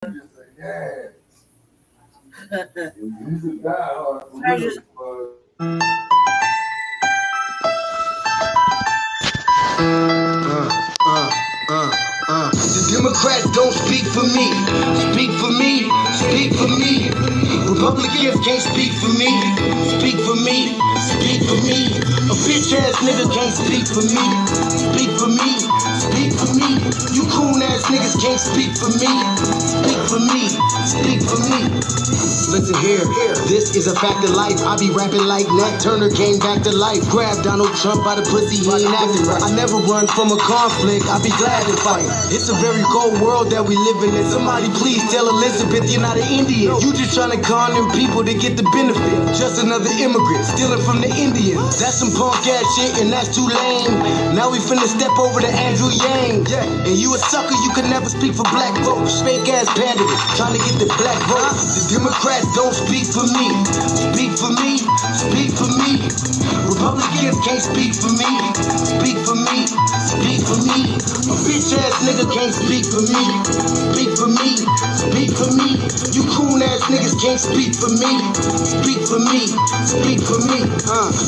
Yeah. He's a diehard for real. The Democrats don't speak for me. Speak for me. Speak for me. Republicans can't speak for me. Speak for me. Speak for me. A bitch ass nigga can't speak for me. Speak for me. Speak for me. You coon ass niggas can't speak for me. Speak for me. Speak for me. Listen here, this is a fact of life. I be rapping like Nat Turner came back to life. Grab Donald Trump by the pussy, he ain't acting right. I never run from a conflict, I be glad to fight. It's a very cold world that we live in. Somebody please tell Elizabeth you're not an Indian. You just trying to con them people to get the benefit. Just another immigrant, stealing from the Indians. That's some punk ass shit and that's too lame. Now we finna step over to Andrew Yang. And you a sucker, you could never speak for black folks. Fake ass pandemic, trying to get the black vote. The Democrats don't speak for me. Speak for me. Speak for me. Republicans can't speak for me. Speak for me. Speak for me. A bitch ass nigga can't speak for me. Speak for me. Speak for me. You coon ass niggas can't speak for me. Speak for me. Speak for me.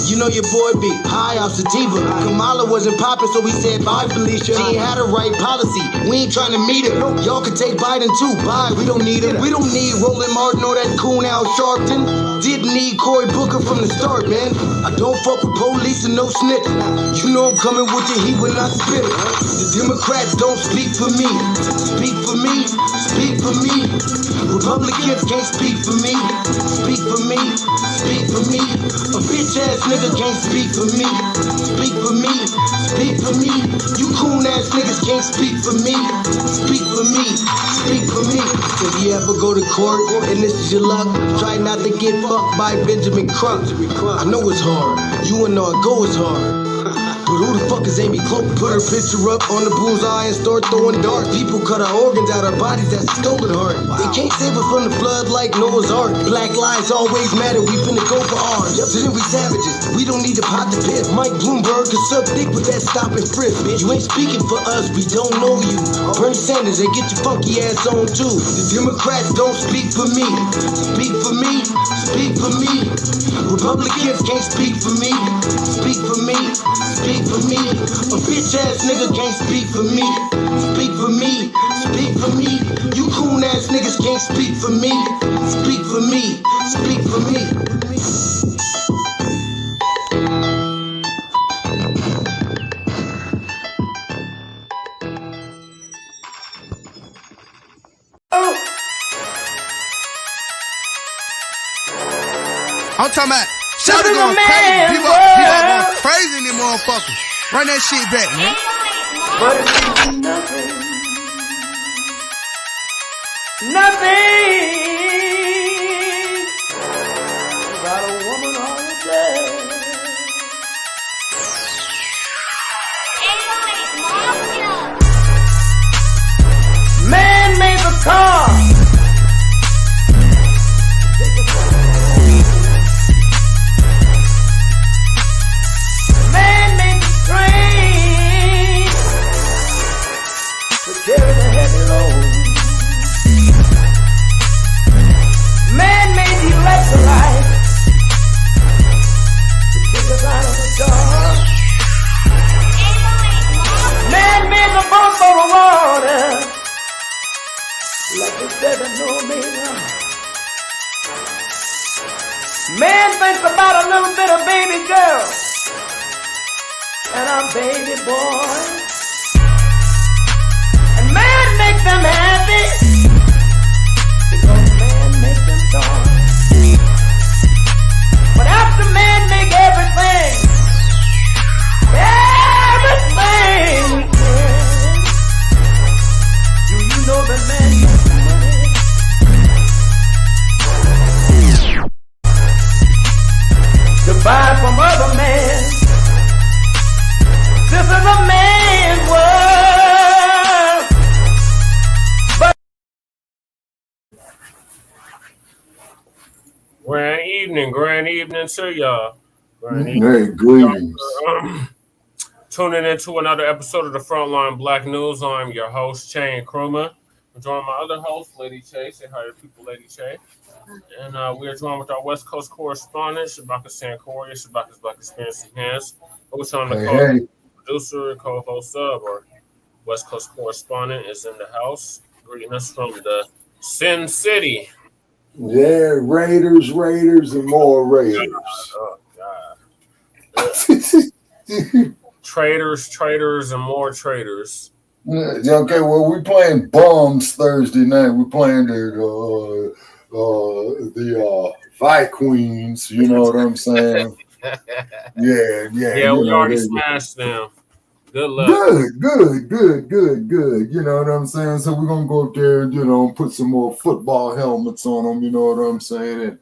You know your boy be high off sativa. Kamala wasn't popping, so we said bye, Felicia. She ain't had a right policy. We ain't trying to meet her. Y'all can take Biden too. Bye. We don't need her. We don't need Roland Martin or that coon Al Sharpton. Didn't need Cory Booker from the start, man. I don't fuck with police and no snitch. You know I'm coming with the heat when I spit it. The Democrats don't speak for me. Speak for me. Speak for me. Republicans can't speak for me. Speak for me. Speak for me. A bitch ass nigga can't speak for me. Speak for me. Speak for me. You coon ass niggas can't speak for me. Speak for me. Speak for me. If you ever go to court and this is your luck, try not to get fucked by Benjamin Crump. I know it's hard. You and all go is hard. But who the fuck is Amy Cloak? Put her picture up on the bullseye and start throwing darts. People cut our organs out our bodies, that's a stolen heart. They can't save us from the flood like Noah's Ark. Black lives always matter, we finna go for ours. So then we savages, we don't need to pot the piss. Mike Bloomberg can suck dick with that stop and frisk. You ain't speaking for us, we don't know you. Bernie Sanders, they get your funky ass on too. The Democrats don't speak for me. Speak for me. Speak for me. Republicans can't speak for me. Speak for me. Speak for me. A bitch ass nigga can't speak for me. Speak for me. Speak for me. You coon ass niggas can't speak for me. Speak for me. Speak for me. I'm talking about shout it going crazy. People going crazy in this motherfucker. Run that shit back, man. But it's nothing. Nothing. Got a woman on the bed. Man made the car. Carry the heavy load. Man made the electrolyte to kick us out of the dark. Man made the boat for the water like the 7 Omega. Man thinks about a little bit of baby girl and a baby boy. Man make them happy because man make them joy. But after man make everything we can, do you know that man makes money? To buy from other men. This is a man's world. Grand evening to y'all. Hey, greetings. Tuning into another episode of the Frontline Black News. I'm your host, Shane Krumah. I'm joined by my other host, Lady Che. Say hi to people, Lady Che. And we are joined with our West Coast correspondent, Shabaka Sankoria, Shabaka's Black Experience Enhanced. Also on the Hey, call, hey. producer and co-host of our West Coast correspondent is in the house, greeting us from the Sin City. Yeah, Raiders, and more Raiders. Oh, God. Traitors, and more traitors. Okay, well, we playing Bums Thursday night. We're playing the Vi Queens. You know what I'm saying? Yeah. Yeah, You we know already they smashed them. Good luck. good. You know what I'm saying? So we're gonna go up there and put some more football helmets on them. You know what I'm saying? And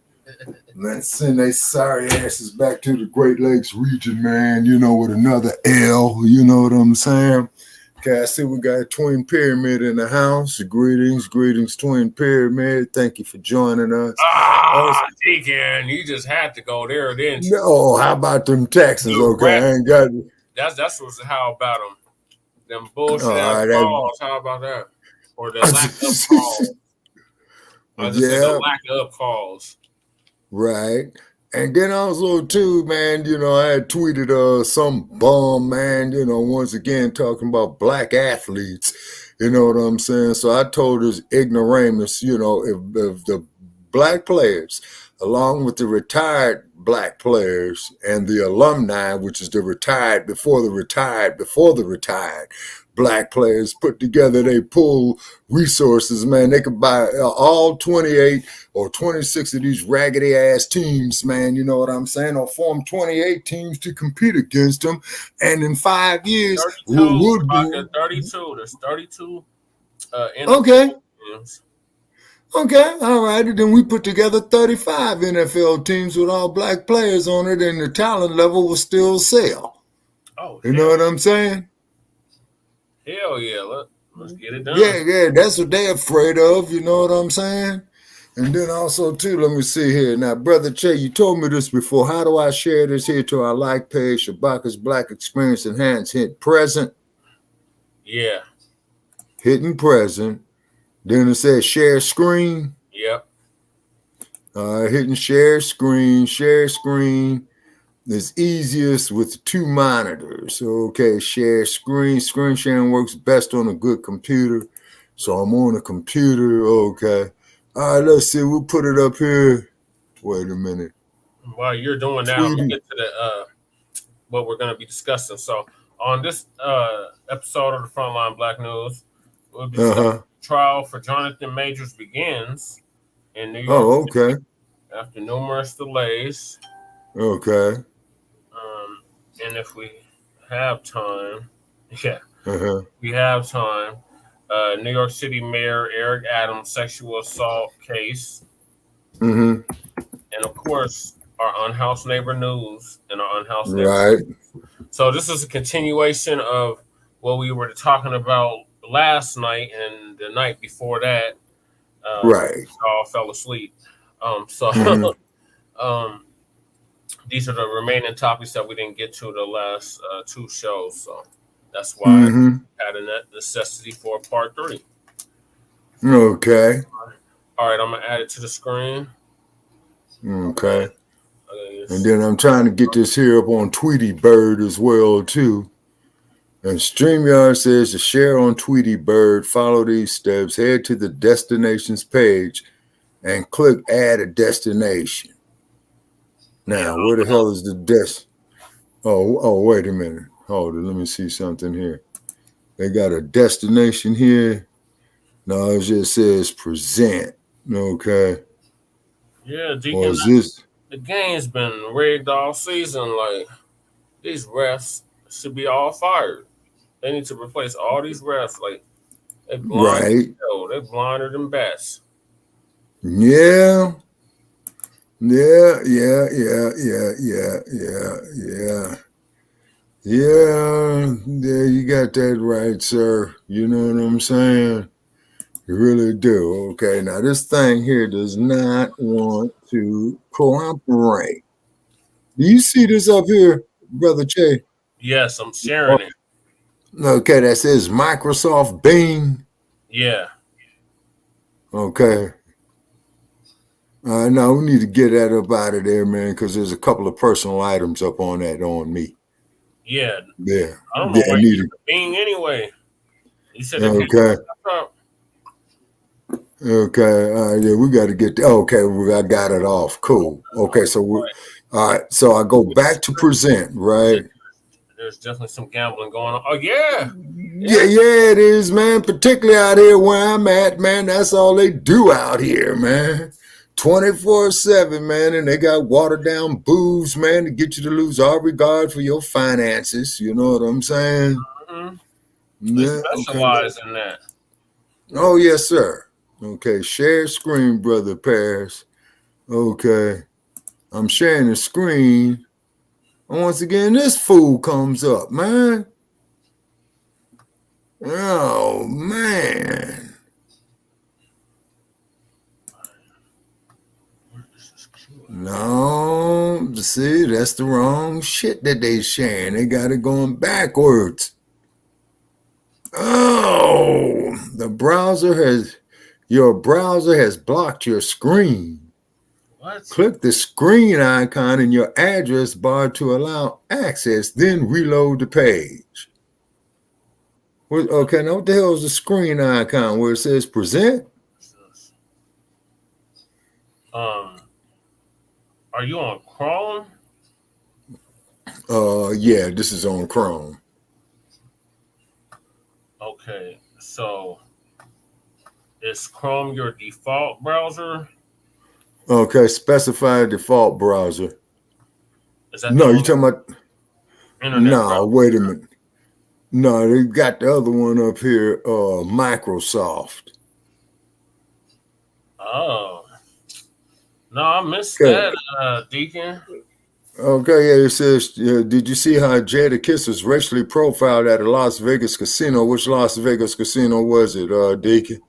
let's send they sorry asses back to the Great Lakes region, man. With another L. You know what I'm saying? Okay, I see we got Twin Pyramid in the house. Greetings, Twin Pyramid. Thank you for joining us. Deacon, you just had to go there, didn't you? No, how about them Texans? Okay, I ain't got it. That's what's how about them. Them bullshit All right, calls. How about that? Or the lack of calls. I just said the lack of calls. Right. And then also too, man, I had tweeted some bum, man, once again talking about black athletes. You know what I'm saying? So I told his ignoramus, if the black players, along with the retired black players and the alumni, which is the retired before the retired black players put together, they pool resources, man, they could buy all 28 or 26 of these raggedy ass teams, man, you know what I'm saying, or form 28 teams to compete against them, and in 5 years 32. There's 32 okay teams. Okay, all right. And then we put together 35 NFL teams with all black players on it, and the talent level will still sell. Oh, you know what I'm saying? Hell yeah, let's get it done. Yeah, that's what they're afraid of. You know what I'm saying? And then also too, let me see here. Now, Brother Che, you told me this before. How do I share this here to our like page, Shabaka's Black Experience Enhanced? Hit present. Yeah. Hitting present. Then it says share screen. Yep. Hitting share screen. It's easiest with 2 monitors. Okay, share screen. Screen sharing works best on a good computer. So I'm on a computer. Okay. All right, let's see. We'll put it up here. Wait a minute. While you're doing that, I'm gonna get to the what we're gonna be discussing. So on this episode of the Frontline Black News, we'll be discussing trial for Jonathan Majors begins in New York City after numerous delays. Okay. And if we have time, we have time. New York City Mayor Eric Adams' sexual assault case. And of course, our Unhoused Neighbor News and our Unhoused Neighbor News. So this is a continuation of what we were talking about last night and the night before that. We all fell asleep. These are the remaining topics that we didn't get to the last 2 shows. So that's why I had a necessity for part 3. Okay. All right, I'm going to add it to the screen. Okay. And then I'm trying to get this here up on Tweety Bird as well, too. And StreamYard says to share on Tweety Bird, follow these steps, head to the destinations page, and click add a destination. Now, where the hell is the Oh, wait a minute. Hold it. Let me see something here. They got a destination here. No, it just says present. Okay. Yeah, Deacon. The game's been rigged all season. Like, these refs should be all fired. They need to replace all these refs. Like, they blind. They blinder than bats. Yeah. Yeah, you got that right, sir. You know what I'm saying? You really do. Okay, now this thing here does not want to cooperate. Do you see this up here, Brother Che? Yes, I'm sharing it. Okay, that says Microsoft Bing. Yeah. Okay. No, we need to get that up out of there, man, because there's a couple of personal items up on that on me. Yeah. Yeah. I don't know Yeah, why you need used the bean anyway. You said they to. can't Okay. up. Okay. Yeah, we got to get. Okay, I got it off. Cool. Okay, so all right. So I go back to present, right? There's definitely some gambling going on. Oh yeah. Yeah, it is, man. Particularly out here where I'm at, man. That's all they do out here, man. 24/7, man, and they got watered down booze, man, to get you to lose all regard for your finances. You know what I'm saying? Mm-hmm. They Yeah. Okay. specialize in that. Oh yes, sir. Okay. Share screen, brother Paris. Okay. I'm sharing the screen. And once again, this fool comes up, man. Oh man. No, see, that's the wrong shit that they sharing. They got it going backwards. Oh, your browser has blocked your screen. What? Click the screen icon in your address bar to allow access, then reload the page. Okay, now what the hell is the screen icon where it says present? Are you on Chrome? Yeah, this is on Chrome. Okay, so is Chrome your default browser? Okay, specify default browser. Is that No, you talking about? internet browser? No, wait a minute. No, they got the other one up here, Microsoft. Oh. No, I missed Okay. that, Deacon. Okay, yeah, it says, did you see how Jada Kiss was racially profiled at a Las Vegas casino? Which Las Vegas casino was it, Deacon?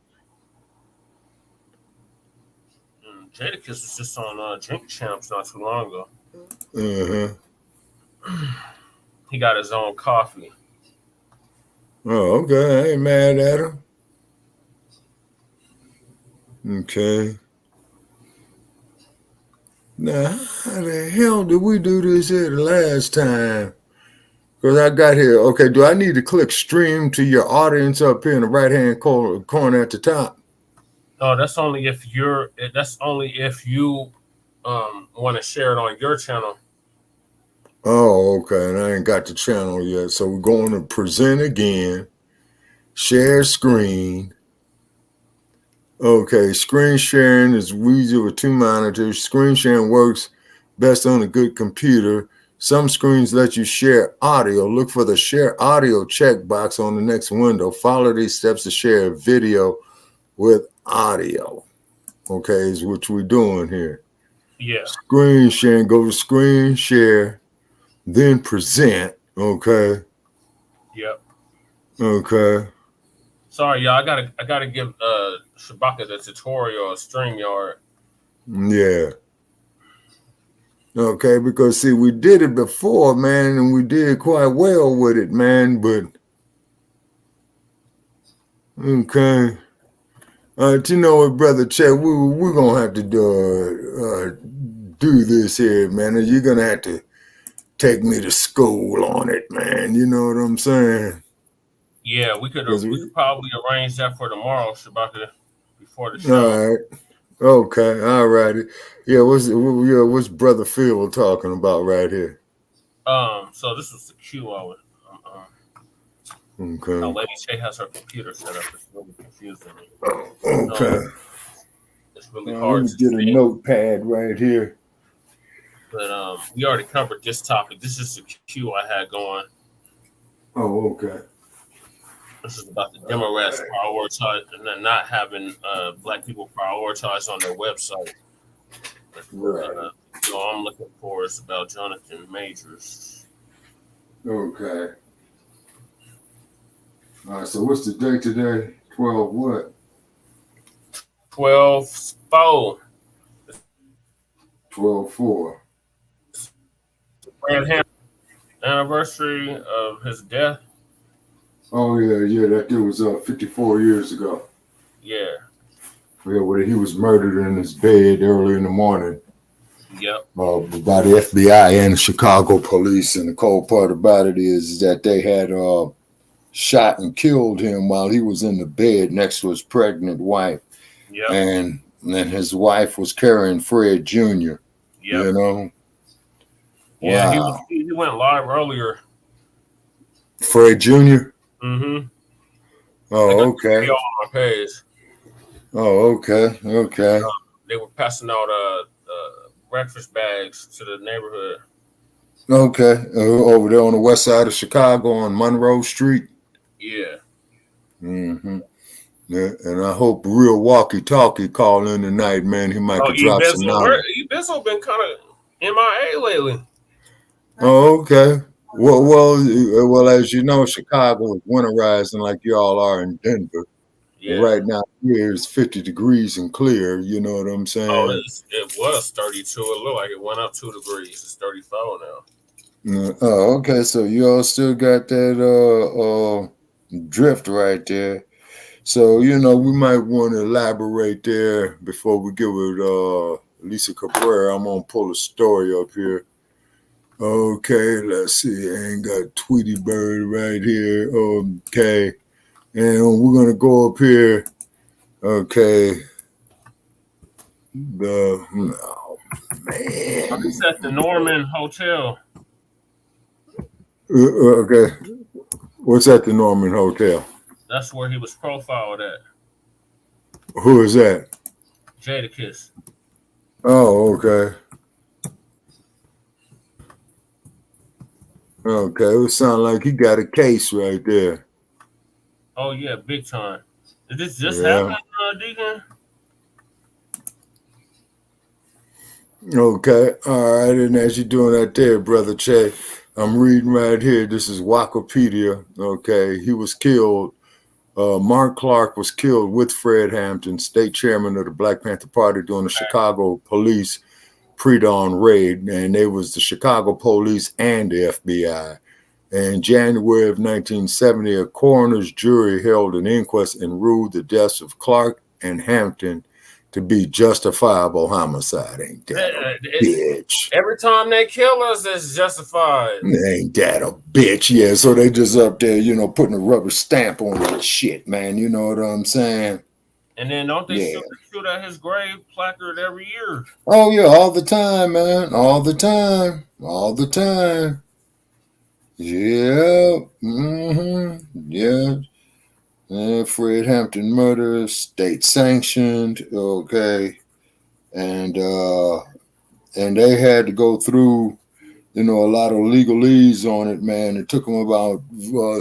Jadakiss was just on Drink Champs not too long ago. He got his own coffee. Oh, okay. I ain't mad at him. Okay. Now, how the hell did we do this here the last time? Because I got here. Okay, do I need to click stream to your audience up here in the right-hand corner at the top? No, that's only if you want to share it on your channel. Oh, okay. And I ain't got the channel yet. So we're going to present again. Share screen. Okay, screen sharing is easy with two monitors. Screen sharing works best on a good computer. Some screens let you share audio. Look for the share audio checkbox on the next window. Follow these steps to share a video with audio. Okay, is what we're doing here. Yeah. Screen sharing, go to screen share, then present. Okay. Yep. Okay. Sorry, y'all. I gotta give Shabaka the tutorial of StreamYard. Yeah. Okay, because see, we did it before, man, and we did quite well with it, man. But okay, you know what, brother Chet, we're gonna have to do this here, man. You're gonna have to take me to school on it, man. You know what I'm saying? Yeah, we could probably arrange that for tomorrow, Shabaka, before the show. All right. Okay. All righty. Yeah. What's Brother Phil talking about right here? So this was the cue I was. Okay. Now, Lady Shay has her computer set up. It's really confusing. Okay. It's really hard to get a notepad right here. But we already covered this topic. This is the cue I had going. Oh, okay. This is about the Democrats prioritize and then not having Black people prioritized on their website. Right. So I'm looking for is about Jonathan Majors. Okay. All right. So what's the date today? 12 what? 12/4. 12/4. Anniversary of his death. Oh yeah. That was 54 years ago. Yeah. where he was murdered in his bed early in the morning. Yep. By the FBI and the Chicago police. And the cold part about it is that they had shot and killed him while he was in the bed next to his pregnant wife. Yep. And his wife was carrying Fred Jr. Yep. You know? Yeah, wow. he went live earlier. Fred Jr.? Mm-hmm. Oh, okay. On my page. Oh, okay. Okay. They were passing out breakfast bags to the neighborhood. Okay. Over there on the west side of Chicago on Monroe Street? Yeah. Mm-hmm. Yeah, and I hope real walkie-talkie call in tonight, man. He might could drop some knowledge. Ebizzo been kind of MIA lately. Oh, okay. Well, as you know, Chicago is winterizing like y'all are in Denver. Yeah. Right now, here it's 50 degrees and clear. You know what I'm saying? Oh, it was 32. It looked like it went up 2 degrees. It's 34 now. Oh, okay. So you all still got that drift right there. So, you know, we might want to elaborate there before we get with Lisa Cabrera. I'm going to pull a story up here. Okay, let's see. I ain't got Tweety Bird right here. Okay. And we're going to go up here. Okay. Oh, man. It's at the Norman Hotel. Okay. What's at the Norman Hotel? That's where he was profiled at. Who is that? Jadakiss. Oh, okay. Okay, it sounds like he got a case right there. Oh, yeah, big time. Did this just happen, Deacon? Okay, all right. And as you're doing that there, Brother Che, I'm reading right here. This is Wikipedia. Okay, he was killed. Mark Clark was killed with Fred Hampton, state chairman of the Black Panther Party, during the Chicago police pre-dawn raid. And it was the Chicago police and the FBI. In January of 1970, a coroner's jury held an inquest and ruled the deaths of Clark and Hampton to be justifiable homicide. Ain't that a bitch? Every time they kill us, it's justified. Ain't that a bitch? Yeah, so they just up there, you know, putting a rubber stamp on that shit, man. You know what I'm saying? And then don't they shoot at his grave placard every year? Oh, yeah, all the time, man. All the time. All the time. Yeah. Mm-hmm. Yeah. Fred Hampton murder, state sanctioned, okay, and they had to go through, you know, a lot of legalese on it, man. It took them about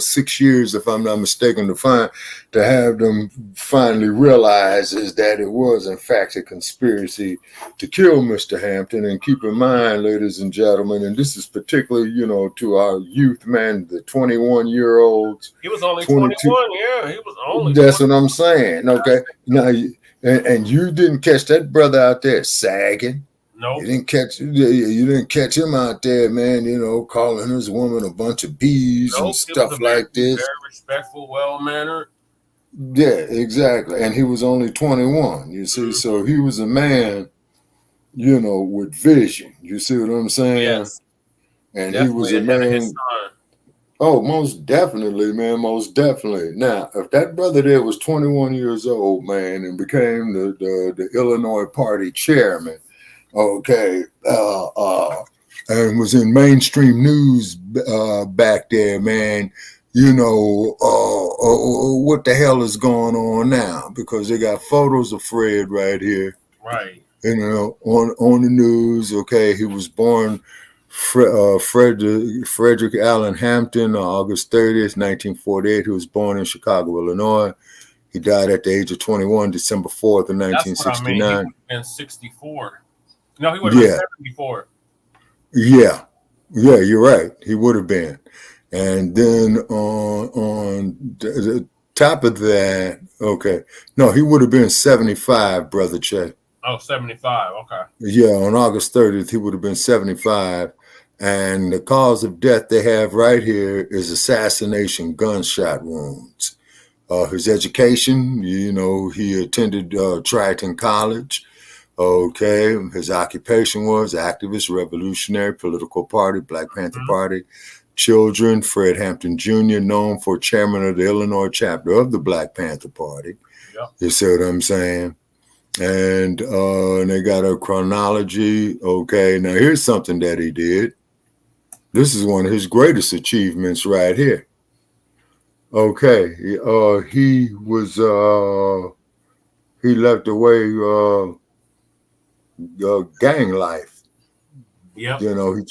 6 years, if I'm not mistaken, to have them finally realize is that it was, in fact, a conspiracy to kill Mr. Hampton. And keep in mind, ladies and gentlemen, and this is particularly, you know, to our youth, man, the 21-year-olds. He was only 21, yeah. He was only That's 21. What I'm saying, okay? Now, and you didn't catch that brother out there sagging. Nope. You didn't catch him out there, man, you know, calling his woman a bunch of bees and stuff like this. Very respectful, well-mannered. Yeah, exactly. And he was only 21, you see. So he was a man, you know, with vision. You see what I'm saying? Yes. And definitely he was a man. Oh, most definitely, man, most definitely. Now, if that brother there was 21 years old, man, and became the Illinois Party chairman, okay, and was in mainstream news back there, man, you know, what the hell is going on now? Because they got photos of Fred right here. Right. You know, on the news, okay, he was born Frederick Allen Hampton on August 30th, 1948. He was born in Chicago, Illinois. He died at the age of 21, December 4th of 1969. That's what I mean. He would have been 64. No, he would have been 74. Yeah, you're right. He would have been. And then on the top of that, okay. No, he would have been 75, Brother Che. Oh, 75, okay. Yeah, on August 30th, he would have been 75. And the cause of death they have right here is assassination gunshot wounds. His education, he attended Triton College. Okay, his occupation was activist, revolutionary, political party, Black Panther Party. Children, Fred Hampton Jr., known for chairman of the Illinois chapter of the Black Panther Party. Yep. You see what I'm saying? And they got a chronology. Okay, now here's something that he did. This is one of his greatest achievements right here. Okay, he left away gang life. Yep. He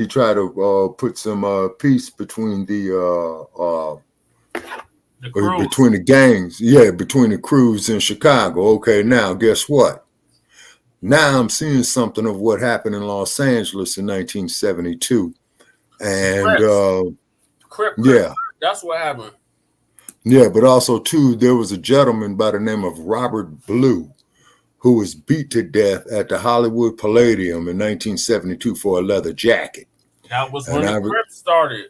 tried to put some peace between the between the gangs, between the crews in Chicago. Okay, now guess what? Now I'm seeing something of what happened in Los Angeles in 1972, and Crip, that's what happened. Yeah, but also too, there was a gentleman by the name of Robert Blue who was beat to death at the Hollywood Palladium in 1972 for a leather jacket. That was when the Crips started.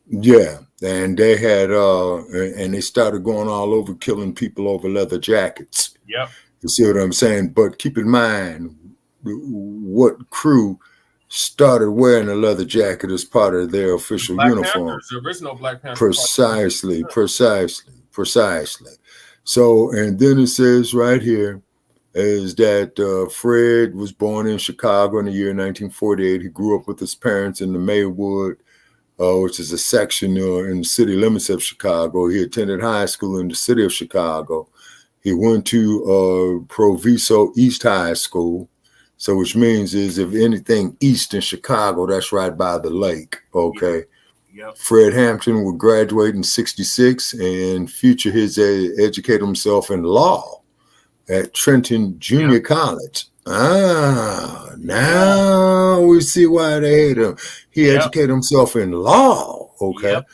Yeah, and they had and they started going all over killing people over leather jackets. Yep. You see what I'm saying? But keep in mind what crew started wearing a leather jacket as part of their official uniform. Panthers, the original Black Panther. Precisely. So, and then it says right here is that Fred was born in Chicago in the year 1948. He grew up with his parents in the Maywood, which is a section in the city limits of Chicago. He attended high school in the city of Chicago. He went to Proviso East High School. So which means is if anything east in Chicago, that's right by the lake. Okay. Yep. Fred Hampton would graduate in 1966 and educate himself in law at Trenton Junior College. Now we see why they hate him. He educated himself in law. Okay. Yep.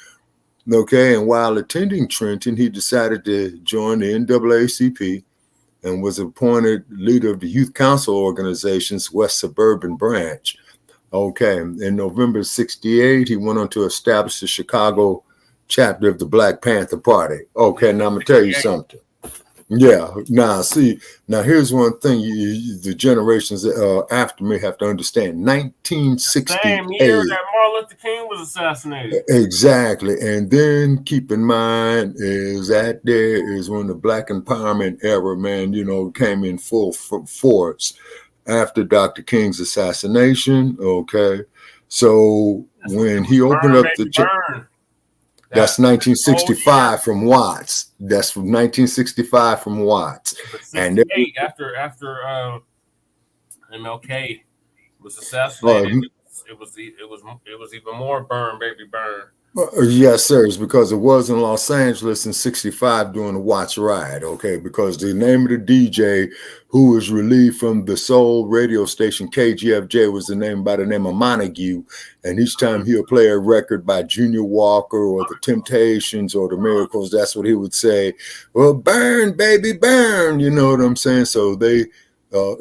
Okay. And while attending Trenton, he decided to join the NAACP and was appointed leader of the Youth Council Organization's West Suburban Branch. Okay, in November 1968, he went on to establish the Chicago chapter of the Black Panther Party. Okay, now I'm going to tell you something. Yeah, now here's one thing the generations after me have to understand. 1968. Same year that Martin Luther King was assassinated. Exactly. And then keep in mind is that there is when the Black empowerment era, man, came in full force after Dr. King's assassination. Okay. So when he opened up the that's 1965 from Watts. That's from 1965 from Watts. And after MLK was assassinated, it was even more burn, baby, burn. Yes, sir. It's because it was in Los Angeles in 1965 during the Watts riot. Okay, because the name of the DJ who was relieved from the soul radio station KGFJ was the name by the name of Montague, and each time he'll play a record by Junior Walker or the Temptations or the Miracles, that's what he would say. Well, burn, baby, burn. You know what I'm saying? So they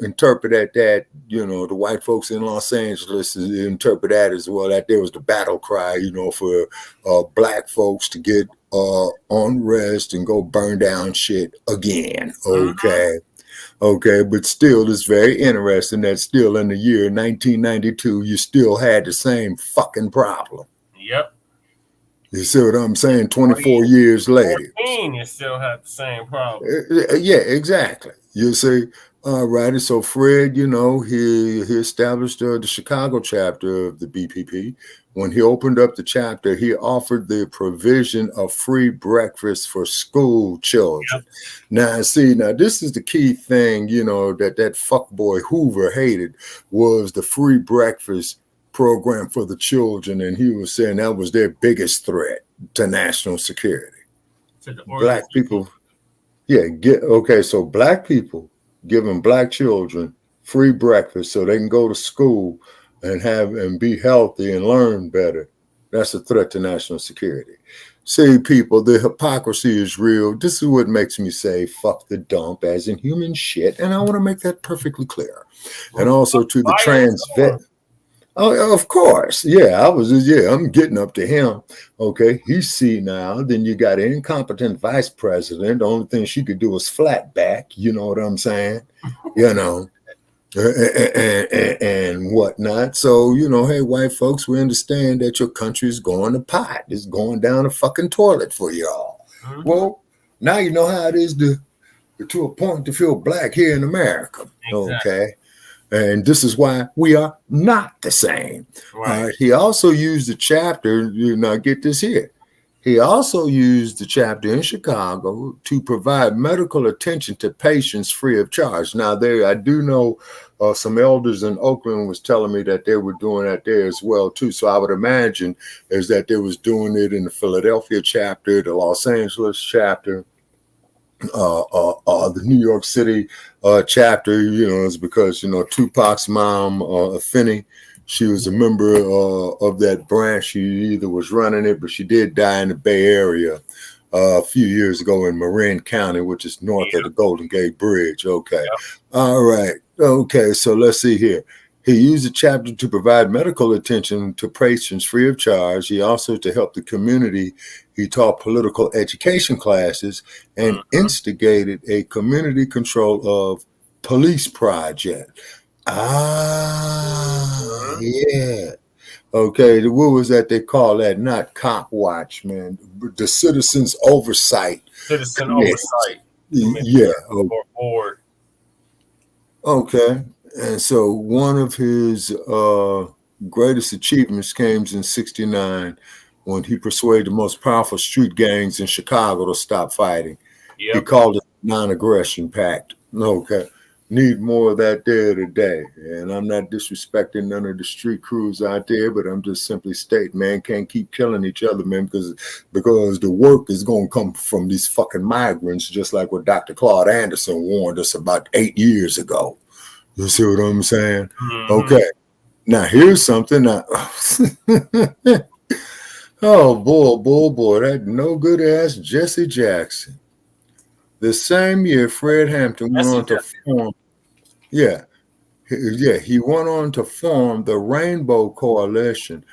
interpret that, the white folks in Los Angeles interpret that as well, that there was the battle cry, for black folks to get on rest and go burn down shit again. Okay. Okay. But still, it's very interesting that still in the year 1992, you still had the same fucking problem. Yep. You see what I'm saying? 24 years later. You still had the same problem. Yeah, exactly. You see? All right, so Fred, he established the Chicago chapter of the BPP. When he opened up the chapter, he offered the provision of free breakfast for school children. Yep. Now this is the key thing, that fuckboy Hoover hated was the free breakfast program for the children, and he was saying that was their biggest threat to national security. Black people, so black people giving black children free breakfast so they can go to school and be healthy and learn better. That's a threat to national security. See, people, the hypocrisy is real. This is what makes me say fuck the dump as in human shit. And I want to make that perfectly clear. And also to the trans vet. Oh, of course. Yeah, I'm getting up to him. Okay, he's senile. Then you got an incompetent vice president. The only thing she could do was flat back. You know what I'm saying? You know, and whatnot. So, hey, white folks, we understand that your country is going to pot. It's going down the fucking toilet for y'all. Mm-hmm. Well, now you know how it is to a point to feel black here in America. Exactly. Okay. And this is why we are not the same. Right. He also used the chapter, get this here. He also used the chapter in Chicago to provide medical attention to patients free of charge. Now, I do know some elders in Oakland was telling me that they were doing that there as well, too. So I would imagine is that they was doing it in the Philadelphia chapter, the Los Angeles chapter, the New York City chapter, is because, Tupac's mom, Finney, she was a member of that branch. She either was running it, but she did die in the Bay Area a few years ago in Marin County, which is north of the Golden Gate Bridge. Okay. Yep. All right. Okay. So let's see here. He used the chapter to provide medical attention to patients free of charge. He also, to help the community, he taught political education classes and instigated a community control of police project. Yeah. Okay, what was that they call that? Not cop watch, man. The citizens oversight. Citizen oversight. Yeah. Board. Okay. And so one of his greatest achievements came in 1969 when he persuaded the most powerful street gangs in Chicago to stop fighting. Yep. He called it non-aggression pact. Okay. Need more of that there today. And I'm not disrespecting none of the street crews out there, but I'm just simply stating, man, can't keep killing each other, man, because the work is going to come from these fucking migrants, just like what Dr. Claude Anderson warned us about 8 years ago. You see what I'm saying? Mm-hmm. Okay. Now, here's something. Oh, boy, that no good ass Jesse Jackson. The same year, Fred Hampton went on to form. Yeah, he went on to form the Rainbow Coalition.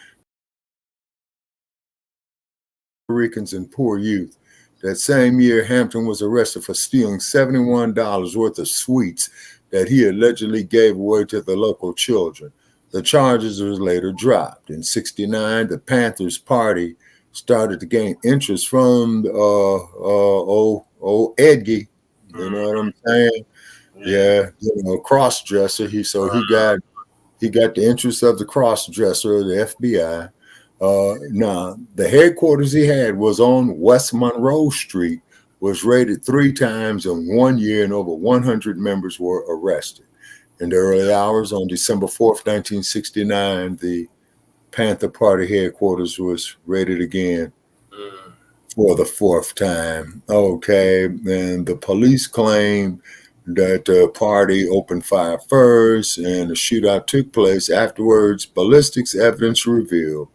Puerto Ricans and poor youth. That same year, Hampton was arrested for stealing $71 worth of sweets that he allegedly gave away to the local children. The charges were later dropped. In 1969, the Panthers Party started to gain interest from old Edgy. You know what I'm saying? Yeah, cross-dresser. He got the interest of the cross-dresser, the FBI. Now, the headquarters he had was on West Monroe Street, was raided 3 times in 1 year, and over 100 members were arrested. In the early hours on December 4th, 1969, the Panther Party headquarters was raided again for the 4th time. Okay, and the police claim that the party opened fire first and the shootout took place. Afterwards, ballistics evidence revealed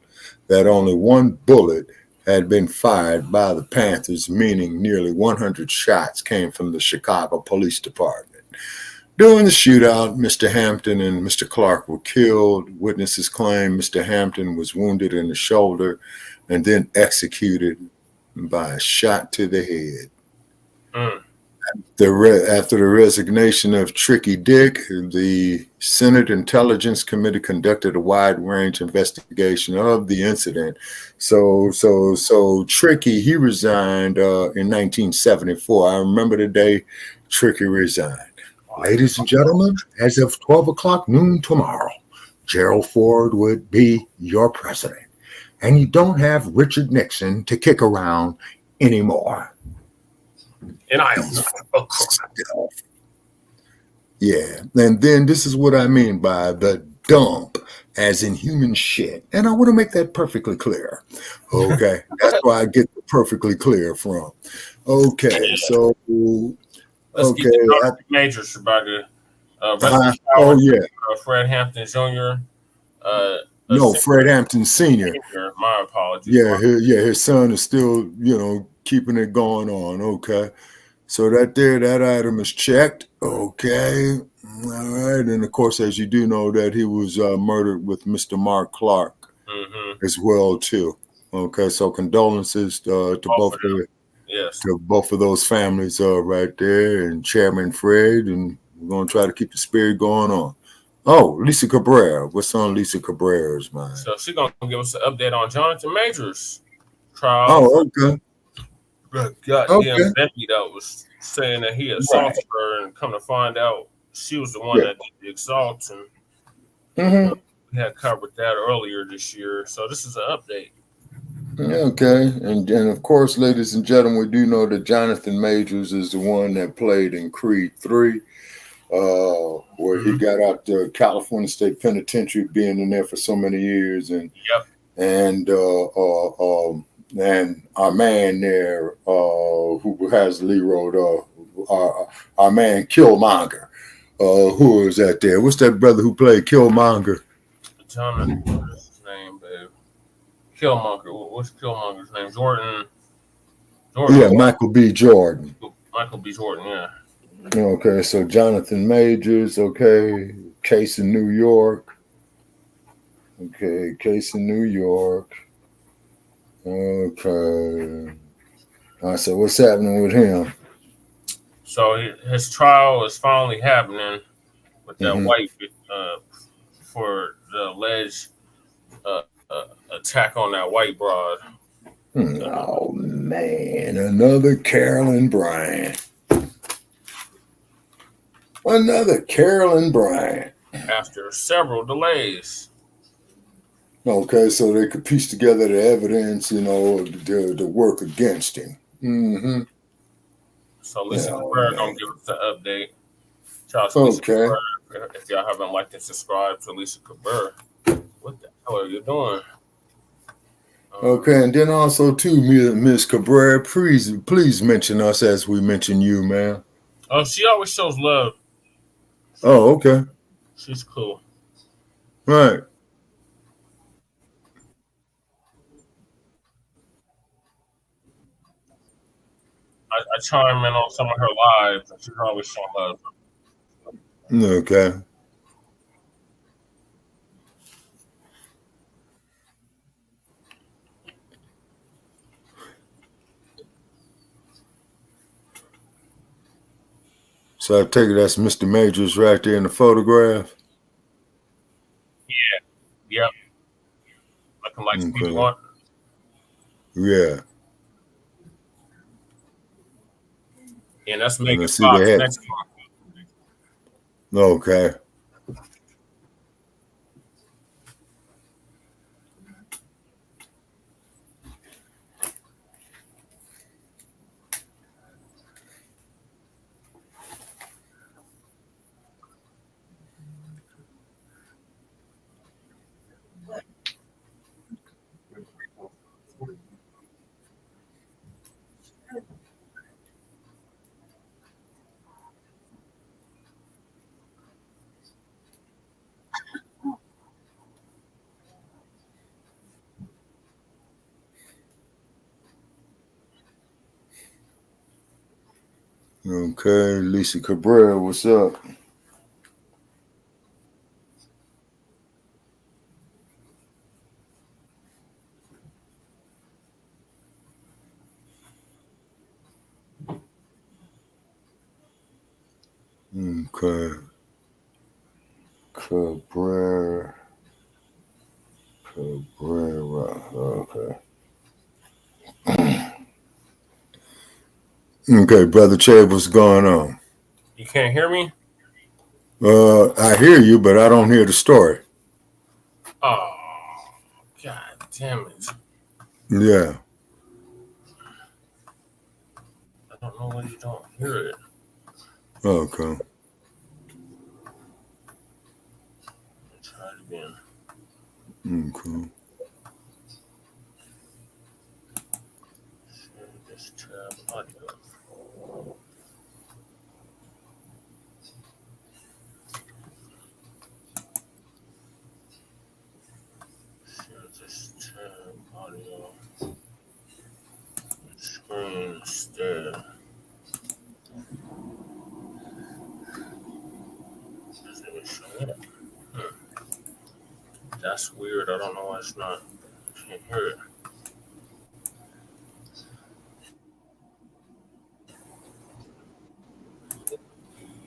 that only 1 bullet had been fired by the Panthers, meaning nearly 100 shots came from the Chicago Police Department. During the shootout, Mr. Hampton and Mr. Clark were killed. Witnesses claim Mr. Hampton was wounded in the shoulder and then executed by a shot to the head. After the resignation of Tricky Dick, the Senate Intelligence Committee conducted a wide-range investigation of the incident. So Tricky, he resigned in 1974. I remember the day Tricky resigned. Ladies and gentlemen, as of 12 o'clock noon tomorrow, Gerald Ford would be your president. And you don't have Richard Nixon to kick around anymore. And yeah, and then this is what I mean by the dump, as in human shit. And I want to make that perfectly clear. Okay, that's where I get the perfectly clear from. Okay, so let's get the majors about Fred Hampton Jr. No, Fred Hampton Sr. My apologies. Yeah, his son is still, keeping it going on. Okay. So that item is checked. Okay. All right, and of course, as you do know, that he was murdered with Mr. Mark Clark as well too. Okay, so condolences to Both of them. Yes. both of those families right there, and Chairman Fred, and we're gonna try to keep the spirit going on. Oh, Lisa Cabrera, what's on Lisa Cabrera's mind? So she's gonna give us an update on Jonathan Majors' trial for Oh, okay, goddamn okay, Bentley that was saying that he right, assaulted her, and come to find out she was the one yeah, that did the assault, and mm-hmm. we had covered that earlier this year. So this is an update. Okay, and of course, ladies and gentlemen, we do know that Jonathan Majors is the one that played in Creed 3. Where he got out the California State Penitentiary, being in there for so many years, Yep. and our man there, who has Leroy, our man Killmonger, who is that there? What's that brother who played Killmonger? Jonathan, what's his name, babe? Killmonger. What's Killmonger's name? Jordan. Yeah, Michael B. Jordan. Michael B. Jordan. Yeah. Okay, so Jonathan Majors. Okay, case in New York. Okay, case in New York. Okay. So what's happening with him? So his trial is finally happening with that Mm-hmm. white for the alleged uh, attack on that white broad. Oh man, another Carolyn Bryant. Another Carolyn Bryant. After several delays. Okay, so they could piece together the evidence, the work against him. Mm-hmm. So Lisa Oh Cabrera gonna man. give us the update. Shout out to Lisa Okay. Cabrera. If y'all haven't liked and subscribed to Lisa Cabrera, what the hell are you doing? Okay, and then also too, Miss Cabrera, please mention us as we mention you, man. Oh, she always shows love. Oh, okay. She's cool. Right. I chime in on some of her lives, and she's always showing love. Okay. So I take it that's Mr. Majors right there in the photograph. Yeah. Yep. Looking like Stevie Okay. Wonder. Yeah. And that's And I Megan see they Fox had. next to her. Okay. Okay. Lisa Cabrera, what's up? Okay. Cabrera. Cabrera. Okay. Okay, Brother Chad, what's going on? You can't hear me? I hear you, but I don't hear the story. Oh, god damn it. Yeah. I don't know why you don't hear it. Okay. Let's try it again. Okay. Share this tab audio. Share this tab audio. Screen instead. That's weird. I don't know why it's not. I can't hear it.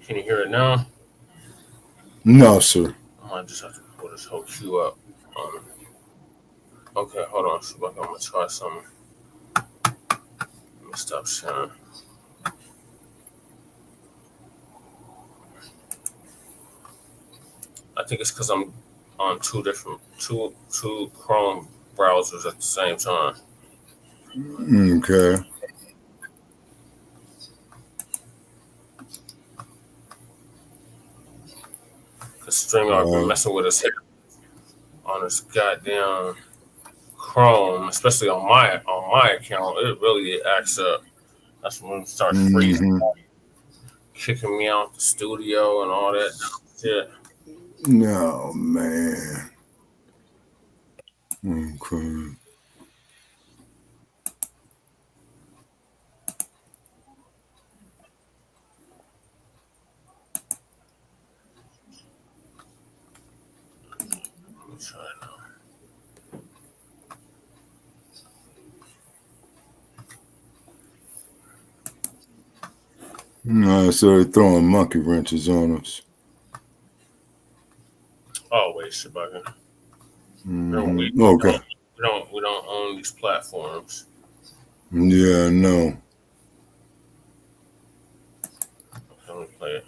Can you hear it now? No, sir. I might just have to pull this whole queue up. Okay, hold on. So I'm gonna try something. Let me stop sharing. I think it's because I'm on two Chrome browsers at the same time. Okay. Cause StreamYard been messing with us here on this goddamn Chrome, especially on my account. It really acts up. That's when it starts freezing, kicking me out the studio and all that shit. No, man. Okay. Let me try it now. No, so they're throwing monkey wrenches on us. Always, Shabaka. Okay. We don't own these platforms. Yeah, no. Let me play it.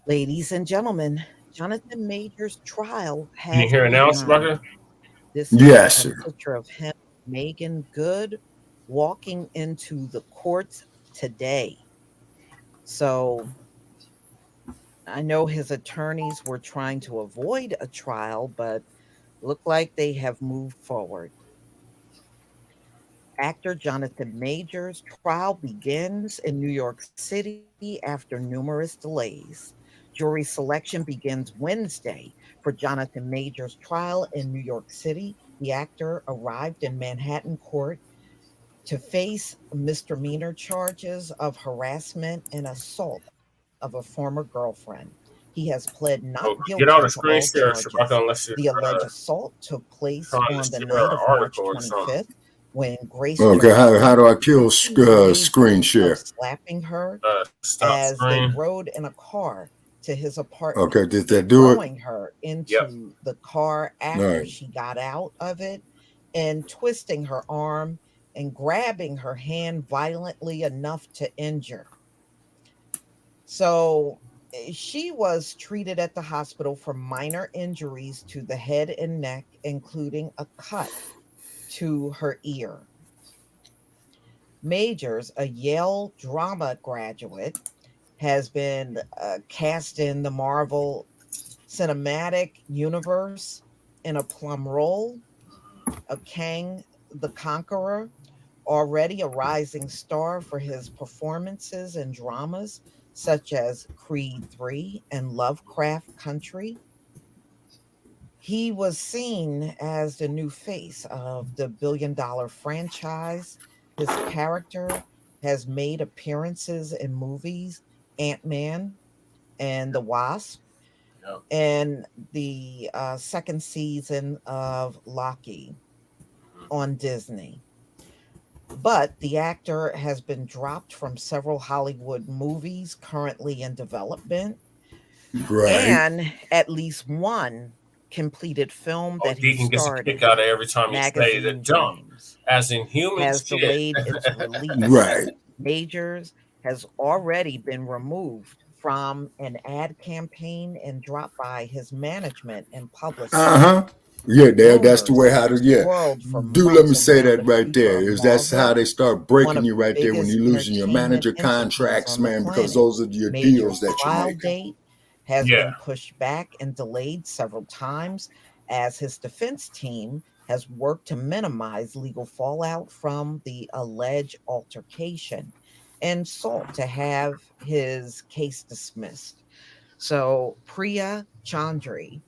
Ladies and gentlemen, Jonathan Major's trial Can you has hear it now, begun. Shabaka? This is Yes, a sir. picture of him, Megan Good, walking into the courts today. So I know his attorneys were trying to avoid a trial, but look like they have moved forward. Actor Jonathan Major's trial begins in New York City after numerous delays. Jury selection begins Wednesday for Jonathan Major's trial in New York City. The actor arrived in Manhattan court to face misdemeanor charges of harassment and assault of a former girlfriend. He has pled Oh, not get out guilty of to screen all share, Shabaka, charges. unless you're The alleged assault took place trying to on the share night an of March article or something. 25th when Grace Okay, how Jones do I kill accused Major screen of share? slapping her Stop as they screen. rode in a car to his apartment, Okay, did that do it? throwing her Yep. into the car All after right. she got out of it and twisting her arm and grabbing her hand violently enough to injure. So she was treated at the hospital for minor injuries to the head and neck, including a cut to her ear. Majors, a Yale drama graduate, has been cast in the Marvel Cinematic Universe in a plum role of Kang the Conqueror, already a rising star for his performances in dramas such as Creed 3 and Lovecraft Country. He was seen as the new face of the billion-dollar franchise. His character has made appearances in movies Ant-Man and the Wasp Yep. and the second season of Loki on Disney. But the actor has been dropped from several Hollywood movies currently in development Right. and at least one completed film Oh, that he Deacon gets a starred kick out in, of every time you say the Magazine dump, Dreams, as in human has shit. delayed its release. Right. Majors has already been removed from an ad campaign and dropped by his management and publicist. Uh-huh. Yeah, that's the way Rumors how to, yeah. swirled for Do let me months say around that the right future there. of Is that's how Marvel, they start one breaking of you the right there when biggest you're losing your entertainment manager entities contracts, on the man, because planet. those are your deals Major's that you're trial making. date has Yeah. been pushed back and delayed several times as his defense team has worked to minimize legal fallout from the alleged altercation and sought to have his case dismissed. So Priya Chandri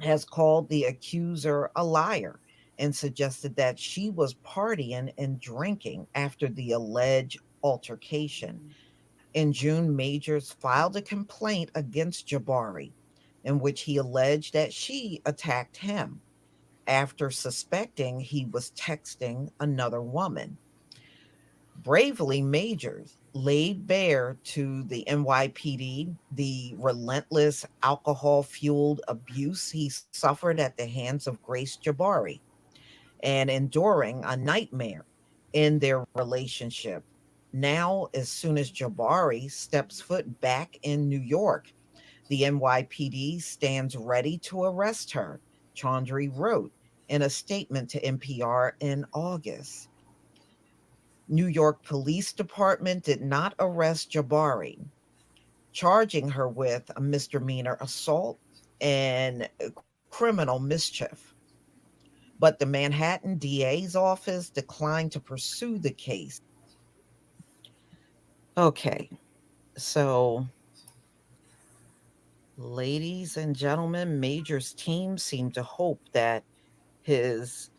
has called the accuser a liar and suggested that she was partying and drinking after the alleged altercation. In June, Majors filed a complaint against Jabari in which he alleged that she attacked him after suspecting he was texting another woman. Bravely, Majors laid bare to the NYPD the relentless alcohol fueled abuse he suffered at the hands of Grace Jabari and enduring a nightmare in their relationship. Now, as soon as Jabari steps foot back in New York, the NYPD stands ready to arrest her, Chaudhry wrote in a statement to NPR in August. New York Police Department did not arrest Jabari, charging her with a misdemeanor assault and criminal mischief. But the Manhattan DA's office declined to pursue the case. Okay, so ladies and gentlemen, Major's team seem to hope that his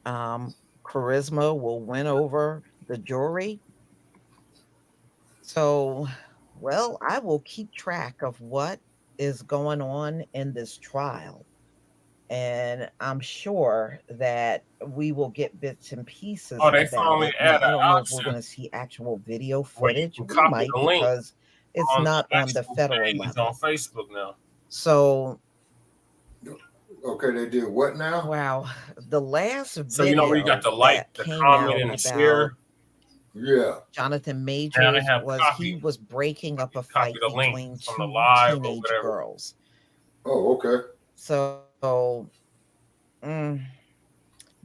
charisma will win over the jury. So, well, I will keep track of what is going on in this trial. And I'm sure that we will get bits and pieces Oh, they about finally it. Now, added I an don't know if we're option going to see actual video where you footage. can We copy might the link because it's on not the on the actual federal page on level. Facebook now. So, Okay, they did what now? wow, the last So you know where you got video the like, that the came comment, out and the about share. Yeah. Jonathan Now they Majors have was he copy. was breaking up a Copy fight the link between from the two live or teenage whatever. girls. Oh, okay. So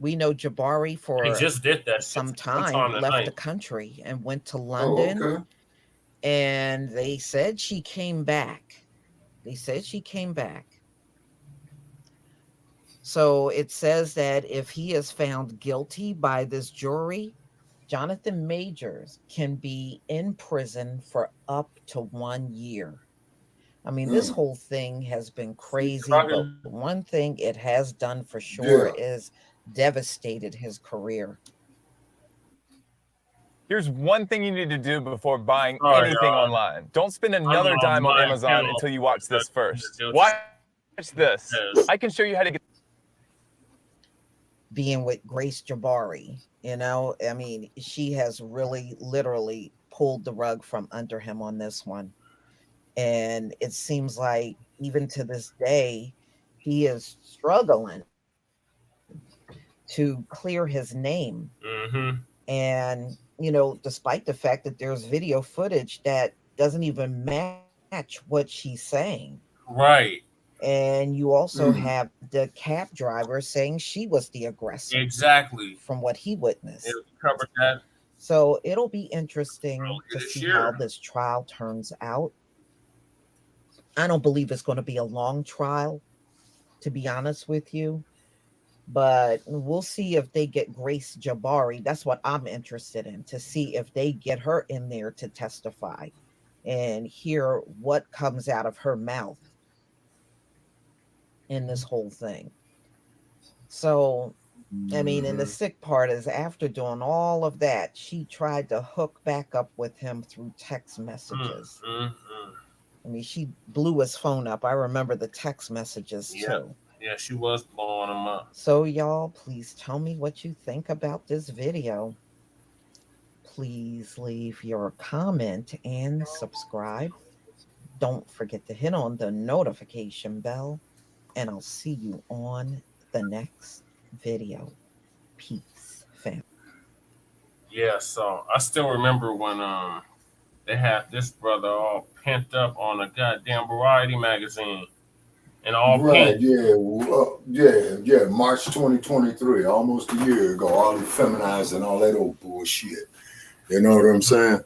we know Jabari He for just did that shit some sometime time left the tonight. country and went to Oh, London, okay. and they said she came back. They said she came back. So it says that if he is found guilty by this jury, Jonathan Majors can be in prison for up to 1 year. I mean, this whole thing has been crazy, but one thing it has done for sure Yeah. is devastated his career. Here's one thing you need to do before buying Sorry, anything y'all. online. Don't spend I'm another on dime on my Amazon account until you watch this first. that Watch this. Yes. I can show you how to get Being with Grace Jabari, I mean, she has really literally pulled the rug from under him on this one. And it seems like even to this day, he is struggling to clear his name. Mm-hmm. And, despite the fact that there's video footage that doesn't even match what she's saying. Right. And you also have the cab driver saying she was the aggressor. Exactly. From what he witnessed. It covered that. So it'll be interesting earlier to this see year. how this trial turns out. I don't believe it's going to be a long trial, to be honest with you. But we'll see if they get Grace Jabari. That's what I'm interested in, to see if they get her in there to testify and hear what comes out of her mouth in this whole thing. So, I mean, and the sick part is after doing all of that, she tried to hook back up with him through text messages. I mean, she blew his phone up. I remember the text messages too. Yeah, she was blowing him up. So, y'all, please tell me what you think about this video. Please leave your comment and subscribe. Don't forget to hit on the notification bell, and I'll see you on the next video. Peace, fam. Yeah, so I still remember when they had this brother all pent up on a goddamn Variety magazine and all Right, pink. yeah. March 2023, almost a year ago, all the feminized and all that old bullshit. You know what I'm saying?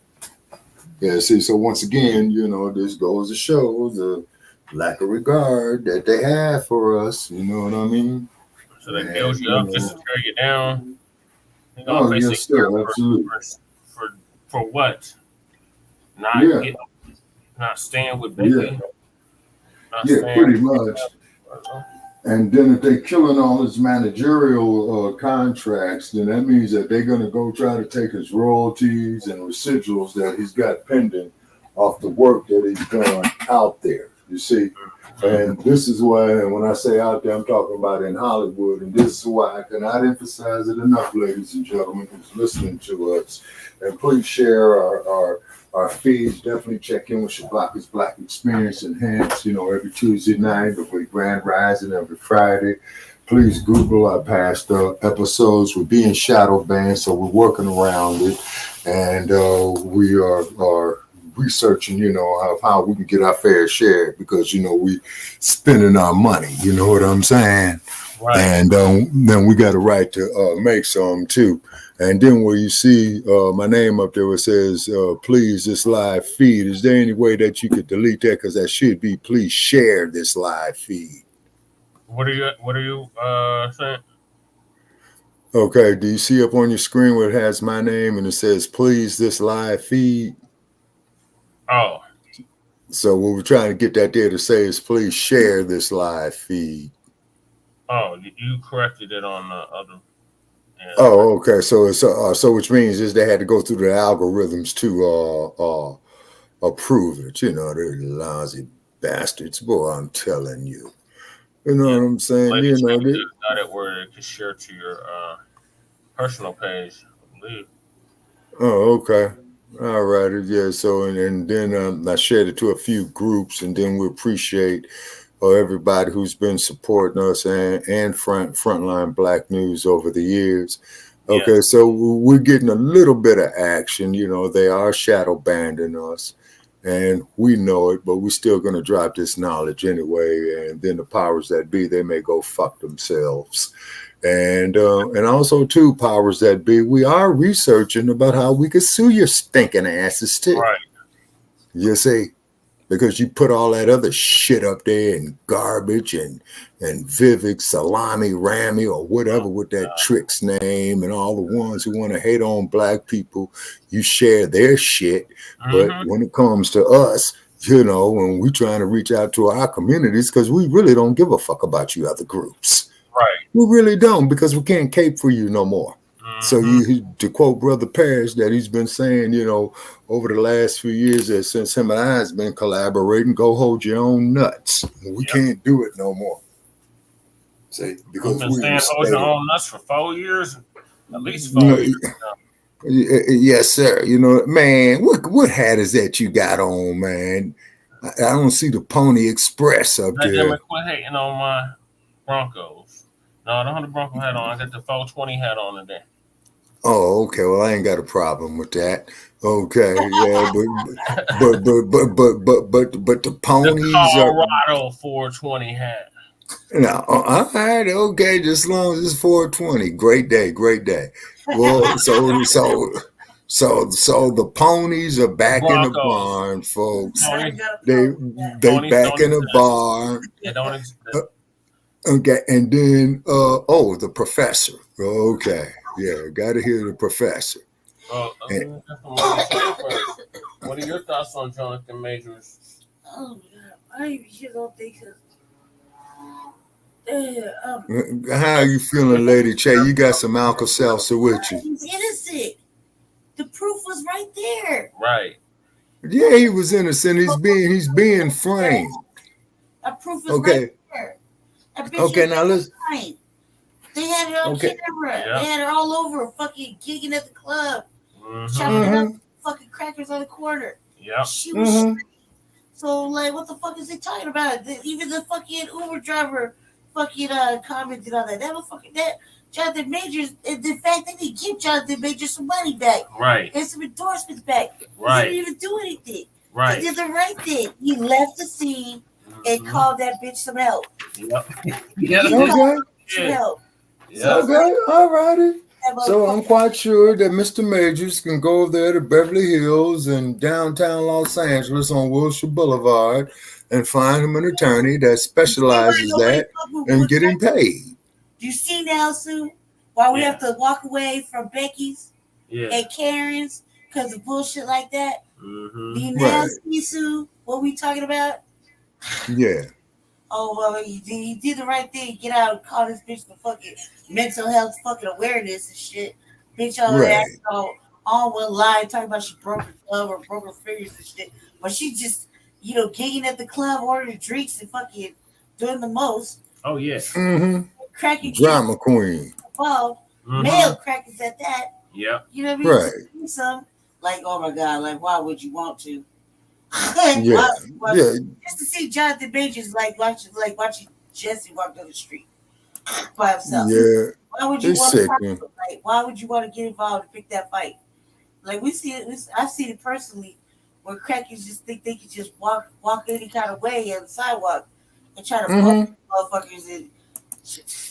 Yeah, see, so once again, this goes to show the lack of regard that they have for us. You know what I mean? So they build you up just to tear you down. Oh, yes, sir, absolutely. For what? Not Not staying with Biggie. Yeah, pretty much. And then if they're killing all his managerial contracts, then that means that they're going to go try to take his royalties and residuals that he's got pending off the work that he's done out there, you see. And this is why, and when I say out there, I'm talking about in Hollywood. And this is why I cannot emphasize it enough, ladies and gentlemen, who's listening to us. And please share our feeds. Definitely check in with your Blacc Experience Enhanced, every Tuesday night, every Grand Rising, every Friday. Please Google our past episodes. We're being shadow banned, so we're working around it. And we are researching, how we can get our fair share because, we spending our money, you know what I'm saying? Right. And then we got a right to make some too. And then where you see my name up there where it says, please, this live feed, is there any way that you could delete that? Because that should be, please share this live feed. What are you saying? Okay, do you see up on your screen where it has my name and it says, please, this live feed? Oh. So what we're trying to get that there to say is, please share this live feed. Oh, you corrected it on the other. Yeah. Oh, okay. So it's so which means is they had to go through the algorithms to approve it. They're lousy bastards, boy. I'm telling you. You know what I'm saying? Got it where it could share to your personal page, I believe. Oh, okay. All right. Yeah. So and then I shared it to a few groups, and then we appreciate everybody who's been supporting us and Frontline Black News over the years. Okay, yeah. So we're getting a little bit of action. They are shadow banning us, and we know it, but we're still going to drop this knowledge anyway. And then the powers that be, they may go fuck themselves. And also, too, powers that be, we are researching about how we could sue your stinking asses, too. Right. You see? Because you put all that other shit up there and garbage and Vivek, Salami, Rami, or whatever with that trick's name, and all the ones who want to hate on black people, you share their shit. But when it comes to us, when we're trying to reach out to our communities, because we really don't give a fuck about you other groups. Right. We really don't, because we can't cape for you no more. So to quote Brother Parrish that he's been saying, over the last few years that since him and I has been collaborating, go hold your own nuts. We can't do it no more. See, because we've been saying hold your own nuts for 4 years, at least 4 years now. Yes, sir. Man, what hat is that you got on, man? I don't see the Pony Express up there. Quit hating on my Broncos. No, I don't have the Bronco hat on. I got the 420 hat on today. Oh, okay. Well, I ain't got a problem with that. Okay, yeah, but the ponies the Colorado 420 hat. No, all right, okay. Just as long as it's 420, great day. Well, so the ponies are back in the barn, folks. They back in the barn. They don't exist. Okay, and then the professor. Okay. Yeah, got to hear the professor. What are your thoughts on Jonathan Majors? Oh, God. I even don't think how are you feeling, Lady Che? You got some Alka-Seltzer with you. He's innocent. The proof was right there. Right. Yeah, he was innocent. He's being framed. That proof is right there. Okay, now listen. They had it on camera. Yeah. They had her all over, fucking gigging at the club, chopping up fucking crackers on the corner. Yeah, she was. Straight. So what the fuck is they talking about? Even the fucking Uber driver, fucking commented on that. That motherfucking Jonathan Majors. The fact that they give Jonathan Majors some money back, right, and some endorsements back, right, he didn't even do anything. Right, he did the right thing. He left the scene and called that bitch some help. Yep. Some help. Yeah. Okay, all righty. So I'm quite sure that Mr. Majors can go over there to Beverly Hills and downtown Los Angeles on Wilshire Boulevard and find him an attorney that specializes that and get him paid. Do you see now, Sue, why we have to walk away from Becky's and Karen's because of bullshit like that? Be Right. nasty, Sue. What we talking about? Yeah. Oh well, he did the right thing. Get out and call this bitch the fucking mental health fucking awareness and shit. Bitch all that Right. all one lie talking about she broke her thumb or broke her fingers and shit. But she just gigging at the club, ordering drinks and fucking doing the most. Oh yeah. Cracking kids Drama queen. involved. Male crackers at that. Yeah. You know what I mean? Right. To do some like, oh my god, like why would you want to? Yeah. Yeah. Just to see Jonathan Majors watching Jesse walk down the street by himself. Yeah. Why would you It's want to sickening. like? Why would you want to get involved and pick that fight? Like we see it. I've seen it personally, where crackers just think they can just walk any kind of way on the sidewalk and try to bump motherfuckers, and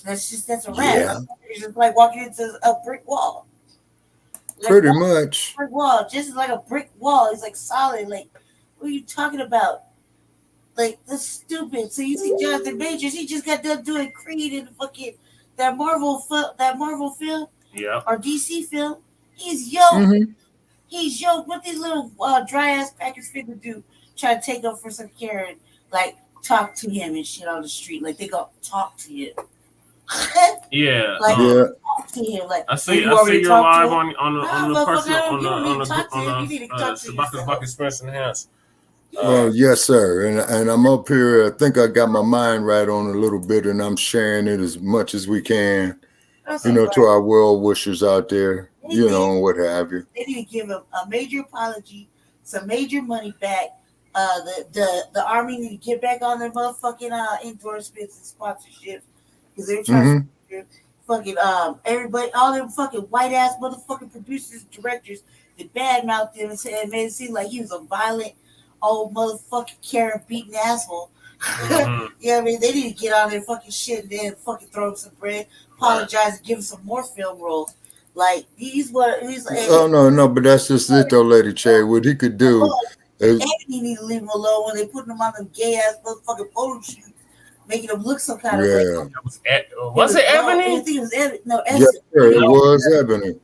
that's a wrap. Yeah. It's just like walking into a brick wall. Like, Pretty much. brick wall, just like a brick wall. It's like solid. Like, what are you talking about? Like, that's stupid. So you see Jonathan Majors, he just got done doing Creed in the fucking that Marvel film, Yeah. or DC film. He's yoked. He's yoked. What these little dry ass crackers finna do? Try to take up for some care and like talk to him and shit on the street. Like they go talk to him. Yeah. Like talk to him. Like I see you're live on the personal on the Bucket Express Enhanced. Yes, sir. And I'm up here. I think I got my mind right on a little bit, and I'm sharing it as much as we can. To our well wishers out there, and what have you. They need to give him a major apology, some major money back. The army need to get back on their motherfucking endorsements and sponsorships, because they're trying to fucking everybody, all them fucking white ass motherfucking producers, directors, that badmouthed him and made it seem like he was a violent old motherfucking Karen beating asshole. You know what I mean? They need to get on their fucking shit and then fucking throw him some bread, apologize, and give him some more film roles. Like he's like, no, but that's just it though, Lady Che. What he could do is Ebony need to leave him alone when they putting him on them gay ass motherfucking photo shoots, making him look some kind of way. Was it Ebony? I think it was Ebony. No, yes, sir. It was Ebony.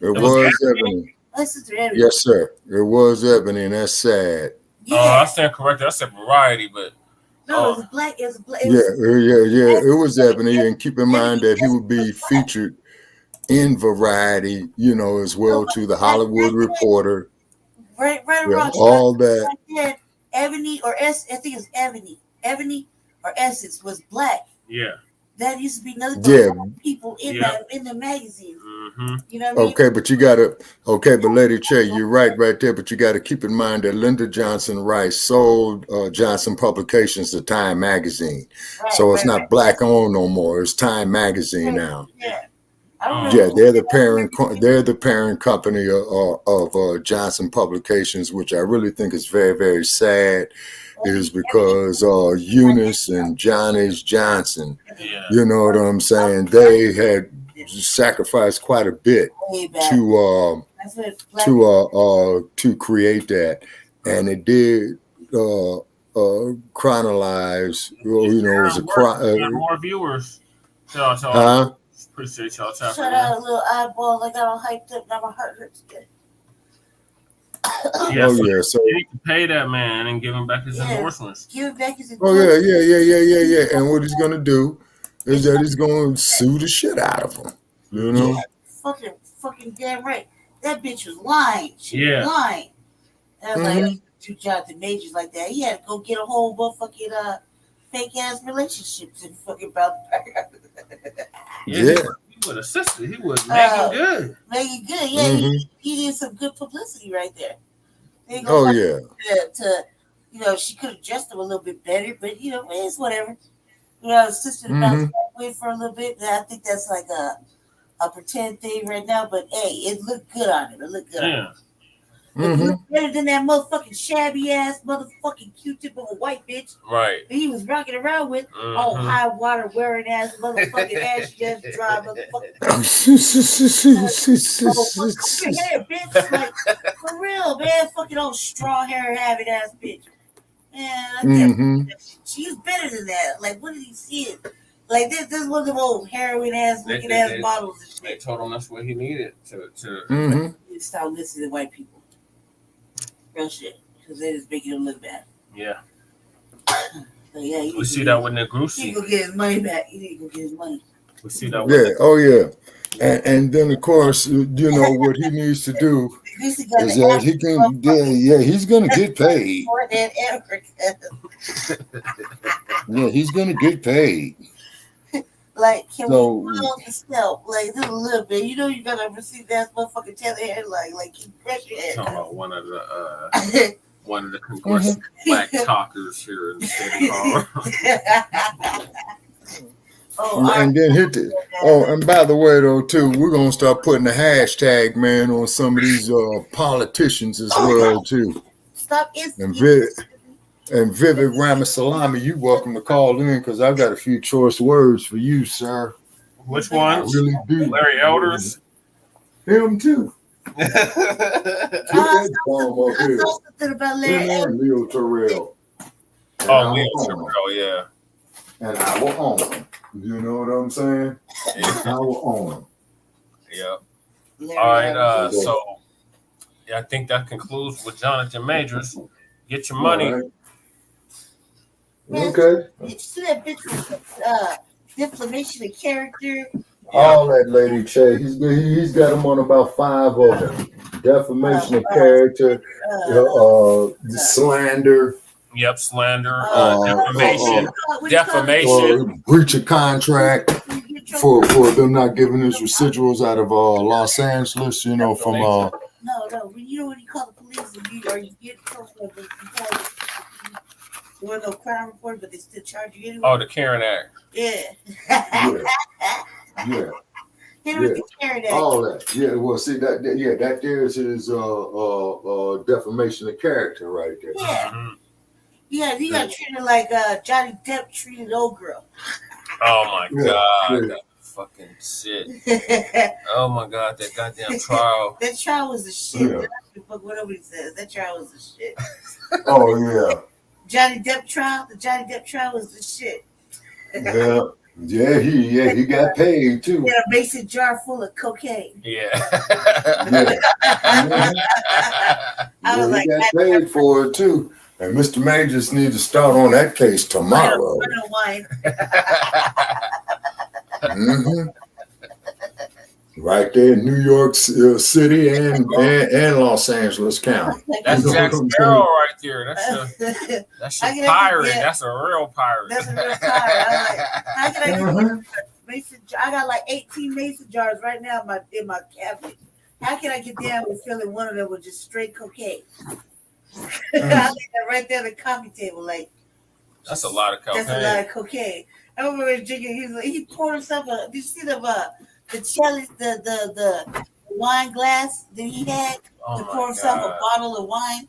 It was Ebony. My sister Ebony. Yes, sir. It was Ebony, and that's sad. Yeah. I stand corrected. I said Variety, but no, it was Blacc. It was Blacc. Yeah. It was Ebony, and keep in mind that he would be featured in Variety, as well to the Hollywood Reporter. Right around all that. Right, Ebony or I think it was Ebony. Ebony or Essence was Blacc. Yeah. That used to be another people in the magazine. You know what I mean? Okay, but Lady Che, you're right there. But you got to keep in mind that Lyndon Johnson Rice sold Johnson Publications to Time Magazine, so it's not Black owned no more. It's Time Magazine now. Yeah, they're the parent. They're the parent company of Johnson Publications, which I really think is very, very sad. Is because Eunice and Johnny's Johnson, you know what I'm saying? They had sacrificed quite a bit to create that, and it did chronologize. It was more viewers. Appreciate y'all tapping. Shut out a little eyeball. I got all hyped up. Now my heart hurts again. So you need to pay that man and give him back his endorsements. Give him back his endorsements. Yeah. And what he's gonna do is that he's gonna sue the shit out of him. Yeah, fucking damn right. That bitch was lying. She was lying. And I was like, two Jonathan Majors like that. He had to go get a whole motherfucking fake ass relationships and fucking about. He would assist it. He would make it good. Make it good. Yeah, he did some good publicity right there. She could have dressed him a little bit better, but it's whatever. Sister bounced back with for a little bit. And I think that's like a pretend thing right now, but hey, it looked good on him. It looked good on him. It looked better than that motherfucking shabby ass motherfucking Q-tip of a white bitch. Right. That he was rocking around with. Oh, high water wearing ass motherfucking ass just dry motherfucking. Come here, bitch. Like, for real, man. Fucking old straw hair having ass bitch. Man, she's better than that. Like, what did he see it? Like, this one of them old heroin ass looking ass models and shit. They told him that's what he needed to Stop listening to white people. Real shit. Because they just making him look bad. Yeah. So yeah, We see that with he Negrusi. need to go get his money back. He need to go get his money. We see that with Oh yeah. And then of course, you know what he needs to do is that he can he's gonna get paid. Yeah, he's gonna get paid. Like, can we blow the scalp? Like, just a little bit. You know, you gotta receive that motherfucking tail hair. Like, press your head. Talking about one of the congressional black talkers here in the city hall. And then hit it. Oh, and by the way, though, too, we're gonna start putting the hashtag, man, on some of these politicians as well, too. Stop And Vivid Ramasalami, you welcome to call in because I've got a few choice words for you, sir. Which one? I really do. Larry Elders. Him too. Get that bomb up here. Something about Larry Elders. Leo Terrell. Oh, Leo Terrell, yeah. And I will own him. You know what I'm saying? I will own him. Yep. All right. So, I think that concludes with Jonathan Majors. Get your money. Right. Okay. Did you see that bitch defamation of character? All that, Lady Che. He's got them on about 5 of them. Defamation of character, slander. Yep, slander, defamation, breach of contract for them not giving us residuals out of Los Angeles. You know, from No. You know when you call the police and you get something there was no crime report, but they still charge you anyway. Oh, the Karen Act. Yeah. The Karen Act. All that. Yeah. Well, see that there's his defamation of character right there. Yeah. Yeah, you got treated like Johnny Depp treated old girl. Oh my God, that fucking shit. Oh my God, that goddamn trial. That trial was the shit. Yeah. Fuck what nobody says. That trial was the shit. Oh yeah. The Johnny Depp trial was the shit. He got paid too. He had a mason jar full of cocaine. Yeah. I was he got paid for it too. And Mr. Majors needs to start on that case tomorrow. Right there in New York City and Los Angeles County. That's Jack Sparrow right there. That's a pirate. That's a real pirate. That's a real pirate. How can I get mason jar? I got like 18 mason jars right now in my cabinet. How can I get down with filling one of them with just straight cocaine? I think that right there on the coffee table, like that's a lot of cocaine. That's a lot of cocaine. I remember drinking. He poured himself did you see the chalice, the wine glass that he had to pour himself a bottle of wine?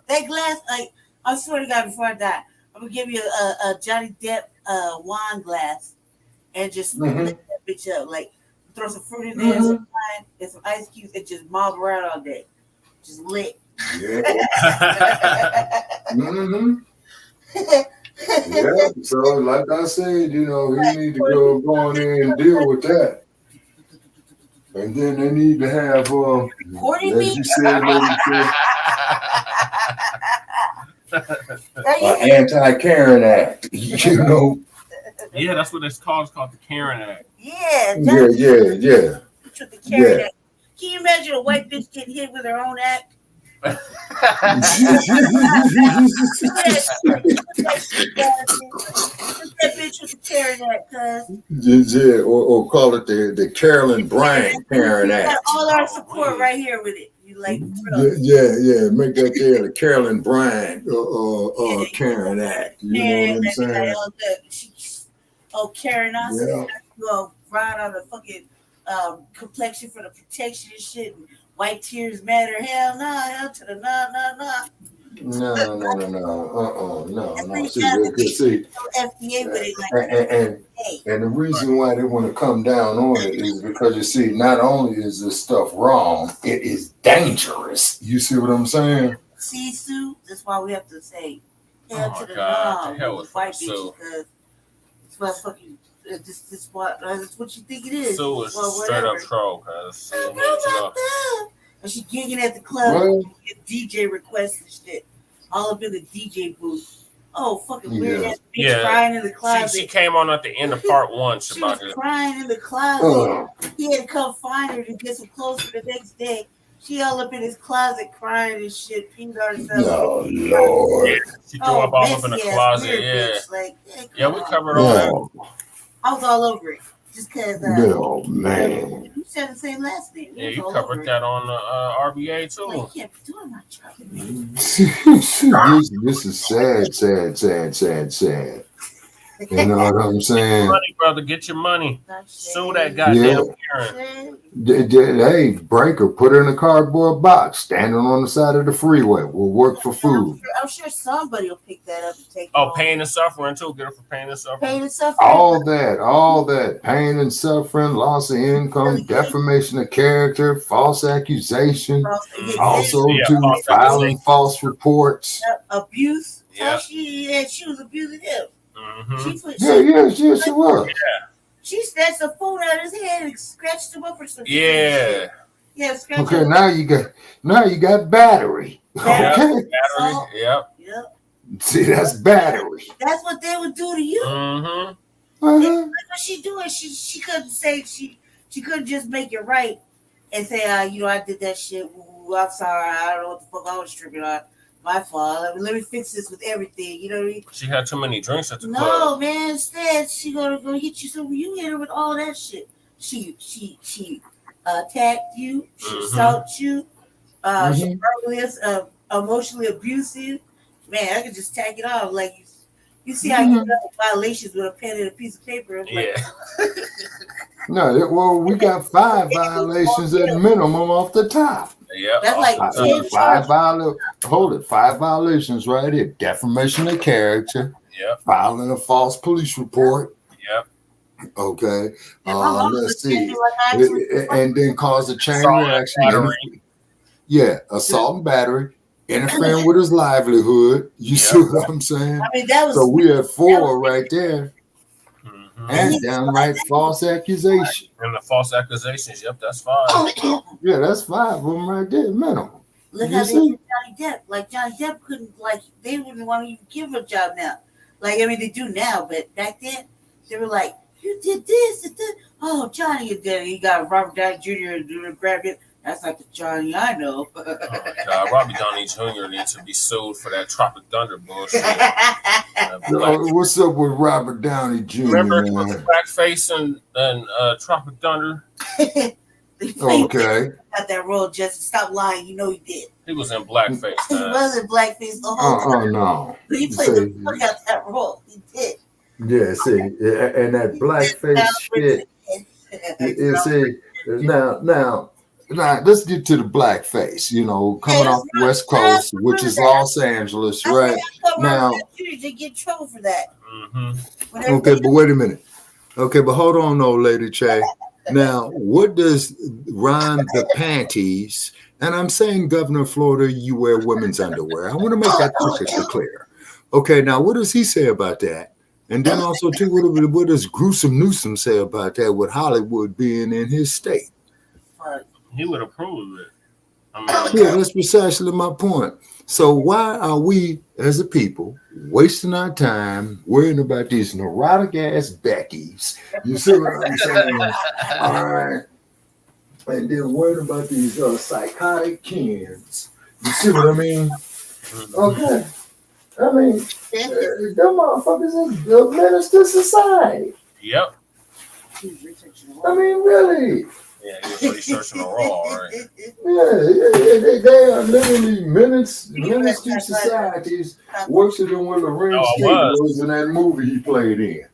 That glass, like I swear to God, before I die, I'm gonna give you a Johnny Depp wine glass and just lick that bitch up. Like throw some fruit in there, some wine, and some ice cubes, and just mob around all day. Just lit. Yeah. Yeah. So, like I said, you know, he need to go in there and deal with that. And then they need to have, as you said, an anti-Karen Act. You know. Yeah, that's what it's called. It's called the Karen Act. Yeah. Yeah. The Karen Act. Can you imagine a white bitch getting hit with her own act? That bitch with the Karen Act, cuz. Yeah, or call it the Carolyn Bryant Karen Act. All our support right here with it. You like? Yeah. Make that there the Carolyn Bryant Karen Act. You know what I'm saying? Karen, you go ride on the fucking complexion for the protection and shit. And white tears matter. Hell no. Hell to the no. No. See, FDA with it, and the reason why they want to come down on it is because you see, not only is this stuff wrong, it is dangerous. You see what I'm saying? See, Sue, that's why we have to say hell to the no with white bitches, because it's what fucking. That's what you think it is. Sue is straight up troll, cuz. And she gigging at the club, Well, get DJ requests and shit, all up in the DJ booth. Oh, fucking weird ass bitch crying in the closet. She came on at the end of part 1. She was crying in the closet. He had to come find her to get some clothes for the next day. She all up in his closet crying and shit, peed herself. Oh Lord! Yeah, she threw up all up in the closet. Yeah, we covered all that. I was all over it just because. No man. You said the same last name. Yeah, you covered that on the RBA too. Like, you can't be doing my job. This is sad. You know what I'm saying? Money, brother, get your money. Sue that goddamn Karen. Hey, break her, put her in a cardboard box, standing on the side of the freeway. We'll work for food. I'm sure somebody will pick that up and take it. Oh, pain and suffering too. Get her for pain and suffering. Pain and suffering. All that. Pain and suffering, loss of income, defamation of character, false accusation, also filing false reports. Abuse. Yeah. She was abusing him. Mm-hmm. She was. Yeah. She snatched the phone out of his hand and scratched him up for some shit. Yeah, okay, now you got battery. Okay. Battery. Yep. See, that's battery. That's what they would do to you. Mm-hmm. What she doing? She couldn't say she couldn't just make it right and say, I did that shit. Ooh, I'm sorry. I don't know what the fuck I was tripping on. My fault. Let me fix this with everything. You know what I mean? She had too many drinks at the club. No, man. Instead, she gonna go hit you. So you hit her with all that shit. She attacked you. She assaulted you. She emotionally abusive. Man, I could just tag it off. Like you see how you know violations with a pen and a piece of paper. No, well, we got 5 violations at minimum off the top. Yeah, that's like 5 violations right here. Defamation of character. Yep. Filing a false police report. Yep. Okay. Let's see. And then cause a chain reaction. Assault and battery. Interfering with his livelihood. You see what I'm saying? I mean, that was so we had 4 right there. And downright false accusation. And the false accusations, that's 5. Yeah, that's 5 of them right there, minimum. Look how they did Johnny Depp. Like, Johnny Depp couldn't, they wouldn't want to even give him a job now. Like, I mean, they do now, but back then, they were like, you did this and that. Oh, Johnny, and then he got Robert Downey Jr. and grabbed it. That's not the Johnny I know. God, Robbie Downey Jr. needs to be sued for that Tropic Thunder bullshit. What's up with Robert Downey Jr.? Remember he was blackface and Tropic Thunder? Okay. Got that role, just stop lying. You know he did. He was in blackface. He was in blackface the whole time. Oh no. But he played the fuck out that role. He did. Yeah, see, and that blackface shit. Now, let's get to the blackface. You know, coming off the West Coast, which is Los Angeles, right? Now, they get in trouble for that. Okay, but wait a minute. Okay, but hold on, old lady Che. Now, what does rhyme the panties? And I'm saying, Governor of Florida, you wear women's underwear. I want to make that perfectly clear. Okay, now what does he say about that? And then also, too, what does Gruesome Newsom say about that with Hollywood being in his state? He would approve of it. Yeah, that's precisely my point. So why are we, as a people, wasting our time worrying about these neurotic-ass Beckys? You see what I'm saying? All right. And then worrying about these psychotic Kens. You see what I mean? Okay. I mean, them motherfuckers is the minister society. Yep. I mean, really. Yeah, he was researching a raw, right? Yeah, they are literally minister societies worse than what Lorenz Tate was in that movie he played in.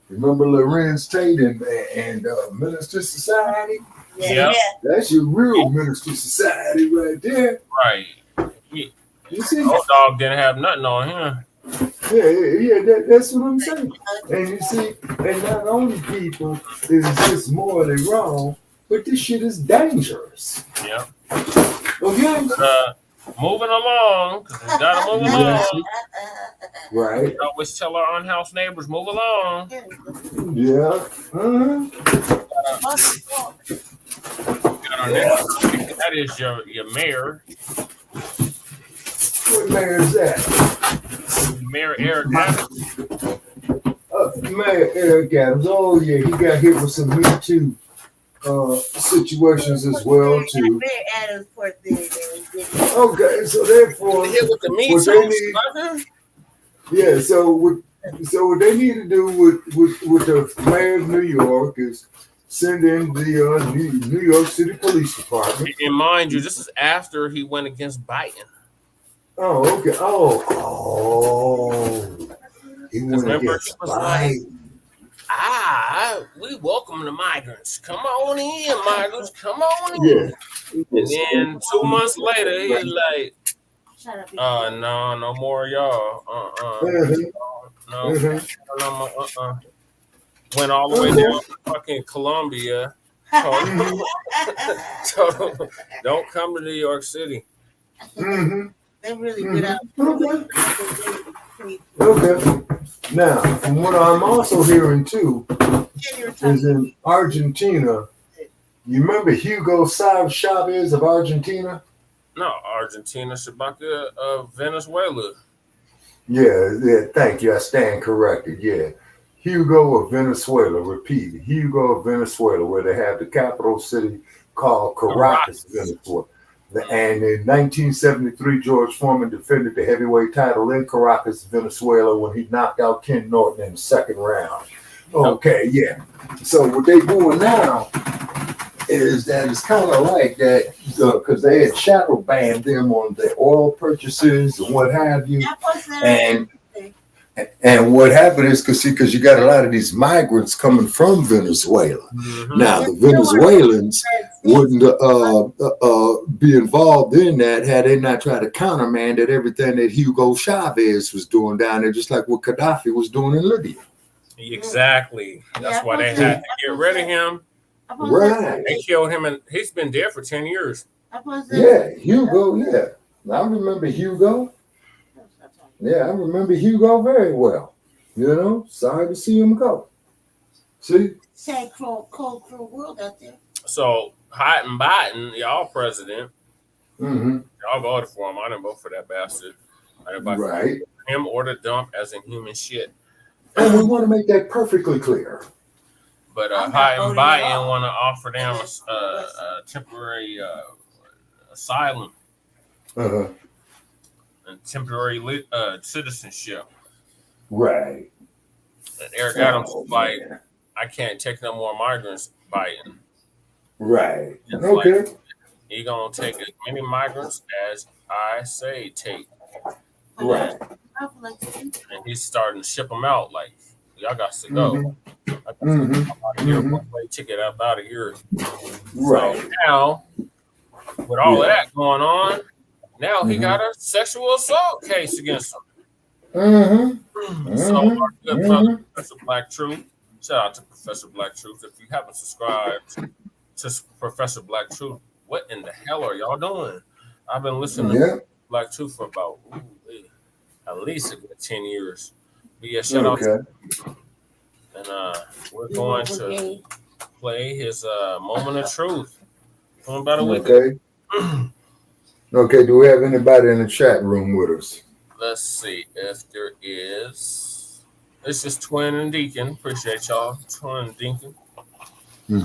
Remember Lorenz Tate and Minister Society? Yeah. That's your real minister society right there. Right. You see? Old dog didn't have nothing on him. Yeah, that's what I'm saying. And you see, and not only people is just morally wrong, but this shit is dangerous. Yeah. Okay. Moving along, because we gotta move along. Right. We always tell our unhoused neighbors, move along. Yeah. Get on that is your mayor. What mayor is that? Mayor Eric Adams. Mayor Eric Adams. Oh yeah, he got hit with some Me Too situations as well too. Mayor Adams for the Okay, so therefore, Hit with the Me what they need, yeah. So what they need to do with the mayor of New York is send in the New York City Police Department. And mind you, this is after he went against Biden. Oh, okay. Oh, he went against Biden. We welcome the migrants. Come on in, migrants. Come on in. And then 2 months later, he's like, no more y'all. No. Went all the way down to fucking Colombia. Told him, don't come to New York City. They really good out. Okay. Now, from what I'm also hearing too, is in Argentina. You remember Hugo Chavez of Argentina? No, Argentina, Shabaka of Venezuela. Yeah, thank you. I stand corrected. Yeah. Hugo of Venezuela, repeat. Hugo of Venezuela, where they have the capital city called Caracas, Venezuela. And in 1973, George Foreman defended the heavyweight title in Caracas, Venezuela, when he knocked out Ken Norton in the second round. Okay, yeah. So what they doing now is that it's kind of like that because they had shadow banned them on their oil purchases and what have you. And what happened is because you got a lot of these migrants coming from Venezuela. Now the Venezuelans wouldn't be involved in that had they not tried to countermand at everything that Hugo Chavez was doing down there, just like what Gaddafi was doing in Libya. Exactly. That's why they had to get rid of him. Right. They killed him, and he's been dead for 10 years. Yeah, Hugo. Yeah, I remember Hugo. Yeah, I remember Hugo very well. You know, sorry to see him go. See? Sad, cold world out there. So, Biden, y'all president, y'all voted for him. I didn't vote for that bastard. I didn't vote for him or the dump as in human shit. And we want to make that perfectly clear. But Biden want to offer them a temporary asylum. And temporary citizenship. Right. And Eric Adams was like, I can't take no more migrants, Biden. Right. It's okay. Like, he gonna take as many migrants as I say take. Right. And he's starting to ship them out. Like, y'all got to go. I got to get out of here. One-way ticket up out of here. Right. So now, with all of that going on, now he got a sexual assault case against him. So our good brother, Professor Blacc Truth. Shout out to Professor Blacc Truth. If you haven't subscribed to Professor Blacc Truth, what in the hell are y'all doing? I've been listening to Blacc Truth for about at least a good 10 years. But yeah, shout out to him. And we're going to play his moment of truth from about a week ago. Okay, do we have anybody in the chat room with us? Let's see if there is. This is Twin and Deacon. Appreciate y'all. Twin and Deacon.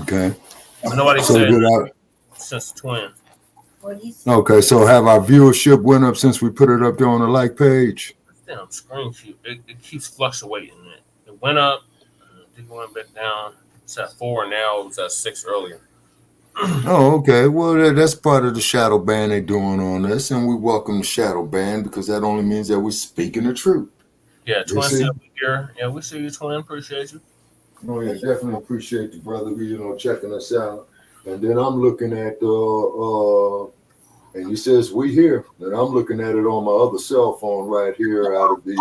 Okay. Nobody said since Twin. Okay, so have our viewership went up since we put it up there on the like page? Damn, screen it keeps fluctuating. It went up, it went back down. It's at 4 now. It was at 6 earlier. Oh, okay. Well, that's part of the shadow ban they're doing on this, and we welcome the shadow ban because that only means that we're speaking the truth. Yeah, Twin here. Yeah, we see you, Twin. Appreciate you. Oh yeah, definitely appreciate the brother who checking us out. And then I'm looking at and he says we here, and I'm looking at it on my other cell phone right here out of the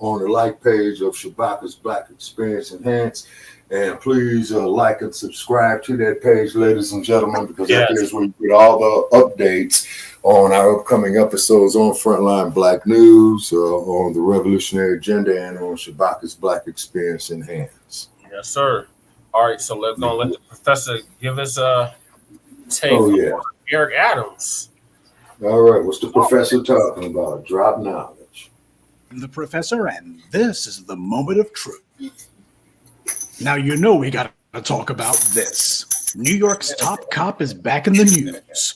on the like page of Shabaka's Black Experience Enhanced. And please like and subscribe to that page, ladies and gentlemen, because that is where you get all the updates on our upcoming episodes on Frontline Black News, on the Revolutionary Agenda, and on Shabaka's Black Experience Enhanced. Yes, sir. All right, so let's gonna let the professor give us a take Oh, yeah. on Eric Adams. All right, what's the professor talking about? Drop knowledge. I'm the professor, and this is the moment of truth. Now, you know we got to talk about this. New York's top cop is back in the news.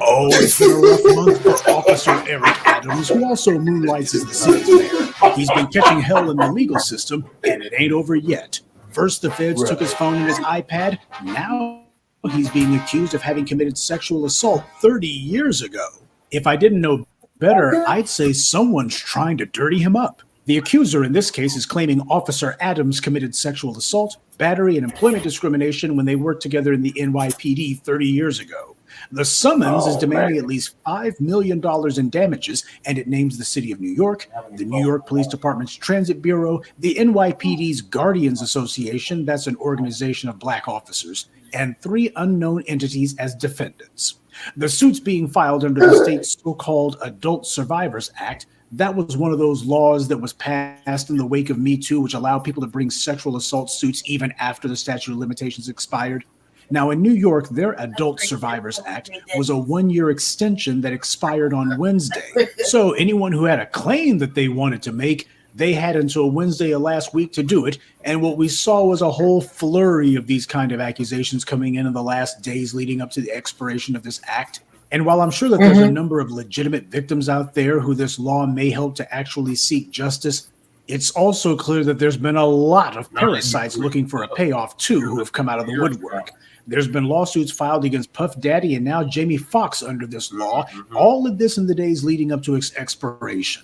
Oh, it's been a rough month for Officer Eric Adams, who also moonlights as the city's mayor. He's been catching hell in the legal system, and it ain't over yet. First, the feds took his phone and his iPad. Now he's being accused of having committed sexual assault 30 years ago. If I didn't know better, I'd say someone's trying to dirty him up. The accuser in this case is claiming Officer Adams committed sexual assault, battery, and employment discrimination when they worked together in the NYPD 30 years ago. The summons is demanding at least $5 million in damages, and it names the city of New York, the New York Police Department's Transit Bureau, the NYPD's Guardians Association, that's an organization of Black officers, and 3 unknown entities as defendants. The suit's being filed under the state's so-called Adult Survivors Act. That was one of those laws that was passed in the wake of Me Too, which allowed people to bring sexual assault suits even after the statute of limitations expired. Now, in New York, their Adult Survivors Act was a 1-year extension that expired on Wednesday. So anyone who had a claim that they wanted to make, they had until Wednesday of last week to do it. And what we saw was a whole flurry of these kind of accusations coming in the last days leading up to the expiration of this act. And while I'm sure that there's a number of legitimate victims out there who this law may help to actually seek justice, it's also clear that there's been a lot of parasites looking for a payoff too who have come out of the woodwork. There's been lawsuits filed against Puff Daddy and now Jamie Foxx under this law, all of this in the days leading up to its expiration.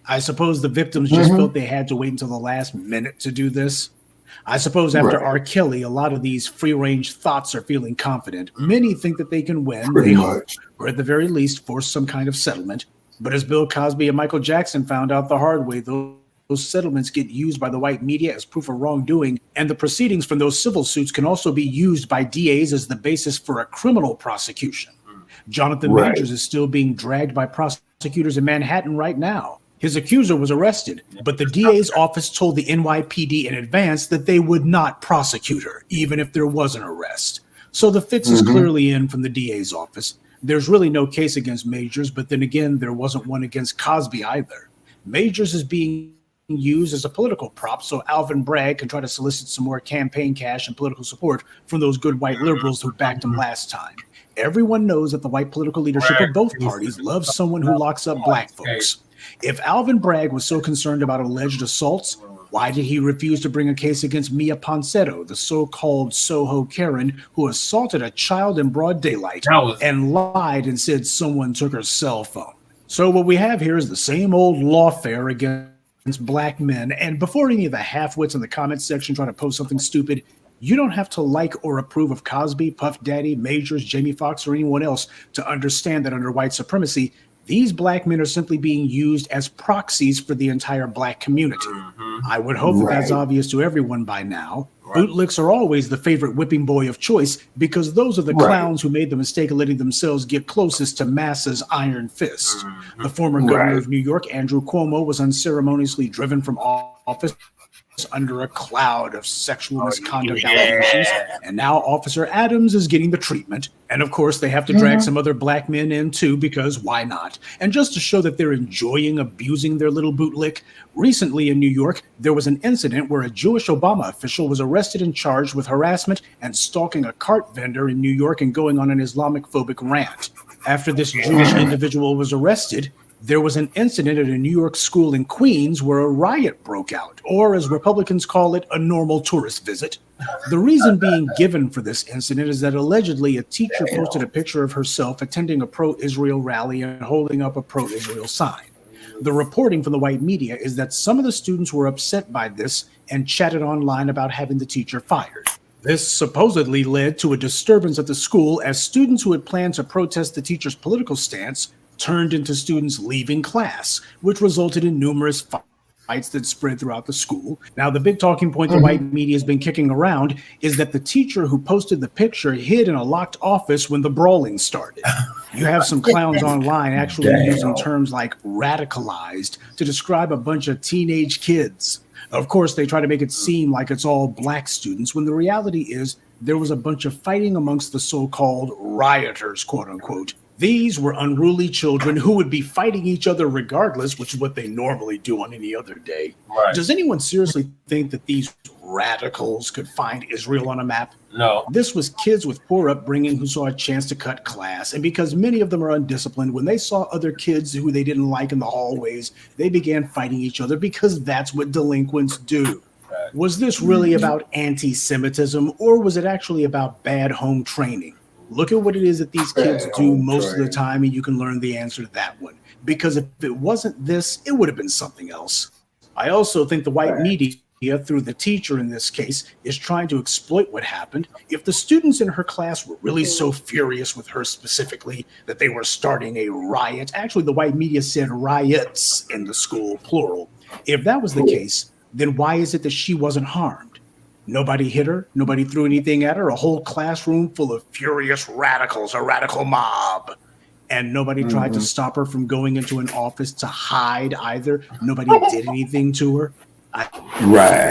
I suppose the victims just felt they had to wait until the last minute to do this. I suppose after R. Kelly, a lot of these free-range thoughts are feeling confident. Many think that they can win, they hope, or at the very least force some kind of settlement. But as Bill Cosby and Michael Jackson found out the hard way, those settlements get used by the white media as proof of wrongdoing, and the proceedings from those civil suits can also be used by DAs as the basis for a criminal prosecution. Jonathan Majors is still being dragged by prosecutors in Manhattan right now. His accuser was arrested, but the DA's office told the NYPD in advance that they would not prosecute her, even if there was an arrest. So the fix is clearly in from the DA's office. There's really no case against Majors, but then again, there wasn't one against Cosby either. Majors is being used as a political prop so Alvin Bragg can try to solicit some more campaign cash and political support from those good white liberals who backed him last time. Everyone knows that the white political leadership of both parties loves someone who locks up black folks. If Alvin Bragg was so concerned about alleged assaults, why did he refuse to bring a case against Mia Ponsetto, the so-called Soho Karen who assaulted a child in broad daylight and lied and said someone took her cell phone? So what we have here is the same old lawfare against black men. And before any of the half-wits in the comments section try to post something stupid, you don't have to like or approve of Cosby, Puff Daddy, Majors, Jamie Foxx, or anyone else to understand that under white supremacy, these black men are simply being used as proxies for the entire black community. I would hope that that's obvious to everyone by now. Bootlicks are always the favorite whipping boy of choice because those are the clowns who made the mistake of letting themselves get closest to massa's iron fist. The former governor of New York, Andrew Cuomo, was unceremoniously driven from office under a cloud of sexual misconduct allegations, and now Officer Adams is getting the treatment. And of course, they have to drag some other black men in too, because why not? And just to show that they're enjoying abusing their little bootlick, recently in New York, there was an incident where a Jewish Obama official was arrested and charged with harassment and stalking a cart vendor in New York and going on an Islamophobic rant. After this Jewish individual was arrested, there was an incident at a New York school in Queens where a riot broke out, or as Republicans call it, a normal tourist visit. The reason being given for this incident is that allegedly a teacher posted a picture of herself attending a pro-Israel rally and holding up a pro-Israel sign. The reporting from the white media is that some of the students were upset by this and chatted online about having the teacher fired. This supposedly led to a disturbance at the school as students who had planned to protest the teacher's political stance turned into students leaving class, which resulted in numerous fights that spread throughout the school. Now, the big talking point the white media has been kicking around is that the teacher who posted the picture hid in a locked office when the brawling started. You have some clowns online actually using terms like radicalized to describe a bunch of teenage kids. Of course, they try to make it seem like it's all black students, when the reality is there was a bunch of fighting amongst the so-called rioters, quote unquote. These were unruly children who would be fighting each other regardless, which is what they normally do on any other day. Right. Does anyone seriously think that these radicals could find Israel on a map? No. This was kids with poor upbringing who saw a chance to cut class. And because many of them are undisciplined, when they saw other kids who they didn't like in the hallways, they began fighting each other because that's what delinquents do. Right. Was this really about anti-Semitism, or was it actually about bad home training? Look at what it is that these kids do most of the time, and you can learn the answer to that one. Because if it wasn't this, it would have been something else. I also think the white media, through the teacher in this case, is trying to exploit what happened. If the students in her class were really so furious with her specifically that they were starting a riot, actually the white media said riots in the school, plural. If that was the case, then why is it that she wasn't harmed? Nobody hit her. Nobody threw anything at her. A whole classroom full of furious radicals, a radical mob. And nobody tried to stop her from going into an office to hide either. Nobody did anything to her. I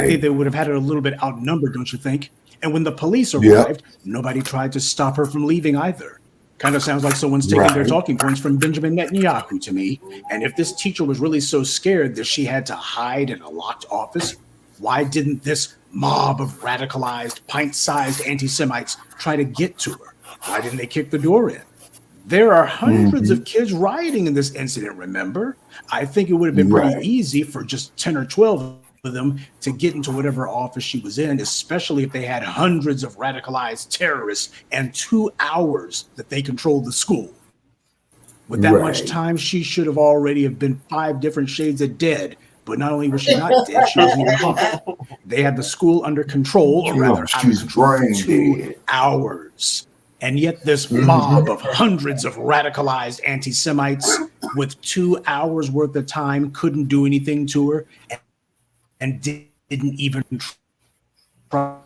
think they would have had her a little bit outnumbered, don't you think? And when the police arrived, nobody tried to stop her from leaving either. Kind of sounds like someone's taking their talking points from Benjamin Netanyahu to me. And if this teacher was really so scared that she had to hide in a locked office, why didn't this mob of radicalized, pint-sized anti-Semites try to get to her? Why didn't they kick the door in? There are hundreds of kids rioting in this incident, remember? I think it would have been pretty easy for just 10 or 12 of them to get into whatever office she was in, especially if they had hundreds of radicalized terrorists and 2 hours that they controlled the school. With that much time, she should have already have been 5 different shades of dead. But not only was she not dead, she wasn't even harmed. They had the school under control, or rather, out of control for 2 hours. And yet this mob of hundreds of radicalized anti-Semites with 2 hours worth of time couldn't do anything to her and didn't even try.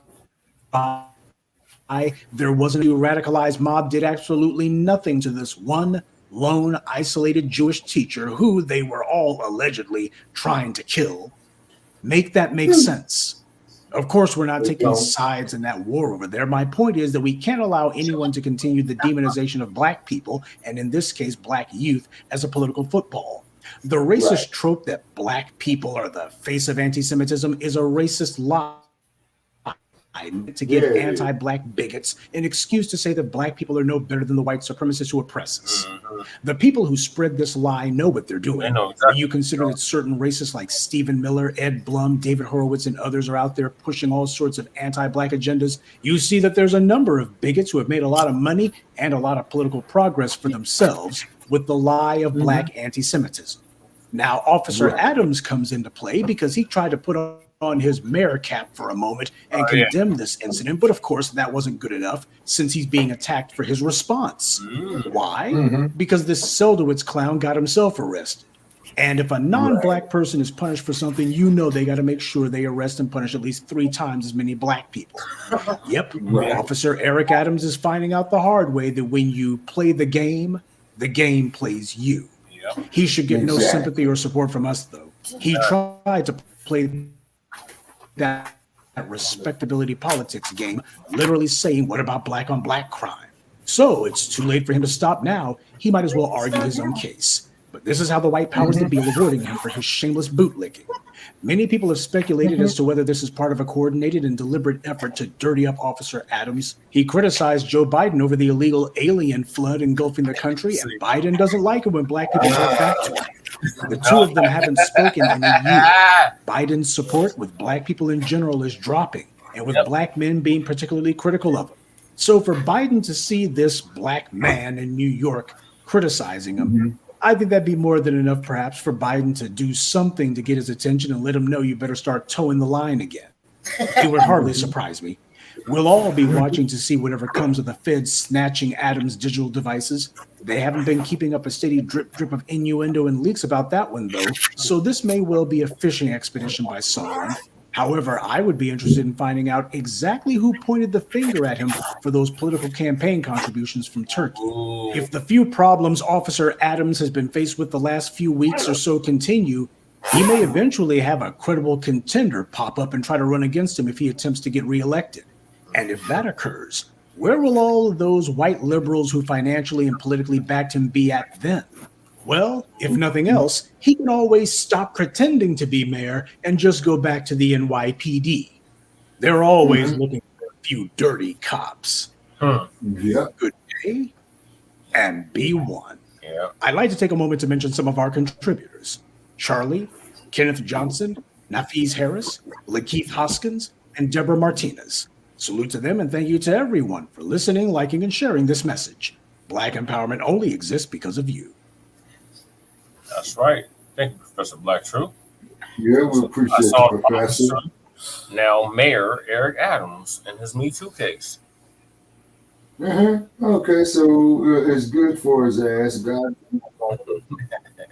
There wasn't a radicalized mob, did absolutely nothing to this one lone, isolated Jewish teacher who they were all allegedly trying to kill. Make that make sense. Of course, we're not taking sides in that war over there. My point is that we can't allow anyone to continue the demonization of black people, and in this case, black youth, as a political football. The racist trope that black people are the face of anti-Semitism is a racist lie to give anti-black bigots an excuse to say that black people are no better than the white supremacists who oppress us. The people who spread this lie know what they're doing. When you consider that certain racists like Stephen Miller, Ed Blum, David Horowitz, and others are out there pushing all sorts of anti-black agendas, you see that there's a number of bigots who have made a lot of money and a lot of political progress for themselves with the lie of black anti-Semitism. Now, Officer Adams comes into play because he tried to put on his mayor cap for a moment and condemn this incident, but of course that wasn't good enough since he's being attacked for his response. Why? Because this Seldowitz clown got himself arrested. And if a non-black person is punished for something, you know they got to make sure they arrest and punish at least 3 times as many black people. Officer Eric Adams is finding out the hard way that when you play the game plays you. He should get no sympathy or support from us, though. He tried to play that respectability politics game, literally saying, what about black on black crime? So it's too late for him to stop now. He might as well argue his own case. But this is how the white powers that be are rewarding him for his shameless bootlicking. Many people have speculated as to whether this is part of a coordinated and deliberate effort to dirty up Officer Adams. He criticized Joe Biden over the illegal alien flood engulfing the country, and Biden doesn't like it when black people talk back to him. The two of them haven't spoken in a year. Biden's support with black people in general is dropping, and with black men being particularly critical of him. So for Biden to see this black man in New York criticizing him, I think that'd be more than enough, perhaps, for Biden to do something to get his attention and let him know you better start towing the line again. It would hardly surprise me. We'll all be watching to see whatever comes of the Feds snatching Adams' digital devices. They haven't been keeping up a steady drip of innuendo and leaks about that one, though, so this may well be a fishing expedition by someone. However, I would be interested in finding out exactly who pointed the finger at him for those political campaign contributions from Turkey. If the few problems Officer Adams has been faced with the last few weeks or so continue, He may eventually have a credible contender pop up and try to run against him if he attempts to get reelected. And if that occurs, where will all of those white liberals who financially and politically backed him be at then? Well, if nothing else, he can always stop pretending to be mayor and just go back to the NYPD. They're always looking for a few dirty cops. Yeah. Good day, and be one. Yeah. I'd like to take a moment to mention some of our contributors. Charlie, Kenneth Johnson, Nafis Harris, Lakeith Hoskins, and Deborah Martinez. Salute to them and thank you to everyone for listening, liking, and sharing this message. Black empowerment only exists because of you. That's right. Thank you, Professor Black True. Yeah, we appreciate you, Professor. Now, Mayor Eric Adams and his Me Too case. Okay, so it's good for his ass. God.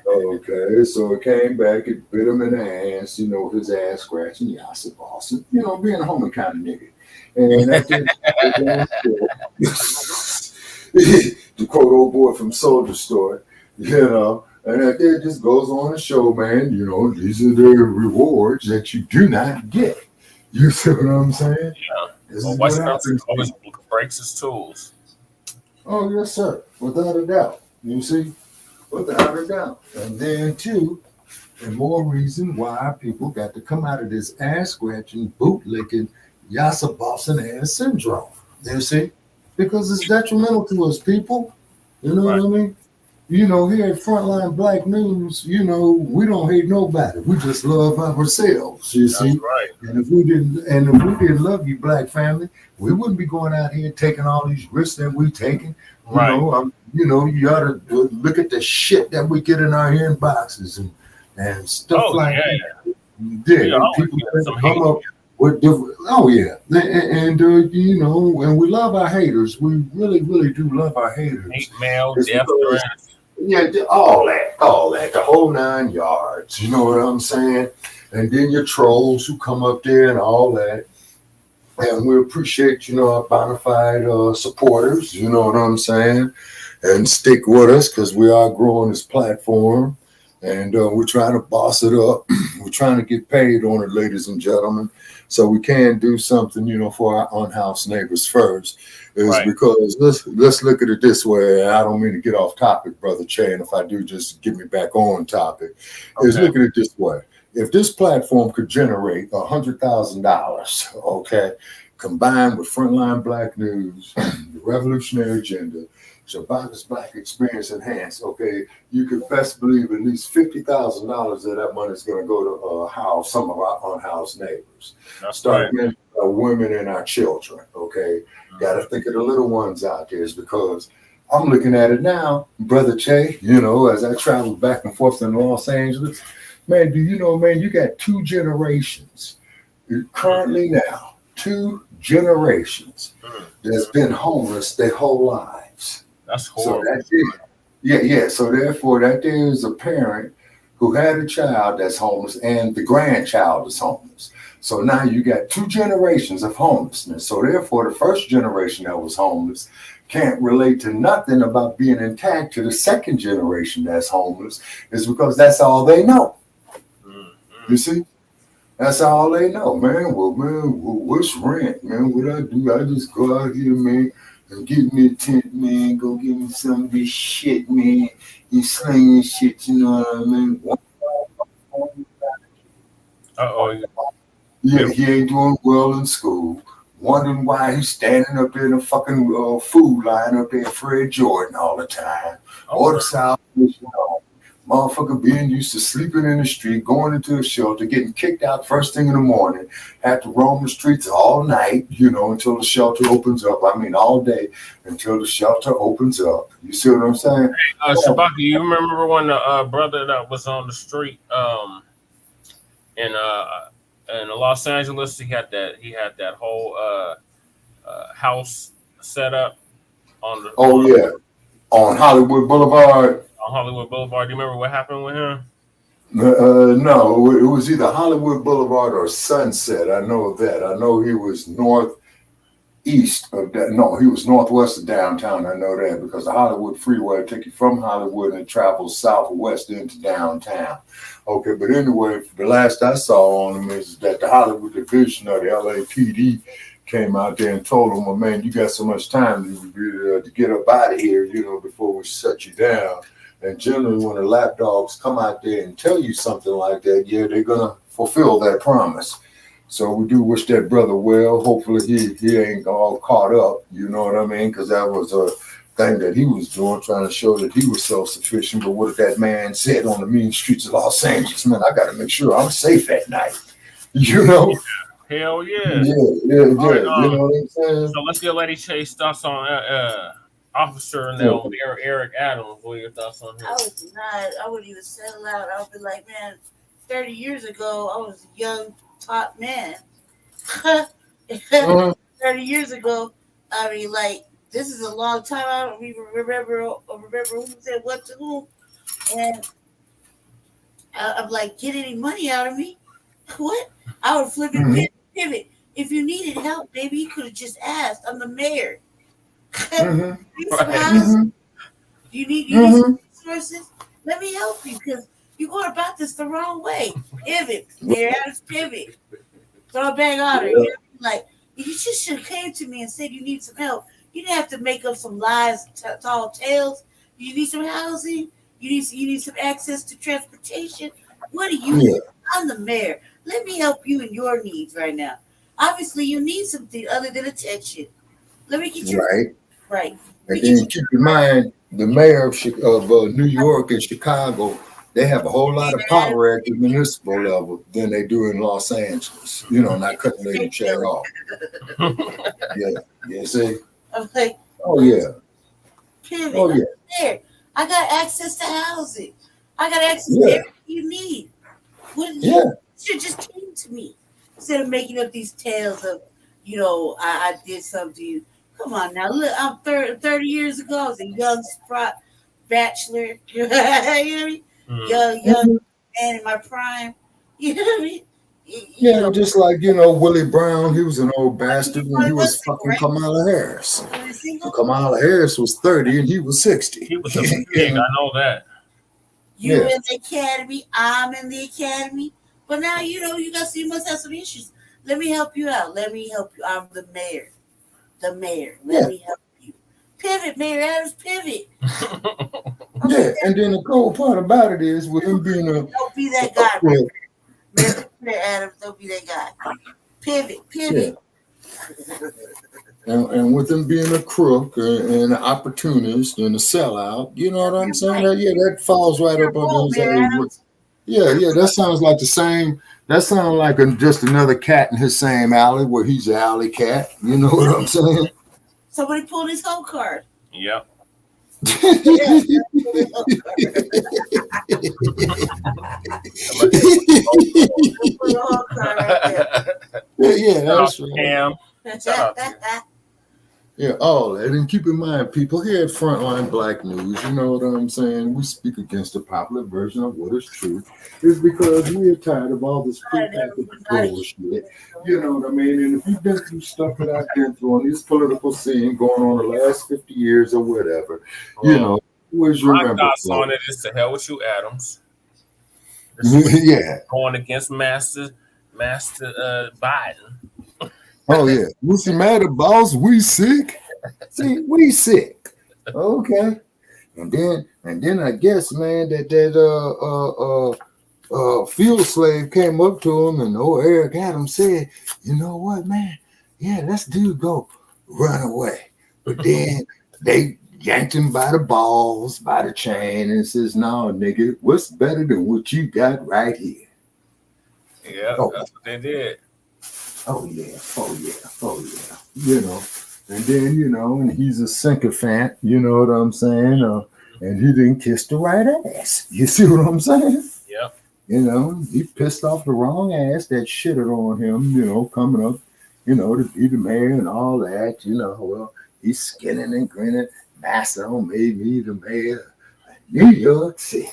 Okay, so it came back, it bit him in the ass, his ass scratching, Yasa Boston, being a homie kind of nigga. And after to quote old boy from Soldier Story, and after it just goes on to show, man, these are the rewards that you do not get. You see what I'm saying? Yeah. This Well, is West what happens. always breaks his tools. Oh, yes, sir. Without a doubt. You see? Without a doubt. And then, too, and more reason why people got to come out of this ass-scratching, bootlicking, Yasa Boston ass syndrome. You see? Because it's detrimental to us, people. You know what I mean? Here at Frontline Black News, we don't hate nobody. We just love ourselves, you see? That's right. And if we didn't love you, Black family, we wouldn't be going out here taking all these risks that we taking. Right. You ought to look at the shit that we get in our inboxes and stuff like that. Yeah, people come up with different. Oh yeah, and and we love our haters. We really, really do love our haters. Hate mail, death threats. Yeah, all that, the whole 9 yards. You know what I'm saying? And then your trolls who come up there and all that. And we appreciate, our bona fide supporters, you know what I'm saying? And stick with us because we are growing this platform. And we're trying to boss it up. We're trying to get paid on it, ladies and gentlemen. So we can do something, for our unhoused neighbors first. Because let's look at it this way. I don't mean to get off topic, Brother Che, and if I do, just get me back on topic. Is look at it this way. If this platform could generate $100,000, okay, combined with Frontline Black News, the Revolutionary Agenda, Shabaka's Black Experience Enhanced, okay, you could best believe at least $50,000 of that money is going to go to house some of our unhoused neighbors. Starting with our women and our children, okay? Got to think of the little ones out there, because I'm looking at it now, Brother Che, as I travel back and forth in Los Angeles, man, do you know, man, you got 2 generations currently now, 2 generations that's been homeless their whole lives. That's horrible. So that's it. Yeah. So therefore, that there is a parent who had a child that's homeless and the grandchild is homeless. So now you got 2 generations of homelessness. So therefore, the first generation that was homeless can't relate to nothing about being intact to the second generation that's homeless, is because that's all they know. You see? That's all they know, man. Well, man, what's rent, man? What I do, I just go out here, man, and get me a tent, man, go get me some of this shit, man. You slinging shit, you know what I mean? Yeah, he ain't doing well in school. Wondering why he's standing up there in a fucking food line up there, Fred Jordan all the time. Or the South, motherfucker being used to sleeping in the street, going into a shelter, getting kicked out first thing in the morning, had to roam the streets all night, until the shelter opens up. I mean, all day until the shelter opens up. You see what I'm saying? Hey, Shabaka, you remember when the brother that was on the street in Los Angeles, he had that whole house set up on the on Hollywood Boulevard. On Hollywood Boulevard. Do you remember what happened with him? No, it was either Hollywood Boulevard or Sunset. I know that. I know he was north east of that. No, he was northwest of downtown. I know that because the Hollywood Freeway take you from Hollywood and it travels southwest into downtown. Okay, but anyway, the last I saw on him is that the Hollywood division of the LAPD came out there and told him, well, man, you got so much time to get up out of here, before we shut you down. And generally, when the lapdogs come out there and tell you something like that, yeah, they're going to fulfill that promise. So we do wish that brother well. Hopefully he ain't all caught up, you know what I mean? Because that was a thing that he was doing, trying to show that he was self-sufficient. But what if that man said on the mean streets of Los Angeles, man, I got to make sure I'm safe at night, you know? Hell yeah. Yeah. Right, you know what I'm saying? So let's get Lady Chase thoughts on Officer now, Eric Adams. What are your thoughts on him? I wouldn't even settle out. I would be like, man, 30 years ago, I was a young top man. 30 years ago, I mean, like, this is a long time. I don't even remember who said what to who. And I'm like, get any money out of me? What? I would flip it, pivot. If you needed help, baby, you could have just asked. I'm the mayor. You need resources? Let me help you because you're going about this the wrong way. Pivot. Mayor Adams, pivot. Throw a bag on her. Like, you just should have came to me and said you need some help. You didn't have to make up some lies, tall tales. You need some housing. You need some access to transportation. What do you need? I'm the mayor. Let me help you in your needs right now. Obviously, you need something other than attention. Let me get you right. And then keep in mind, the mayor of New York and Chicago, they have a whole lot of power at the municipal level than they do in Los Angeles. Not cutting Lady Chair off. Yeah. See. I'm like, Pivot. There. I got access to housing. I got access to everything you need. You should just came to me instead of making up these tales of, I did something to you. Come on now, look, I'm 30 years ago. I was a young sprott bachelor. You know what I mean? Young man in my prime. You know what I mean? Just like, Willie Brown, he was an old bastard when he was fucking Kamala Harris. So Kamala Harris was 30 and he was 60. He was a pig, I know that. You in the academy, I'm in the academy. But now, you must have some issues. Let me help you out. I'm the mayor. Let me help you. Pivot, Mayor Adams, pivot. And then the cool part about it is with him being a... Don't be that guy, Mayor Adams. Don't be that guy. Pivot. And with him being a crook and an opportunist and a sellout, you know what I'm saying? That falls right up under his... that sounds like the same... That sounds like just another cat in his same alley where he's an alley cat. You know what I'm saying? Somebody pulled his home card. Yep. That's right. Cam. All that. And keep in mind, people here at Frontline Black News, you know what I'm saying? We speak against the popular version of what is true. It's because we are tired of all this prepackaged bullshit. You know what I mean? And if you've been through stuff that I've been through on this political scene going on the last 50 years or whatever, where's your my thoughts on it is to hell with you, Adams. Going against Master Biden. Oh yeah, what's the matter, boss? We sick? See, we sick. Okay, and then I guess, man, that field slave came up to him, and Eric Adams said, "You know what, man? Yeah, let's go run away." But then they yanked him by the balls, by the chain, and says, "No, nigga, what's better than what you got right here?" Yeah, that's what they did. Oh yeah. And then, and he's a sycophant, you know what I'm saying? And he didn't kiss the right ass. You see what I'm saying? Yep. He pissed off the wrong ass that shitted on him, coming up, to be the mayor and all that, well, he's skinning and grinning. Master made me the mayor of New York City.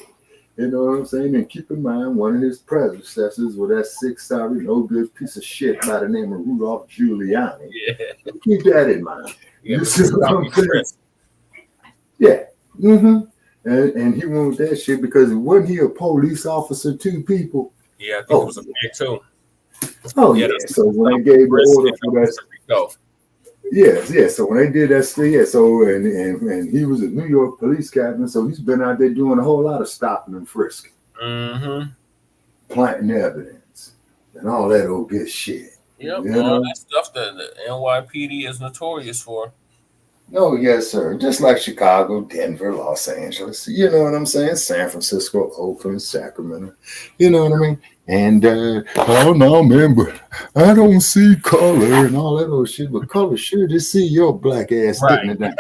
You know what I'm saying? And keep in mind, one of his predecessors was that sick, sorry, no good piece of shit by the name of Rudolph Giuliani. Yeah. Keep that in mind. Yeah, You see what I'm saying? Yeah. Mm-hmm. And he wanted that shit because wasn't he a police officer too, people? Yeah, I think it was a pig too. Oh, yeah. So when they gave the order for that. Yes. So when they did that, so and he was a New York police captain, so he's been out there doing a whole lot of stopping and frisking, planting evidence, and all that old good shit. Yep, all that stuff that the NYPD is notorious for. Oh, yes, sir. Just like Chicago, Denver, Los Angeles. You know what I'm saying? San Francisco, Oakland, Sacramento. You know what I mean? And, oh, no, man, but I don't see color and all that old shit. But color sure to see your black ass getting it down.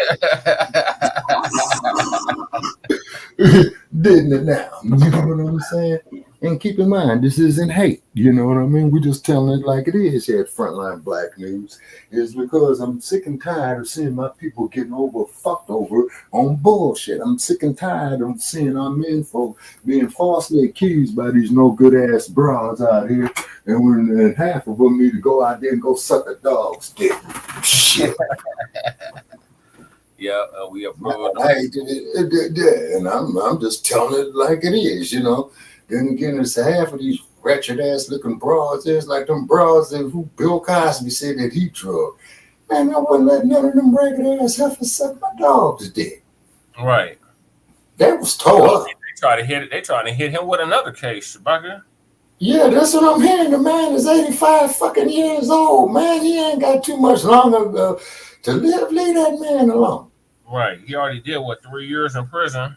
Didn't it now? You know what I'm saying? And keep in mind, this isn't hate. You know what I mean? We're just telling it like it is here at Frontline Black News. It's because I'm sick and tired of seeing my people getting fucked over on bullshit. I'm sick and tired of seeing our men folk being falsely accused by these no good ass bras out here. And half of them need to go out there and go suck a dog's dick. Shit. Yeah, we approve. And I'm just telling it like it is, you know. Then again, it's half of these wretched ass looking bras. It's like them bras that who Bill Cosby said that he drugged. Man, I wouldn't let none of them ragged ass heifers suck my dog's dick. Right. That was tore up. They trying to hit him with another case, Shabaka. Yeah, that's what I'm hearing. The man is 85 fucking years old. Man, he ain't got too much longer to live. Leave that man alone. Right. He already did, 3 years in prison?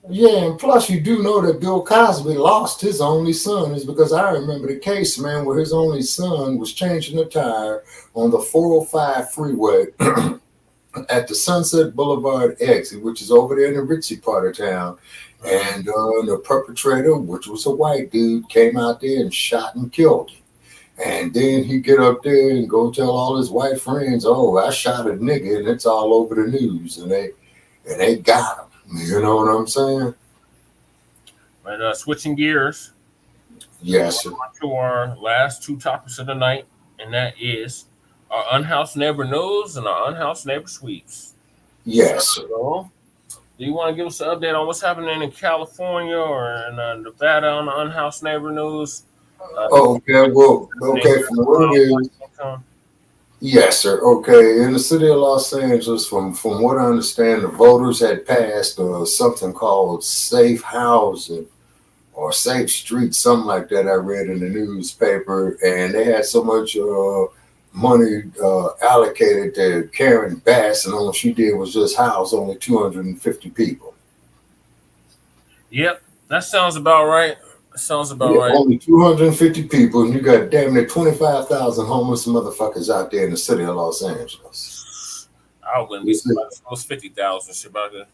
Yeah, and plus you do know that Bill Cosby lost his only son. Is because I remember the case, man, where his only son was changing the tire on the 405 freeway at the Sunset Boulevard exit, which is over there in the ritzy part of town. And the perpetrator, which was a white dude, came out there and shot and killed him. And then he get up there and go tell all his white friends, "Oh, I shot a nigga," and it's all over the news, and they got him. You know what I'm saying? But switching gears. Yes, sir. To our last two topics of the night, and that is our Unhoused Neighbor News and our Unhoused Neighbor Sweeps. Yes, sir. So, do you want to give us an update on what's happening in California or in Nevada on the Unhoused Neighbor News? Okay, well, okay, from what it is. Yes, sir. Okay, in the city of Los Angeles, from what I understand, the voters had passed something called safe housing or safe streets, something like that. I read in the newspaper, and they had so much money allocated to Karen Bass, and all she did was just house only 250 people. Yep, that sounds about right. Sounds about right. Only 250 people, and you got damn near 25,000 homeless motherfuckers out there in the city of Los Angeles. I wouldn't be surprised if it was 50,000, Shabaka.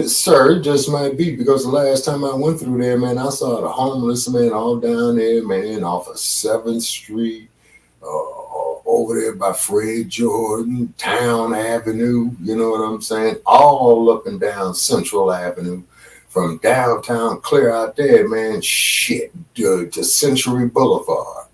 Sir, it just might be because the last time I went through there, man, I saw the homeless man all down there, man, off of 7th Street, over there by Fred Jordan, Town Avenue, you know what I'm saying? All up and down Central Avenue. From downtown clear out there, man, shit, to Century Boulevard.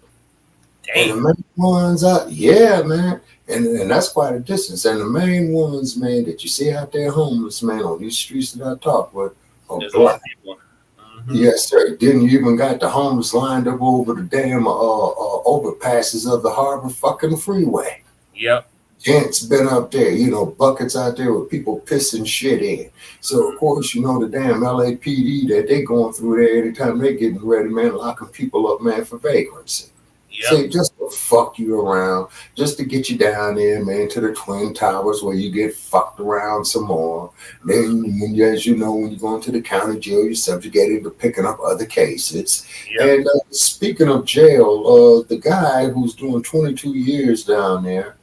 Damn. And the main ones out, yeah, man. And that's quite a distance. And the main ones, man, that you see out there homeless, man, on these streets that I talk with are black. Mm-hmm. Yes, sir. Then you even got the homeless lined up over the damn overpasses of the Harbor fucking freeway. Yep. Gents been up there, you know, buckets out there with people pissing shit in. So, of course, you know, the damn LAPD that they going through there anytime they getting ready, man, locking people up, man, for vagrancy. Yep. So just to fuck you around, just to get you down there, man, to the Twin Towers where you get fucked around some more. Then, as you know, when you go into the county jail, you're subjugated to picking up other cases. Yep. And speaking of jail, the guy who's doing 22 years down there,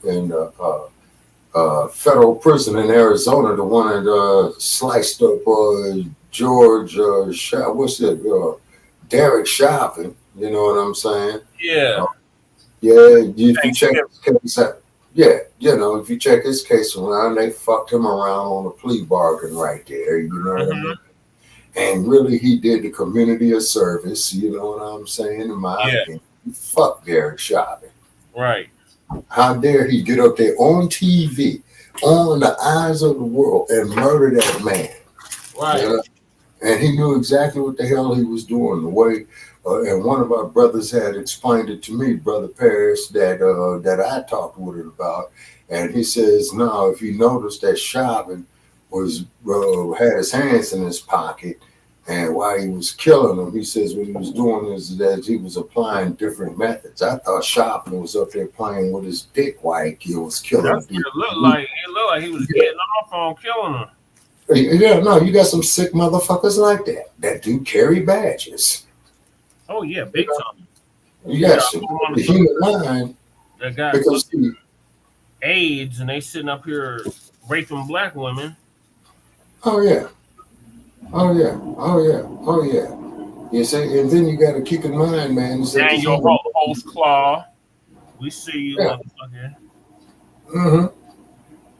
in federal prison in Arizona, the one that sliced up George, Derek Chauvin, you know what I'm saying? Yeah. If you check his case out, yeah, you know, if you check his case around, they fucked him around on a plea bargain right there, you know what I mean? And really, he did the community a service. You know what I'm saying? In my opinion, fuck Derek Chauvin. Right. How dare he get up there on TV, on the eyes of the world, and murder that man? Right. You know? And he knew exactly what the hell he was doing. The way, and one of our brothers had explained it to me, Brother Parrish, that I talked with him about. And he says, no, if you notice that Chauvin was had his hands in his pocket, and while he was killing him, he says what he was doing is that he was applying different methods. I thought Chauvin was up there playing with his dick while he was killing That's people. what it looked like. It looked like he was getting off on killing them. Yeah, no, you got some sick motherfuckers like that do carry badges. Oh yeah, big time. Yes, the human mind. They got Because AIDS and they sitting up here raping black women. Oh yeah. You see, and then you got to keep in mind, man. Daniel Host Claw. We see you, motherfucker.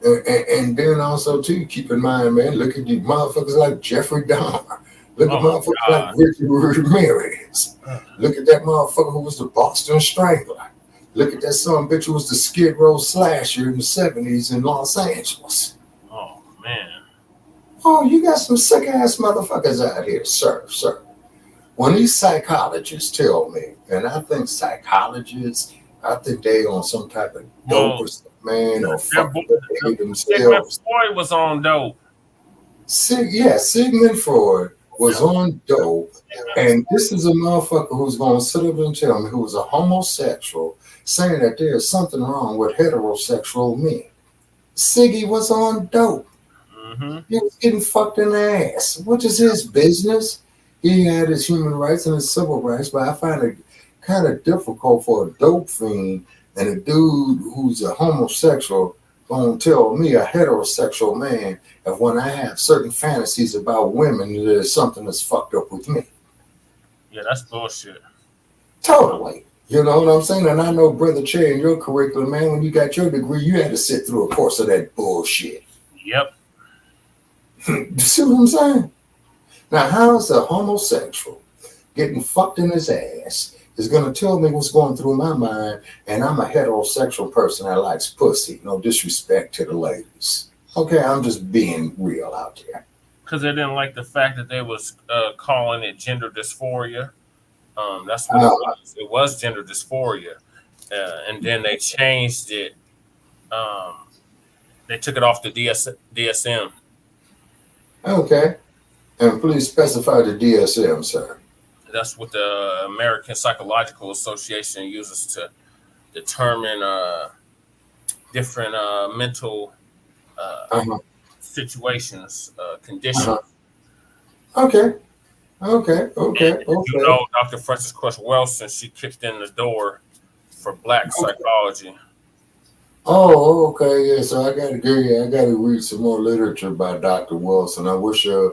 And then also too, keep in mind, man. Look at these motherfuckers like Jeffrey Dahmer. Look at motherfuckers like Richard Ramirez. Look at that motherfucker who was the Boston Strangler. Look at that son bitch who was the Skid Row slasher in the 70s in Los Angeles. Oh man. Oh, you got some sick ass motherfuckers out here, sir. When these psychologists tell me, and I think psychologists, I think they on some type of dope or something, man, or fucking themselves. Freud was on dope. Sigmund Freud was on dope, and this is a motherfucker who's going to sit up and tell me who was a homosexual, saying that there is something wrong with heterosexual men. Siggy was on dope. He was getting fucked in the ass, which is his business. He had his human rights and his civil rights, but I find it kind of difficult for a dope fiend and a dude who's a homosexual going to tell me, a heterosexual man, that when I have certain fantasies about women, there's something that's fucked up with me. Yeah, that's bullshit. Totally. You know what I'm saying? And I know, Brother Che, in your curriculum, man, when you got your degree, you had to sit through a course of that bullshit. Yep. You see what I'm saying? Now, how is a homosexual getting fucked in his ass is going to tell me what's going through my mind, and I'm a heterosexual person that likes pussy? No disrespect to the ladies. Okay, I'm just being real out there. Because they didn't like the fact that they was calling it gender dysphoria. That's what it was. It was gender dysphoria. And then they changed it. They took it off the DSM. Okay. And please specify the DSM, sir. That's what the American Psychological Association uses to determine different mental situations, conditions. Okay. You know, Dr. Frances Cress Welsing, she kicked in the door for Black psychology. Oh, okay, yeah. So I gotta read some more literature by Dr. Wilson. I wish when I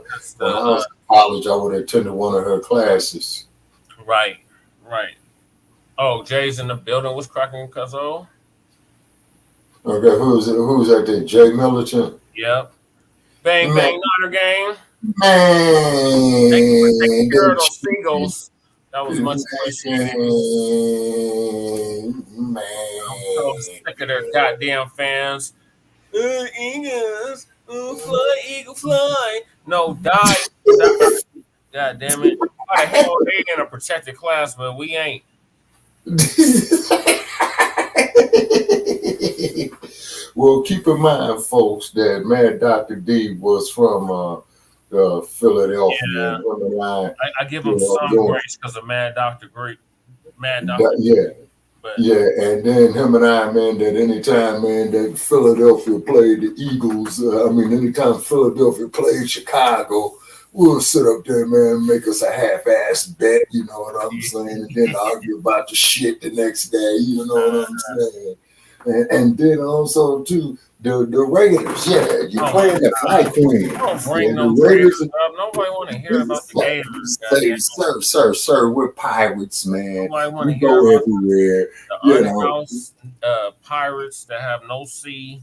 was in college, I would have attended one of her classes. Right. Oh, Jay's in the building. What's cracking, cuzzo? Okay, who's that there? Jay Militant? Yep. Bang, Niner gang. Man. Thank you for taking care of those seagulls. That was much appreciated. Man. I'm so sick of their goddamn fans. Eagles, eagle fly. No, die. God damn it. Why the hell they in a protected class, but we ain't? Well, keep in mind, folks, that Mad Dr. D was from Philadelphia. Yeah. I give him some grace because of Mad Dr. Yeah, and then him and I, man, that anytime, man, that Philadelphia played the Eagles, anytime Philadelphia played Chicago, we'll sit up there, man, make us a half-ass bet, you know what I'm saying, and then argue about the shit the next day, you know what I'm saying. And then also, too, the Raiders, you playing the fight queen. Don't bring no Raiders up. Nobody want to hear about the Gators. Sir, we're pirates, man. Nobody want to we hear go about everywhere. The Unhoused pirates that have no sea,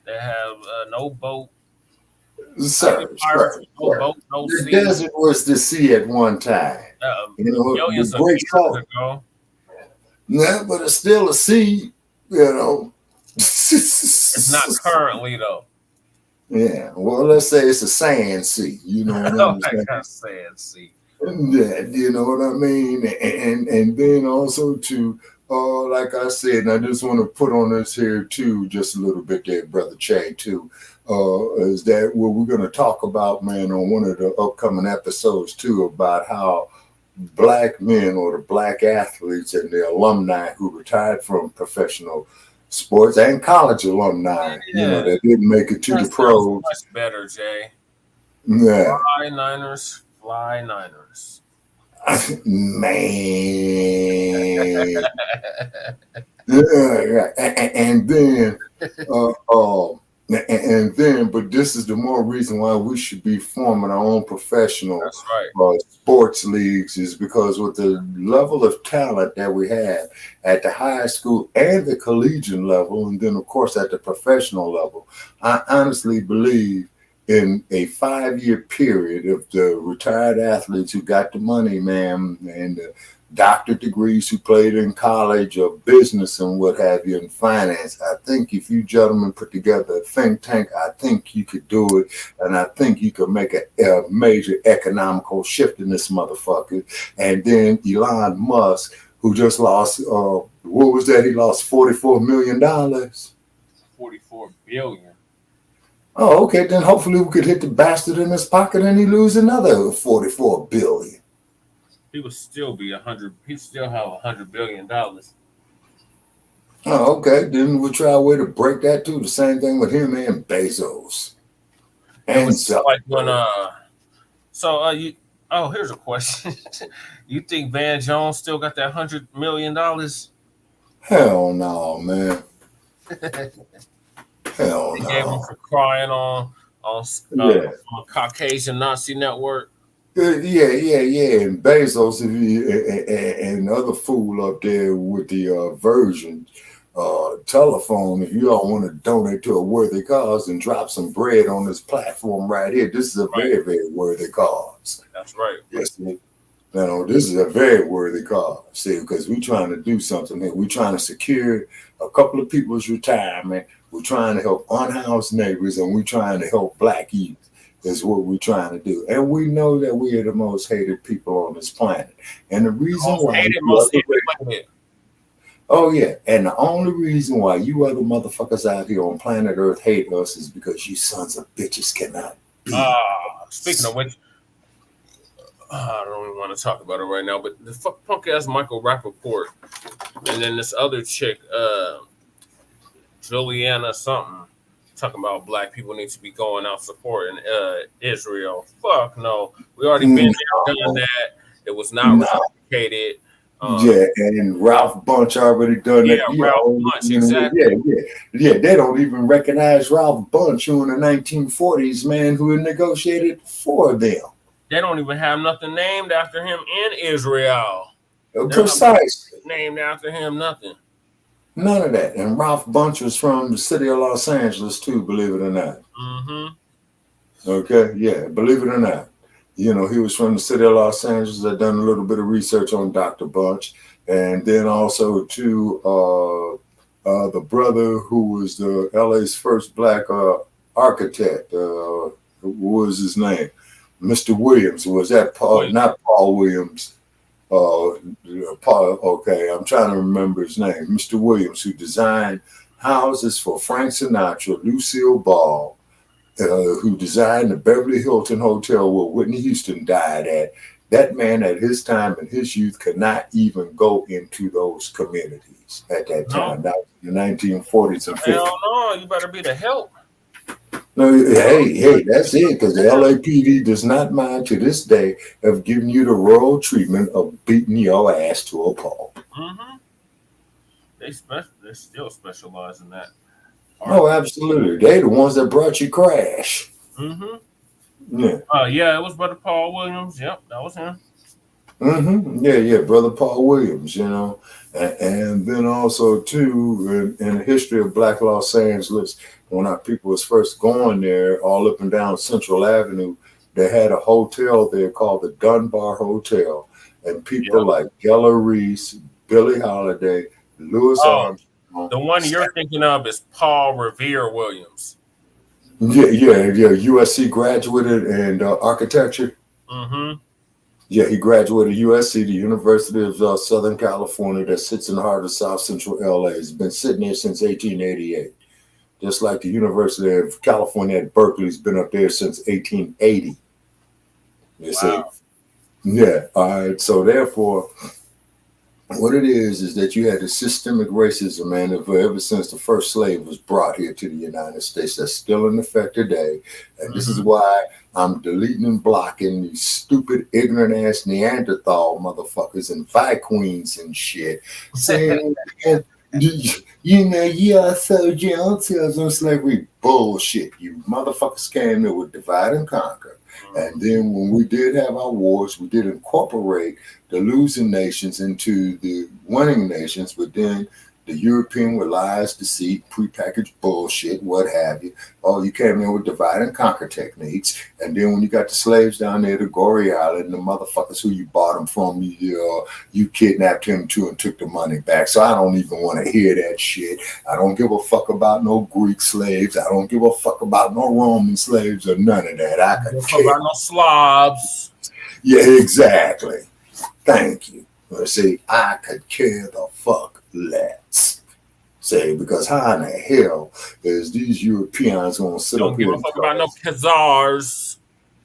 that have no boat. Sir, Boat, no the sea. desert was the sea at one time. You know, Millions the of Great years Salt. ago. Yeah, but it's still a sea, you know. It's not currently though. Yeah, well, let's say it's a sand sea. You know what Oh I'm my saying? God, sand sea. Yeah, you know what I mean? And then also too, like I said, and I just want to put on this here too, just a little bit there, Brother Che, too, is that what we're going to talk about, man, on one of the upcoming episodes too, about how black men or the black athletes and the alumni who retired from professional sports and college alumni, you know, that didn't make it to the pros. Much better, Jay. Yeah. Fly Niners, fly Niners. Man. Yeah. And then but this is the more reason why we should be forming our own professional sports leagues, is because with the level of talent that we have at the high school and the collegiate level, and then of course at the professional level, I honestly believe in a 5-year period of the retired athletes who got the money, man, and the doctorate degrees who played in college or business and what have you in finance. I think if you gentlemen put together a think tank, I think you could do it. And I think you could make a major economical shift in this motherfucker. And then Elon Musk, who just lost, what was that? He lost $44 million. 44 billion. Oh, okay. Then hopefully we could hit the bastard in his pocket and he lose another 44 billion. He would still be 100. He'd still have $100 billion. Oh, okay. Then we'll try a way to break that too. The same thing with him and Bezos. And like when here's a question. You think Van Jones still got that $100 million? Hell no, man. Hell They no. gave him for crying on Caucasian Nazi Network. Yeah. And Bezos and the other fool up there with the Virgin telephone. If you don't want to donate to a worthy cause and drop some bread on this platform right here, this is a very, very worthy cause. That's right. Yes, you know, this is a very worthy cause. See, because we're trying to do something here. We're trying to secure a couple of people's retirement. We're trying to help unhoused neighbors, and we're trying to help black youth. Is what we're trying to do. And we know that we are the most hated people on this planet. And the reason why and the only reason why you other motherfuckers out here on planet Earth hate us is because you sons of bitches cannot be. Speaking of which, I don't even want to talk about it right now, but the punk ass Michael Rappaport and then this other chick, Juliana something, talking about black people need to be going out supporting Israel. Fuck no. We already been there, done that. It was not reciprocated. And Ralph Bunche already done that. Ralph Bunche, exactly. Yeah, they don't even recognize Ralph Bunche, who in the 1940s, man, who negotiated for them. They don't even have nothing named after him in Israel. Precisely. Named after him, nothing. None of that. And Ralph Bunche was from the city of Los Angeles too, believe it or not. Mm-hmm. Okay, yeah, believe it or not. You know, he was from the city of Los Angeles. I've done a little bit of research on Dr. Bunche. And then also too, the brother who was the LA's first black architect, what was his name? Mr. Williams. Was that Paul? Not Paul Williams. Paul, okay, I'm trying to remember his name. Mr. Williams, who designed houses for Frank Sinatra, Lucille Ball, who designed the Beverly Hilton Hotel where Whitney Houston died at. That man at his time and his youth could not even go into those communities at that time. That was in the 1940s and 50s. Hell no, you better be the help. No, hey, that's it, because the LAPD does not mind to this day of giving you the royal treatment of beating your ass to a pulp. Mm-hmm. They still specialize in that. Oh, absolutely. They the ones that brought you Crash. Mm-hmm. Yeah. Yeah, it was Brother Paul Williams. Yep, that was him. Mm-hmm. Yeah, Brother Paul Williams, you know. And then also, too, in the history of Black Los Angeles, when our people was first going there, all up and down Central Avenue, they had a hotel there called the Dunbar Hotel, and people like Gella Reese, Billie Holiday, Louis Armstrong. The one you're thinking of is Paul Revere Williams. Yeah. USC graduated in architecture. Mm-hmm. Yeah, he graduated USC, the University of Southern California, that sits in the heart of South Central LA. He's been sitting there since 1888. Just like the University of California at Berkeley's been up there since 1880. You see? Yeah. All right. So therefore, what it is that you had the systemic racism, man, ever since the first slave was brought here to the United States. That's still in effect today. And this is why I'm deleting and blocking these stupid, ignorant ass Neanderthal motherfuckers and Queens and shit. Saying, you know, yeah, so Jones tells on slavery. Bullshit. You motherfuckers came there with divide and conquer. And then when we did have our wars, we did incorporate the losing nations into the winning nations, but then the European with lies, deceit, prepackaged bullshit, what have you. Oh, you came in with divide and conquer techniques. And then when you got the slaves down there to Goree Island, the motherfuckers who you bought them from, you kidnapped him too and took the money back. So I don't even want to hear that shit. I don't give a fuck about no Greek slaves. I don't give a fuck about no Roman slaves or none of that. I could care about no Slavs. Yeah, exactly. Thank you. See, I could care the fuck less. Say, because how in the hell is these Europeans going to sit up here? Don't give a fuck about no Khazars.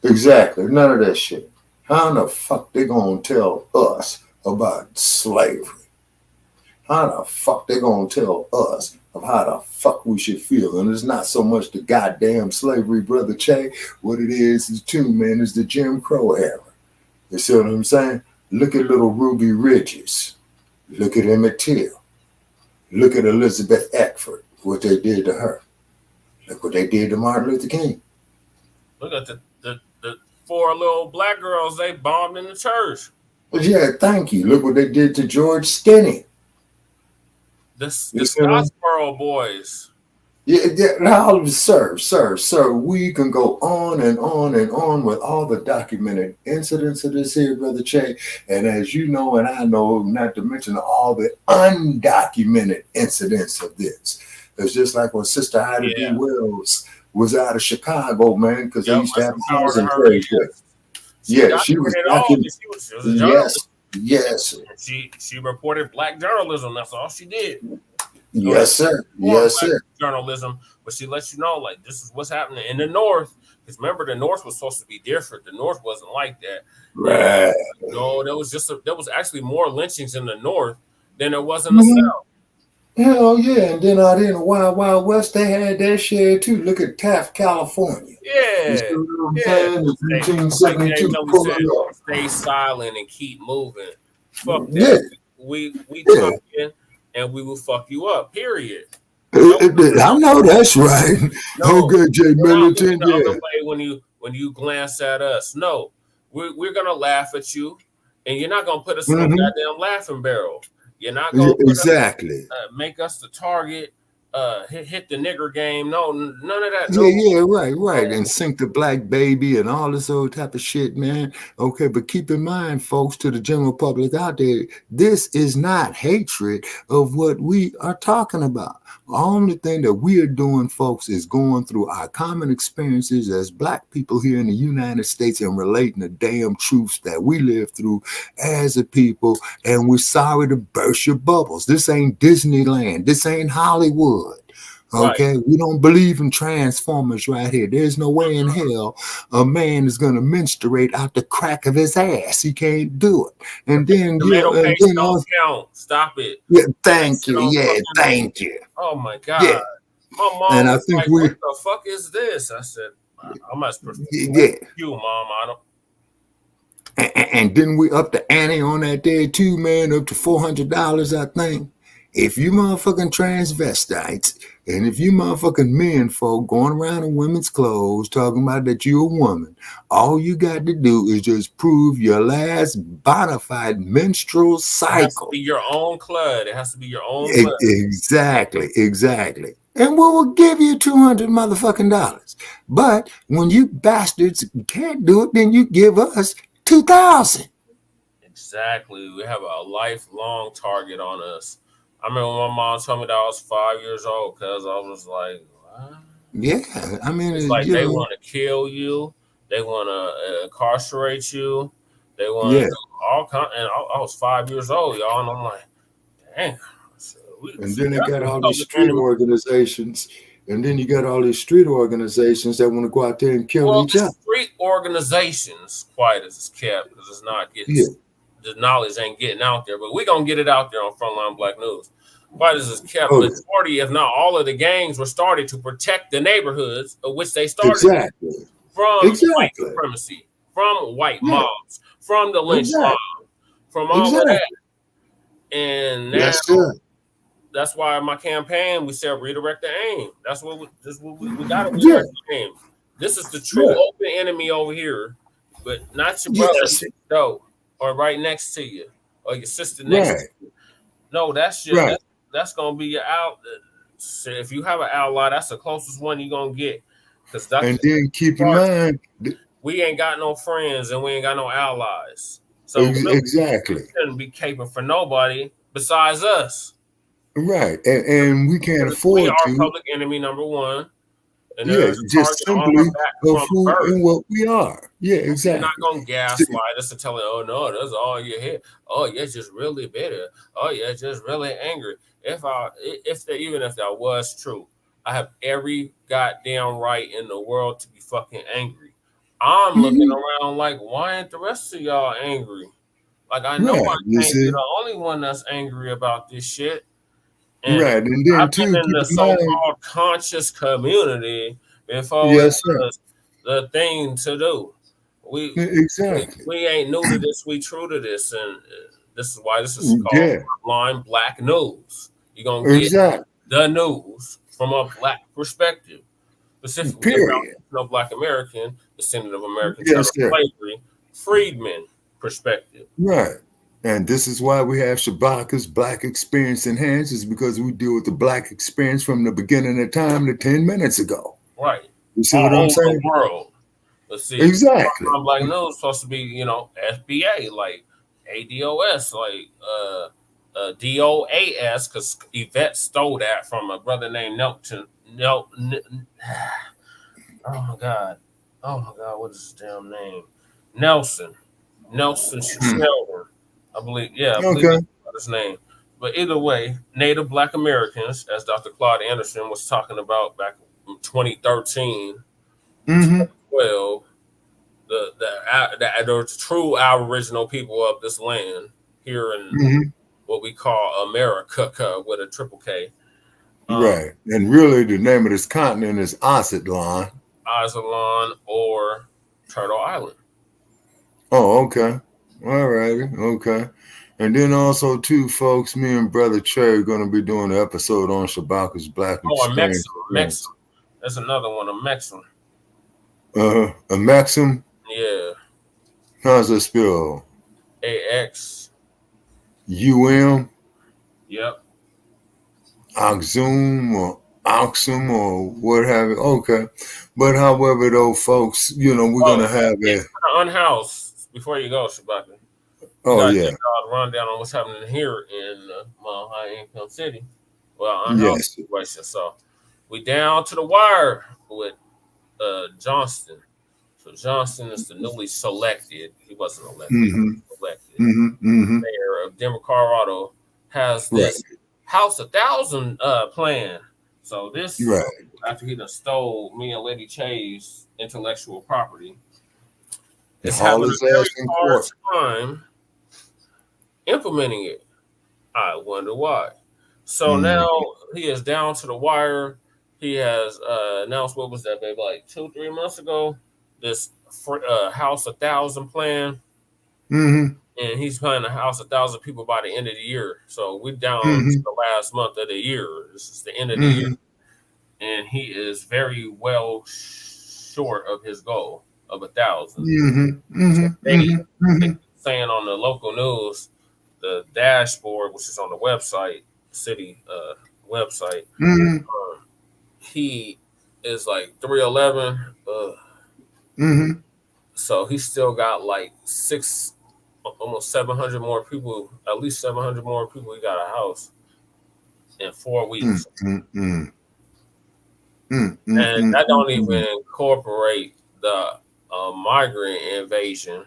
Exactly. None of that shit. How in the fuck they going to tell us about slavery? How the fuck they going to tell us of how the fuck we should feel? And it's not so much the goddamn slavery, Brother Che. What it is too, man, is the Jim Crow era. You see what I'm saying? Look at little Ruby Ridges. Look at Emmett Till. Look at Elizabeth Eckford, what they did to her. Look what they did to Martin Luther King. Look at the 4 little black girls they bombed in the church. Well, yeah, thank you. Look what they did to George Stinney. The Scottsboro boys. Yeah, now, sir, we can go on and on and on with all the documented incidents of this here, Brother Che. And as you know, and I know, not to mention all the undocumented incidents of this. It's just like when Sister Ida B. Wells was out of Chicago, man, because they used to have housing trade there. Yeah, she was a journalist. Yes. She reported black journalism. That's all she did. Yes, sir. Yes, sir. Journalism, but she lets you know, like, this is what's happening in the North. Because remember, the North was supposed to be different. The North wasn't like that. Right. No, there was actually more lynchings in the North than there was in the South. Hell yeah. And then out in the Wild Wild West, they had that shit too. Look at Taft, California. Yeah. Stay silent and keep moving. Fuck that. We talking and we will fuck you up, period. I know that's right. Okay, Jay Militant. The other way when you glance at us. No, we're gonna laugh at you, and you're not gonna put us in a goddamn laughing barrel. You're not gonna make us the target. Hit the nigger game. No, none of that. Yeah, right. And sink the black baby and all this old type of shit, man. Okay, but keep in mind, folks, to the general public out there, this is not hatred of what we are talking about. The only thing that we are doing, folks, is going through our common experiences as black people here in the United States and relating the damn truths that we live through as a people. And we're sorry to burst your bubbles. This ain't Disneyland. This ain't Hollywood. Okay, we don't believe in Transformers right here. There's no way in hell a man is going to menstruate out the crack of his ass. He can't do it. And then don't count. Stop it. Yeah, thank you. Yeah, thank you. Oh my God. Yeah. My mom and was I think like, what the fuck is this? I said, I must you, Mom. I don't. And then we up the ante on that day too, man, up to $400, I think. If you motherfucking transvestites and if you motherfucking men folk going around in women's clothes talking about that you're a woman, all you got to do is just prove your last bona fide menstrual cycle. It has to be your own clothes. It has to be your own clothes. Exactly. and we will give you $200 motherfucking dollars. But when you bastards can't do it, then you give us 2,000. Exactly. We have a lifelong target on us. I remember my mom told me that I was 5 years old because I was like, what? Yeah, I mean, It's like they want to kill you. They want to incarcerate you. They want to yeah. do all kind. And I was 5 years old, y'all, and I'm like, dang. And then they got all these public street enemy. organizations. And then you got all these street organizations that want to go out there and kill Well, each other. street organizations, quiet as it's kept, because it's not getting the knowledge ain't getting out there. But we're gonna get it out there on Frontline Black News. Quiet as it's kept, majority, if not all of the gangs were started to protect the neighborhoods of which they started from white supremacy, from white mobs, from the lynch mob, from all of that. And now that's why my campaign, we said redirect the aim. That's what we got to redirect the aim. This is the true open enemy over here, but not your brother, or right next to you, or your sister next to you. No, that's your that's gonna be your out. If you have an ally, that's the closest one you're gonna get. And then keep in mind, we ain't got no friends and we ain't got no allies. So exactly, we shouldn't be caping for nobody besides us. Right, and we can't afford to. We are public enemy number one. And just simply of who and what we are. Yeah, exactly. You're not gonna gaslight us and tell it, oh no, that's all you hear. Oh, you're just really bitter. Oh, you're just really angry. Even if that was true, I have every goddamn right in the world to be fucking angry. I'm looking around like, why ain't the rest of y'all angry? Like, I know I can't be the only one that's angry about this shit. And and then I've been in the so-called conscious community before it was the thing to do. We ain't new to this. We true to this, and this is why this is called Frontline Black News. You're gonna get the news from a black perspective, specifically about Black American, descendant of American slavery, freedmen perspective. Right. And this is why we have Shabaka's Black Experience Enhanced, is because we deal with the Black experience from the beginning of time to 10 minutes ago. Right. You see what I'm saying? The world. Let's see. Exactly. Black News supposed to be, FBA, like ADOS, like DOAS, because Yvette stole that from a brother named Nelton. Oh my God, what is his damn name? Nelson Sheldon. I believe that's his name. But either way, Native Black Americans, as Dr. Claude Anderson was talking about back in 2013, 2012, the true Aboriginal people of this land here in what we call America with a triple K. Right. And really the name of this continent is Aztlan. Or Turtle Island. Oh, okay. All righty. Okay. And then also, too, folks, me and Brother Trey are going to be doing an episode on Shabaka's Black Experience. Mexum. That's another one, a Mexum. A Mexum? Yeah. How's that spelled? AX. UM? Yep. Oxum or what have you. Okay. But however, though, folks, we're going to have a... Unhoused. Before you go, Shabaka. Rundown on what's happening here in high income city. Well, unhoused situation. So we down to the wire with Johnston. So Johnston is the newly selected. He wasn't elected. Elected mayor of Denver, Colorado, has this House 1,000 plan. So this after he done stole me and Lady Chay's intellectual property. It's having a very hard time implementing it. I wonder why. So now he is down to the wire. He has announced, what was that, baby, like 2-3 months ago, this House 1,000 plan. And he's planning to house 1,000 people by the end of the year. So we're down to the last month of the year. This is the end of the year. And he is very well short of his goal of 1,000. Saying on the local news, the dashboard, which is on the website, city website, he is like 3'11". So he still got like almost 700 more people, at least 700 more people. He got a house in 4 weeks. And that don't even incorporate the migrant invasion.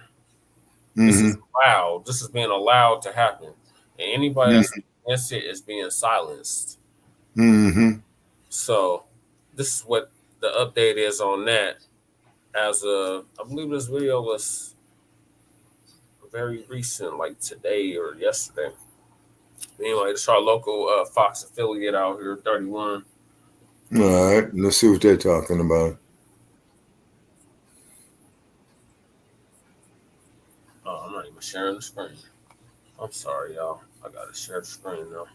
This is allowed. This is being allowed to happen. And anybody that's against it is being silenced. So this is what the update is on that. As I believe this video was very recent, like today or yesterday. Anyway, it's our local Fox affiliate out here, 31. All right, let's see what they're talking about. Oh, I'm not even sharing the screen. I'm sorry, y'all. I gotta share the screen now.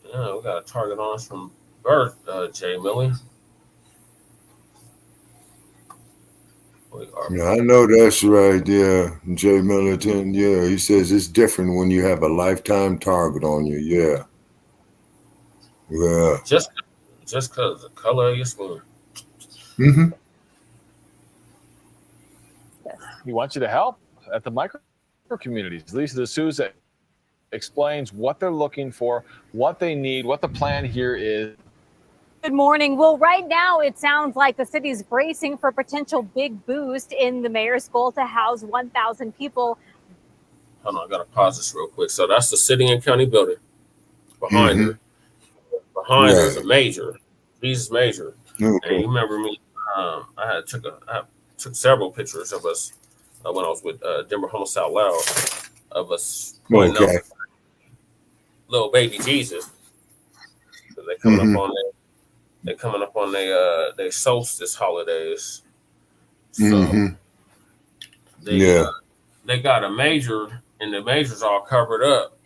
Yeah, we got a target on us from birth, Jay Millie. Yeah, I know that's right. Yeah, Jay Militant. Yeah, he says it's different when you have a lifetime target on you. Yeah. Yeah. Just because the color of your skin. We want you to help at the micro communities. Lisa D'Souza explains what they're looking for, what they need, what the plan here is. Good morning. Well, right now it sounds like the city's bracing for a potential big boost in the mayor's goal to house 1,000 people. Hold on, I gotta pause this real quick. So that's the city and county building. Behind her. Behind her is a major. Jesus Major. And you remember me, I took several pictures of us when I was with Denver Homeless Out Loud of us pointing out little baby Jesus. They're coming up on they're coming up on their solstice holidays. So they got a major, and the major's all covered up.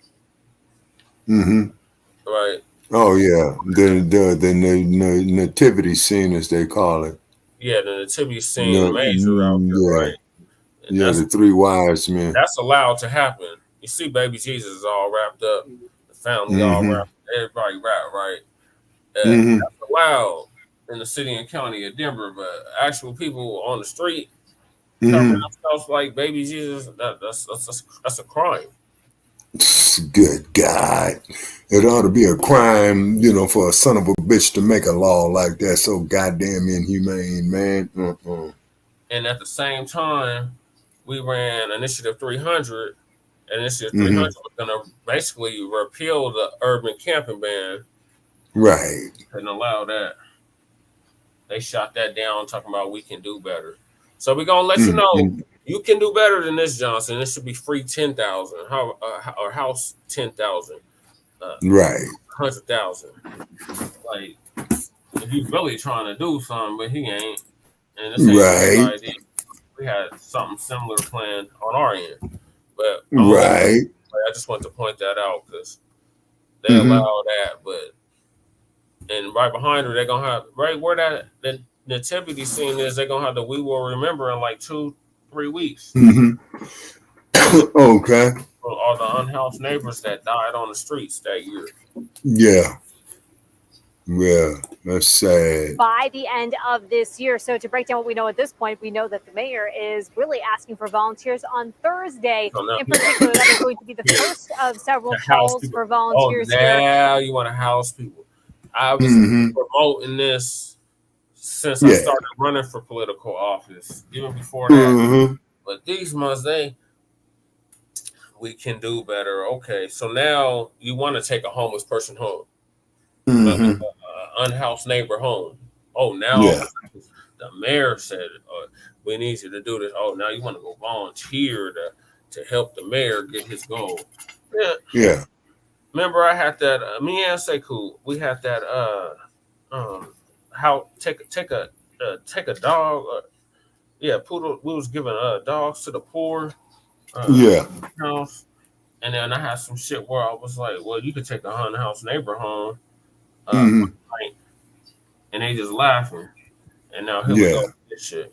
Right. Oh yeah, the nativity scene, as they call it. Yeah, the nativity scene, major out there, right? And yeah, the three wise men. That's allowed to happen. You see, baby Jesus is all wrapped up, the family all wrapped, everybody wrapped, right? That's allowed in the city and county of Denver, but actual people on the street covering themselves like baby Jesus, that's a crime. Good God. It ought to be a crime, for a son of a bitch to make a law like that. So goddamn inhumane, man. And at the same time, we ran Initiative 300. And Initiative 300 was going to basically repeal the urban camping ban. Right. Couldn't allow that. They shot that down, talking about we can do better. So we're going to let you know, you can do better than this, Johnson. It should be free 10,000 or house 10,000. Right. 100,000. Like, if you really trying to do something, but he ain't. And this ain't his idea. We had something similar planned on our end. But I just want to point that out because they allow that, but and right behind her, they're gonna have right where that the nativity scene is, they're gonna have the We Will Remember in like 2-3 weeks. Okay. For all the unhoused neighbors that died on the streets that year. Yeah. Yeah, that's sad. By the end of this year. So to break down what we know at this point, we know that the mayor is really asking for volunteers on Thursday. In particular, that is going to be the first of several calls for volunteers here. Now you want to house people. I was promoting this since I started running for political office, even before that. But these months, we can do better. Okay, so now you want to take a homeless person home. Unhoused neighbor home. Oh, now the mayor said we need you to do this. Oh, now you want to go volunteer to help the mayor get his goal. Yeah. Remember, I had that. Me and Sekou, we had that. How take a dog. Poodle. We was giving dogs to the poor. House. And then I had some shit where I was like, well, you could take a unhoused neighbor home. And they just laughing, and now here we go with this shit.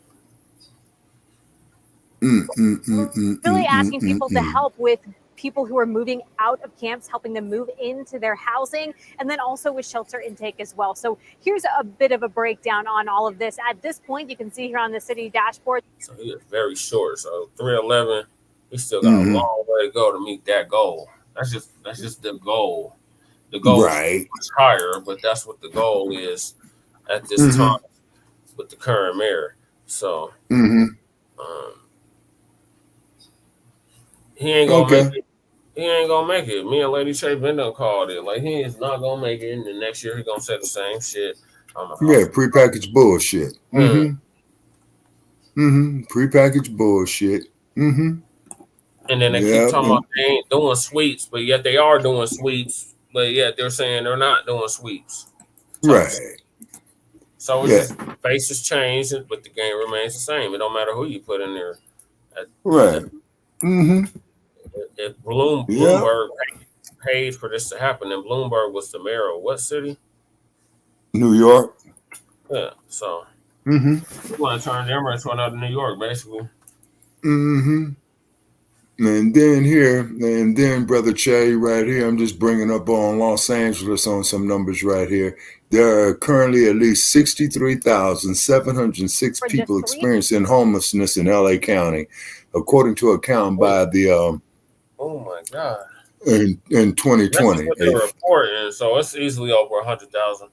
Really asking people to help with people who are moving out of camps, helping them move into their housing, and then also with shelter intake as well. So here's a bit of a breakdown on all of this. At this point, you can see here on the city dashboard. So he is very short. So 311, he still got a long way to go to meet that goal. That's just the goal. The goal is much higher, but that's what the goal is at this time with the current mayor. So he ain't gonna make it. He ain't gonna make it. Me and Lady Shay been done called it. Like, he is not gonna make it. And the next year he gonna say the same shit. Prepackaged bullshit. Prepackaged bullshit. And then they keep talking about they ain't doing sweeps, but yet they are doing sweeps. But yet they're saying they're not doing sweeps. Right. So it's just faces change, but the game remains the same. It don't matter who you put in there. If Bloomberg paid for this to happen, and Bloomberg was the mayor of what city? New York. Yeah. So we want to turn Denver into another New York, basically. And then Brother Che, right here, I'm just bringing up on Los Angeles on some numbers right here. There are currently at least 63,706 people experiencing homelessness in LA County, according to a count by the oh my God. In 2020. That's what they're reporting, so it's easily over 100,000.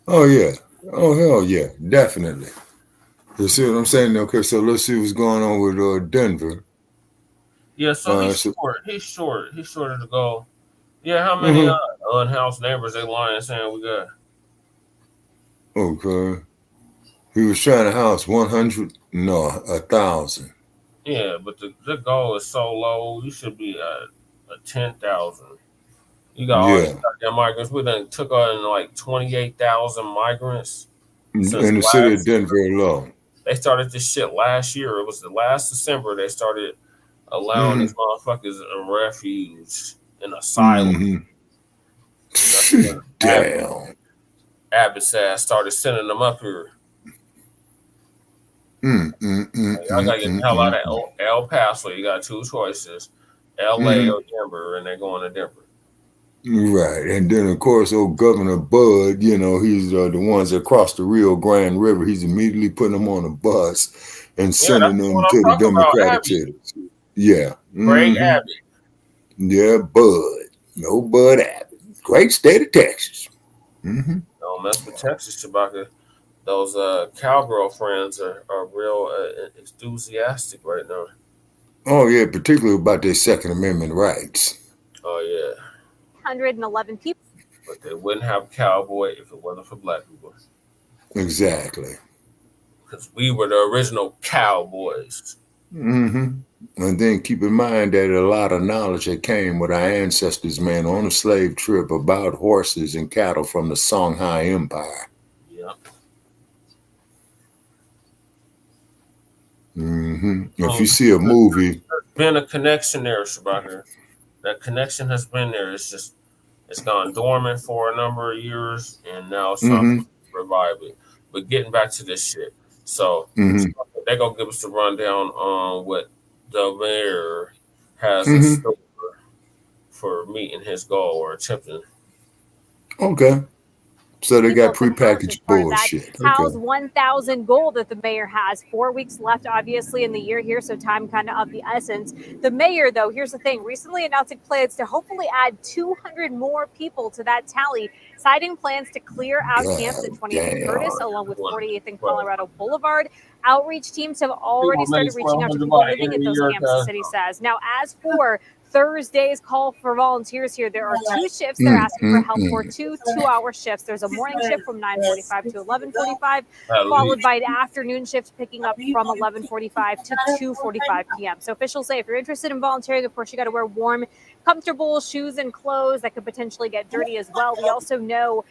Oh yeah. Oh hell yeah, definitely. You see what I'm saying? Okay, so let's see what's going on with Denver. Yeah, so he's short. He's shorter to go. Yeah, how many unhoused neighbors they lying saying we got? Okay. He was trying to house 100, no, 1,000. Yeah, but the goal is so low. You should be at 10,000. You got all these goddamn migrants. We done took on like 28,000 migrants in the city of Denver alone. They started this shit last year. It was the last December they started allowing these motherfuckers a refuge and asylum. Damn. Abbott's ass started sending them up here. I gotta get the hell out of El Paso. You got two choices, LA or Denver, and they're going to Denver. Right. And then, of course, old Governor Bud, you know, he's the ones that cross the Rio Grande River. He's immediately putting them on a bus and sending them to the Democratic cities. Yeah. Greg Abbott. Yeah, Bud. No Bud Abbott. Great state of Texas. Don't mess with Texas, Chewbacca. Those cowgirl friends are real enthusiastic right now. Oh, yeah, particularly about their Second Amendment rights. Oh, yeah. 111 people. But they wouldn't have a cowboy if it wasn't for black people. Exactly. Because we were the original cowboys. And then keep in mind that a lot of knowledge that came with our ancestors, man, on a slave trip about horses and cattle from the Songhai Empire. Yep. If you see a movie, there's been a connection there, Chewbacca. That connection has been there. It's just it's gone dormant for a number of years, and now it's time to revive it. But getting back to this shit, so they're gonna give us a rundown on what the mayor has in store for meeting his goal or attempting. Okay. So they got prepackaged bullshit. House 1,000 goal that the mayor has. 4 weeks left, obviously, in the year here, so time kind of the essence. The mayor, though, here's the thing, recently announcing plans to hopefully add 200 more people to that tally, citing plans to clear out camps at 20th and Curtis, along with 48th and Colorado Boulevard. Outreach teams have already started reaching out to people living at those camps, the city says. Now, as for Thursday's call for volunteers here, there are 2 shifts they're asking for help for, 2 2-hour shifts. There's a morning shift from 9:45 to 11:45, followed by an afternoon shift picking up from 11:45 to 2:45 p.m. So officials say if you're interested in volunteering, of course, you got to wear warm, comfortable shoes and clothes that could potentially get dirty as well. We also know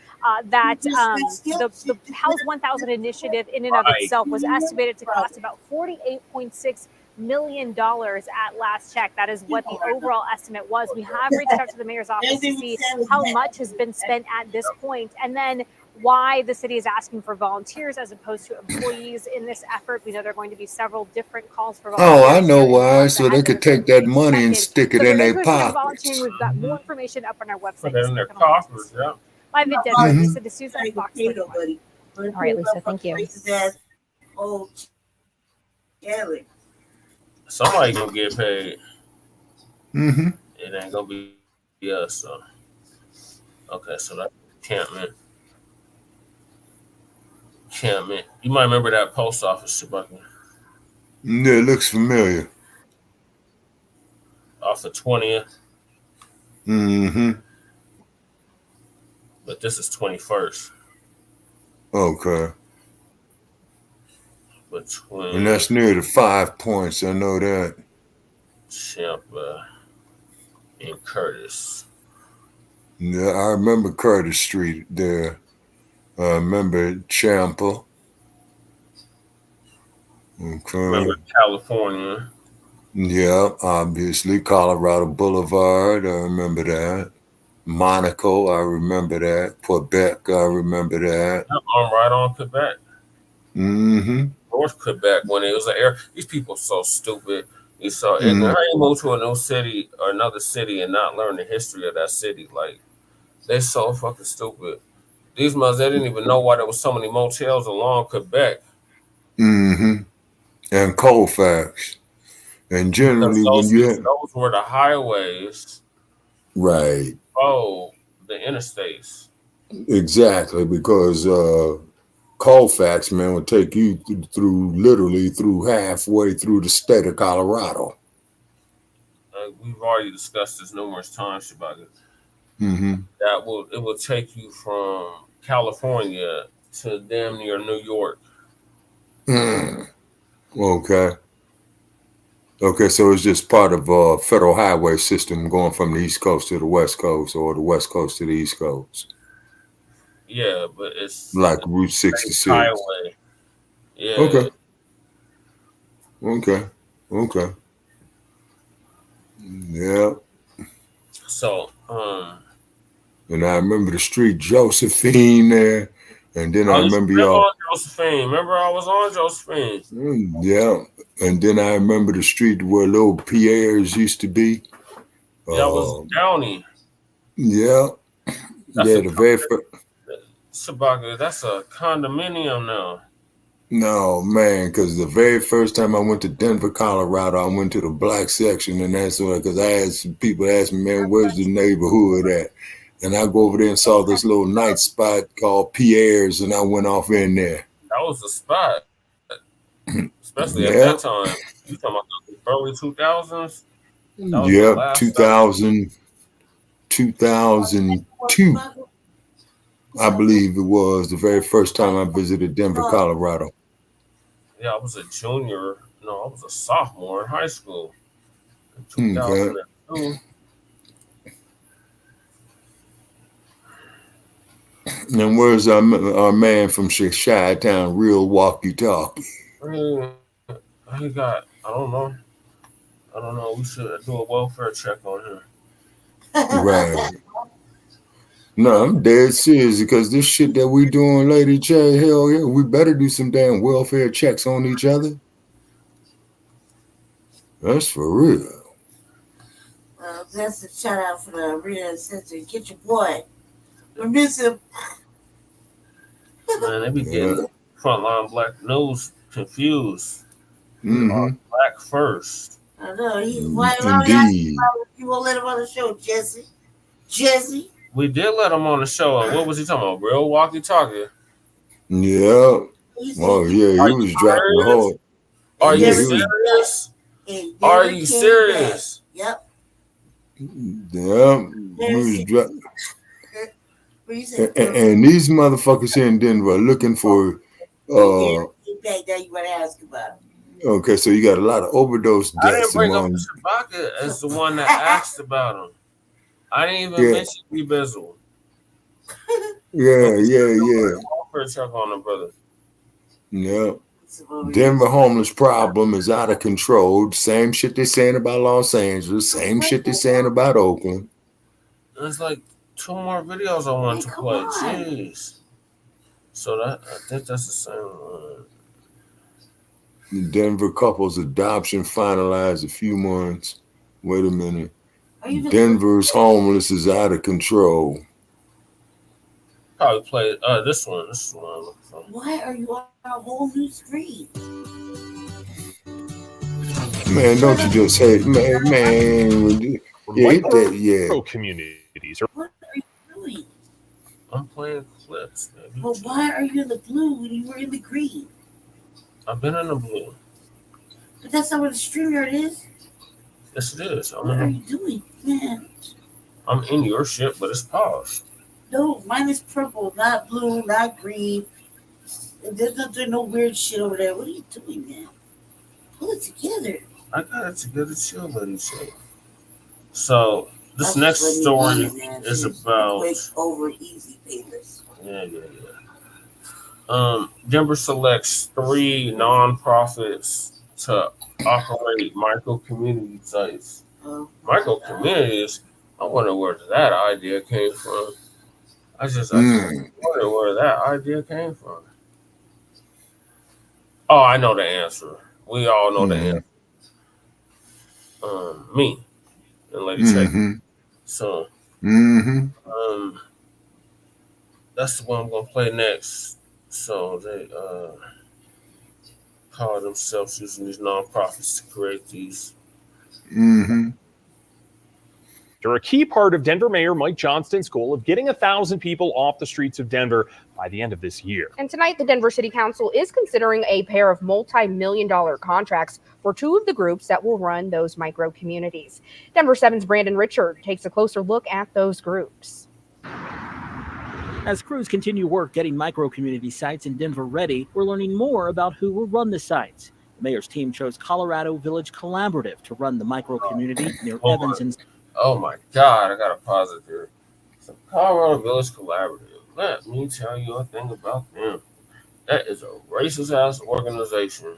that the House 1000 initiative in and of itself was estimated to cost about $48.6 million at last check. That is what the overall estimate was. We have reached out to the mayor's office to see how much has been spent at this point. And then why the city is asking for volunteers as opposed to employees in this effort. We know there are going to be several different calls for volunteers. Oh, I know why. So they could take that money and stick it in their pockets. We've got more information up on our website. Put it in their coffers, yeah. Live at Denver, Lisa D'Souza, Fox 21. All right, Lisa, thank you. Oh, Kelly. Somebody gonna get paid. Mm-hmm. It ain't gonna be us. So. Okay, so that's encampment. Encampment. You might remember that post office, Shabaki. Yeah, it looks familiar. Off the 20th. Mm-hmm. But this is 21st. Okay. Between. And that's near the 5 points. I know that. Champa and Curtis. Yeah, I remember Curtis Street there. I remember Champa. Okay. Remember California. Yeah, obviously. Colorado Boulevard. I remember that. Monaco. I remember that. Quebec. I remember that. I'm right on Quebec. Mm-hmm. North Quebec when it was an air. These people so stupid. You saw ignorant. How you move to a new city or another city and not learn the history of that city? Like, they're so fucking stupid. These mothers, they didn't even know why there was so many motels along Quebec. Mm-hmm. And Colfax. And generally when you had... Those were the highways. Right. Oh, the interstates. Exactly, because Colfax, man, would take you literally through halfway through the state of Colorado. We've already discussed this numerous times about it. Mm-hmm. It will take you from California to damn near New York. Okay. Okay, so it's just part of a federal highway system going from the East Coast to the West Coast or the West Coast to the East Coast. Yeah, but it's like Route 66. Highway. Yeah. Okay. Yeah. So, and I remember the street Josephine there. And then I remember y'all. Josephine. Remember I was on Josephine. Yeah. And then I remember the street where little Pierre's used to be. That was Downey. Yeah. The very first. Sabaka, that's a condominium now. No, man, because the very first time I went to Denver, Colorado, I went to the Blacc section, and that's why, because people asked me, man, where's the neighborhood at? And I go over there and saw this little night spot called Pierre's, and I went off in there. That was the spot, especially at that time. You talking about the early 2000s? Yep, 2002. I believe it was the very first time I visited Denver, Colorado. Yeah, I was a junior. No, I was a sophomore in high school. In 2002. And where's our man from Chi-Town, Real Walkie Talkie? He got, I don't know. We should do a welfare check on him. Right. No, I'm dead serious because this shit that we doing, Lady J, hell yeah, we better do some damn welfare checks on each other. That's for real. That's a shout out for the Arena Center. Get your boy. We miss him. Man, they be getting frontline black news confused. Mm-hmm. Black first. I know. Why Indeed. You won't let him on the show, Jesse? Jesse? We did let him on the show. What was he talking about? Real walkie talkie? Yeah. Oh, yeah. He was dropping the whole. Are you serious? Are you serious? Yep. Yeah. He was dropping. And these motherfuckers here in Denver are looking for. Now you want to ask about him. Okay, so you got a lot of overdose deaths. I didn't bring up Shabaka as the one that asked about him. I didn't even mention Bebezzle. Yeah. Welfare check on him, brother. Yeah. Denver homeless problem is out of control. Same shit they're saying about Los Angeles. Same shit they're saying about Oakland. There's like 2 more videos I want to play. Jeez. So I think that's the same one. The Denver couple's adoption finalized a few months. Wait a minute. Denver's homeless is out of control. Probably play this one. This is one. Why are you on a whole new screen? Man, don't you just hate, man. Yeah, hit that, yeah. Communities. What are you doing? I'm playing clips, baby. But why are you in the blue when you were in the green? I've been in the blue. But that's not what the StreamYard is. Yes, it is. What are you doing, man? I'm in your shit, but it's paused. No, mine is purple, not blue, not green. There's no weird shit over there. What are you doing, man? Pull it together. I got it together too, buddy. So this next story is about quick, over, easy, painless. Yeah. Denver selects 3 nonprofits to operate micro community sites. Micro communities. I wonder where that idea came from. I wonder where that idea came from. Oh, I know the answer. We all know the answer. Me and Lady Check. So, that's the one I'm gonna play next. So they call themselves using these nonprofits to create these. They're a key part of Denver Mayor Mike Johnston's goal of getting 1,000 people off the streets of Denver by the end of this year. And tonight, the Denver City Council is considering a pair of multi-million-dollar contracts for 2 of the groups that will run those micro communities. Denver 7's Brandon Richard takes a closer look at those groups. As crews continue work getting micro community sites in Denver ready, we're learning more about who will run the sites. The mayor's team chose Colorado Village Collaborative to run the micro community near Evans and... Oh my God, I got a positive. So Colorado Village Collaborative. Let me tell you a thing about them. That is a racist ass organization.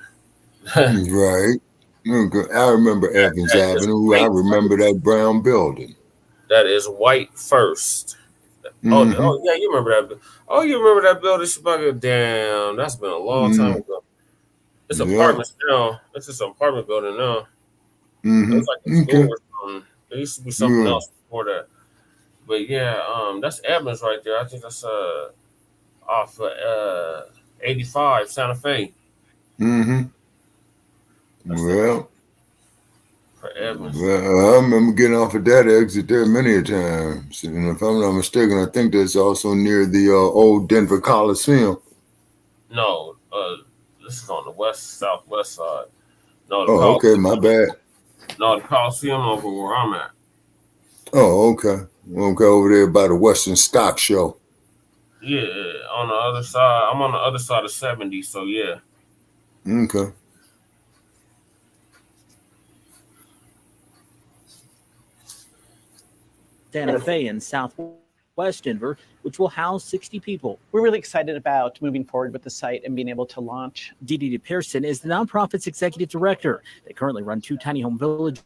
Right. I remember Evans Avenue. I remember that brown building. That is white first. Oh yeah, you remember that? Oh, you remember that building? Damn, that's been a long time ago. It's apartments now. It's just an apartment building now. It's like a school or something. There used to be something else before that. But yeah, that's Evans right there. I think that's off of 85 Santa Fe. Well, for Evans. Well, I remember getting off of that exit there many a times. And if I'm not mistaken, I think that's also near the old Denver Coliseum. No, this is on the southwest side. No, okay, my bad. No, the Coliseum over where I'm at. Oh, okay. Over there by the Western Stock Show. Yeah, on the other side. I'm on the other side of 70, so yeah. Okay. Santa Fe in southwest Denver, which will house 60 people. We're really excited about moving forward with the site and being able to launch. Dee Pearson is the nonprofit's executive director. They currently run 2 tiny home villages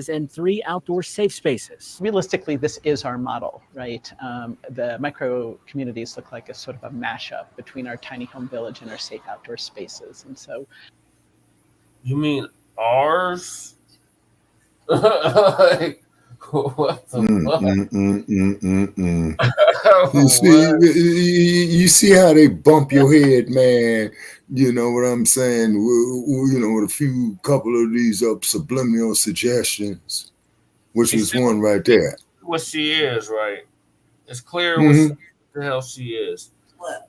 and 3 outdoor safe spaces. Realistically, this is our model, right? The micro communities look like a sort of a mashup between our tiny home village and our safe outdoor spaces. And so... You mean ours? What the fuck? You see how they bump your head, man. You know what I'm saying? With a few couple of these subliminal suggestions, which is one right there. What she is, right? It's clear what the hell she is. What?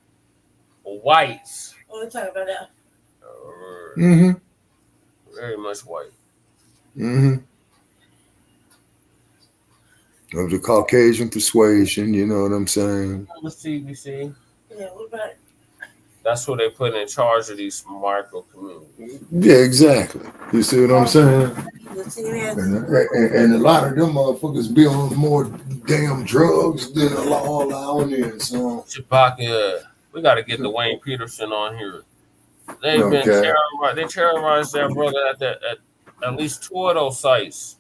White. What are we talking about now? Very much white. Of the Caucasian persuasion, you know what I'm saying? The CBC. Yeah, what about it? That's who they put in charge of these micro communities. Yeah, exactly. You see what I'm saying? And a lot of them motherfuckers be on more damn drugs than the law allowing it. So Chewbacca, we got to get Dwayne Peterson on here. They've been terrorized. They terrorized their brother at least 2 of those sites.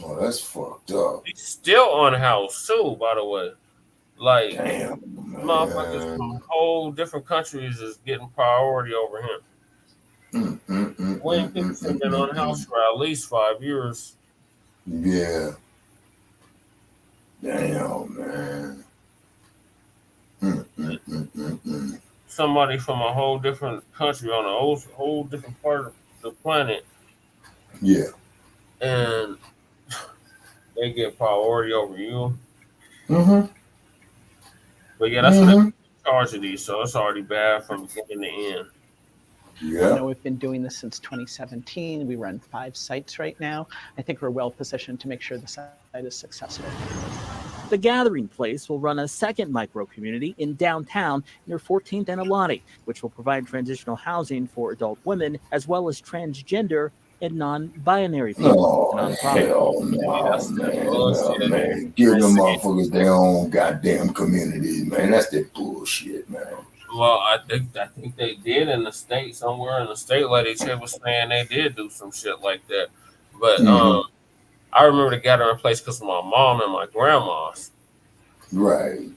Oh, that's fucked up. He's still unhoused too, by the way. Like, Damn, motherfuckers man. from whole different countries is getting priority over him. Wayne Peterson been on house for at least 5 years. Yeah. Damn, man. Somebody from a whole different country on a whole different part of the planet, Yeah. and they get priority over you. Mm-hmm. But yeah, that's what they're in charge of these, so it's already bad from beginning to end. Yeah. I know we've been doing this since 2017. We run 5 sites right now. I think we're well positioned to make sure the site is successful. The Gathering Place will run a second micro-community in downtown near 14th and Elati, which will provide transitional housing for adult women as well as transgender and non-binary people. Oh, hell no, man. Give them motherfuckers their own goddamn communities, man. That's that bullshit, man. Well, I think they did in the state, somewhere in the state. Lady Che was saying they did do some shit like that. But I remember the Gathering Place because of my mom and my grandma's. Right.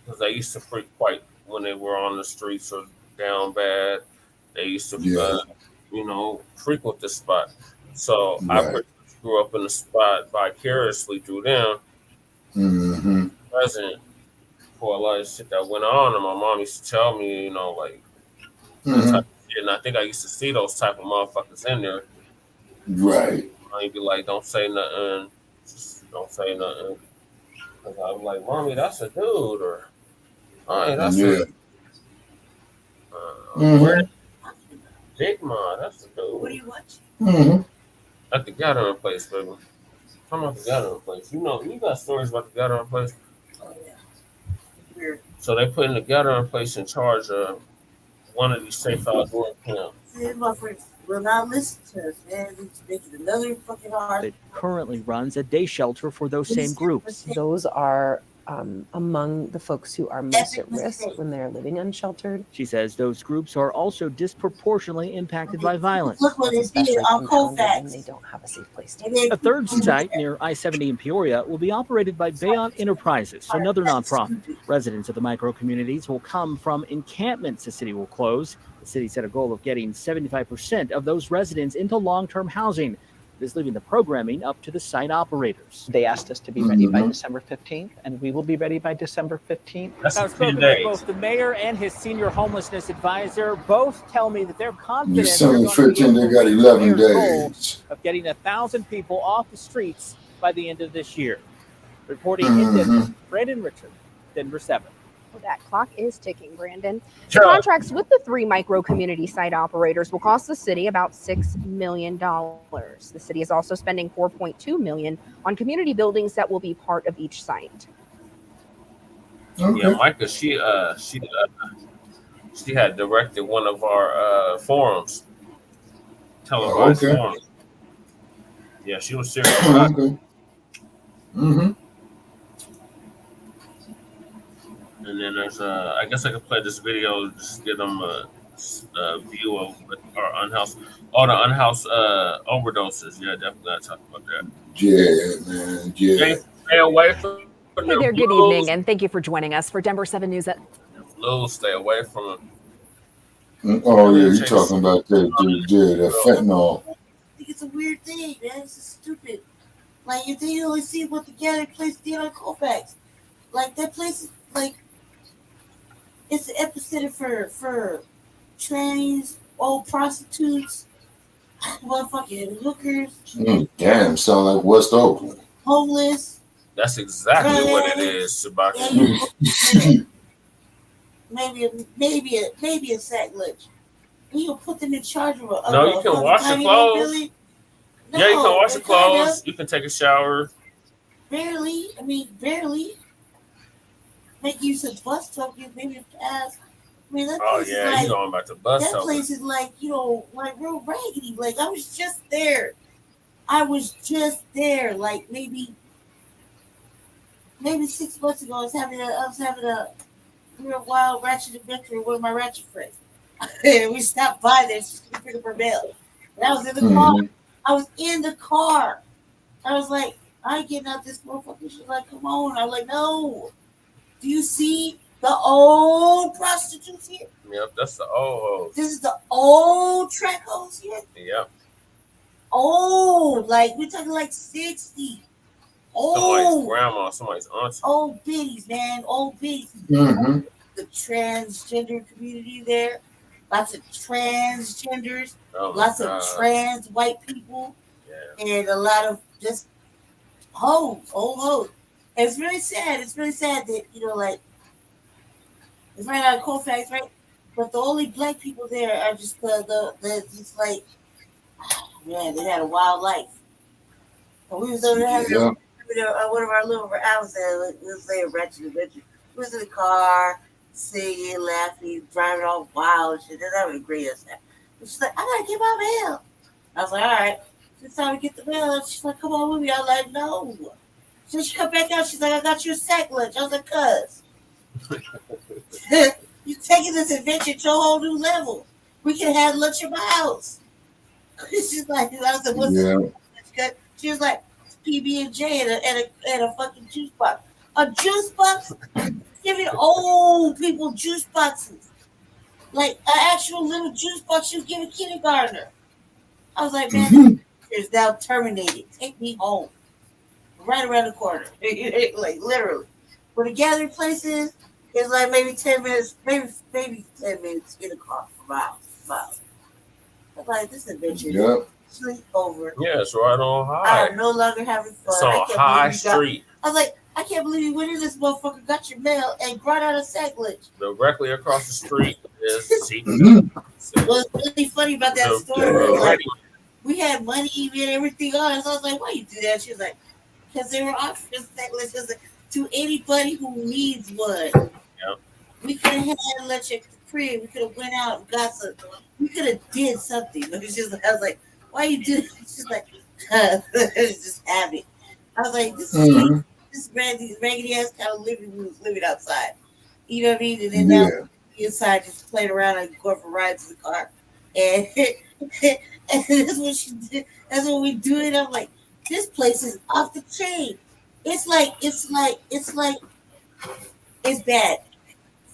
Because they used to freak quite when they were on the streets or down bad. They used to, frequent the spot. So I pretty much grew up in the spot vicariously through them. Present for a lot of shit that went on, and my mom used to tell me, that type of shit. And I think I used to see those type of motherfuckers in there. Right. I'd be like, don't say nothing. Just don't say nothing. Because I was like, Mommy, that's a dude. Or, hey, that's a Big Ma, that's a dude. What do you watch? At the Gathering Place, baby. Talking about the Gathering Place. You got stories about the Gathering Place. Oh, yeah. Weird. So they put in the Gathering Place in charge of one of these safe outdoor camps. My friends will not listen to us, man. It's making another fucking hard. It currently runs a day shelter for those same groups. Those are among the folks who are most at risk when they're living unsheltered. She says those groups are also disproportionately impacted by violence. Look what it's doing on Colfax. They don't have a safe place to live. A third site near I-70 in Peoria will be operated by Bayont Enterprises, another nonprofit. Residents of the micro-communities will come from encampments the city will close. The city set a goal of getting 75% of those residents into long-term housing. It is leaving the programming up to the site operators. They asked us to be ready by December 15th, and we will be ready by December 15th. I've spoken to both the mayor and his senior homelessness advisor. Both tell me that they're confident December 15th, they got 11 days of getting 1,000 people off the streets by the end of this year. Reporting in Denver, Brandon Richard, Denver 7. Well, that clock is ticking, Brandon. The contracts with the 3 micro-community site operators will cost the city about $6 million. The city is also spending $4.2 million on community buildings that will be part of each site. Okay. Yeah, Micah, she had directed one of our forums, televised forums. Yeah, she was serious about it. And then there's I guess I could play this video just to give them a view of our unhoused, all the unhoused overdoses. Yeah, definitely gotta talk about that. Yeah, man. Yeah. Stay away from Hey there, good evening, and thank you for joining us for Denver 7 News. Flu, stay away from them. Oh yeah, you're talking about that fentanyl. I think it's a weird thing, man. It's just stupid. Like if they only see what the Gathering Place did on Colfax, like that place is like. It's the epicenter for trannies, old prostitutes, motherfucking hookers. Damn, sound like West Oakland. Homeless. That's exactly what it is, Shabaka. Maybe a sack lunch. You can put them in charge of a. No, you can wash your clothes. Yeah, you can wash your clothes. You can take a shower. Barely. Make use of bus tokens, maybe a pass. I mean, that place is like, you going about the bus that place is like, like real raggedy. Like I was just there. Like maybe 6 months ago, I was having a real wild ratchet adventure with one of my ratchet friends. We stopped by there just to pick up her mail. And I was in the car. I was like, I ain't getting out this motherfucker. She's like, come on. I was like, no. Do you see the old prostitutes here? Yep, that's the old hoes. This is the old track hoes here. Yep. Old, like we're talking like 60. Somebody's grandma, somebody's auntie. Old biddies, man. Old biddies. Mm-hmm. The transgender community there. Lots of transgenders. Lots of trans white people. Yeah. And a lot of just hoes, old hoes. And it's really sad. It's really sad that, like, it's right out of Colfax, right? But the only black people there are just just like, man, they had a wild life. And we was over there having one of our little hours there. We was there, Ratchet Adventure. We was in the car, singing, laughing, driving all wild and shit. They're having a great time. And she's like, I gotta get my mail. I was like, all right. It's time to get the mail. And she's like, come on with me. I was like, no. So she come back out. She's like, I got your sack lunch. I was like, cuz. You're taking this adventure to a whole new level. We can have lunch at my house. She's like, I was like, what's this? She was like, PB&J and a fucking juice box. A juice box? Giving old people juice boxes. Like an actual little juice box you give a kindergartner. I was like, man, it's now terminated. Take me home. Right around the corner. Like literally. Where the gathering place is like maybe 10 minutes, maybe 10 minutes in a car for miles. I'm like, this adventure is sleep over. Yeah, it's right on High. I'm no longer having fun. It's on High Street. I was like, I can't believe you went in this motherfucker, got your mail, and brought out a sack lunch. Directly across the street is What's really funny about that story was like, we had money and everything on us. I was like, why you do that? She was like, because they were offering sack lunch to anybody who needs one. Yep. We could have had lunch at the crib. We could have went out and got something. We could have did something. But it's just, I was like, why you do this? She's like, it's just habit. I was like, this is this raggedy ass kind of living we was living outside. You know what I mean? And then now inside just playing around and going for rides in the car. And that's what she did. That's what we do it. I'm like, this place is off the chain. It's bad.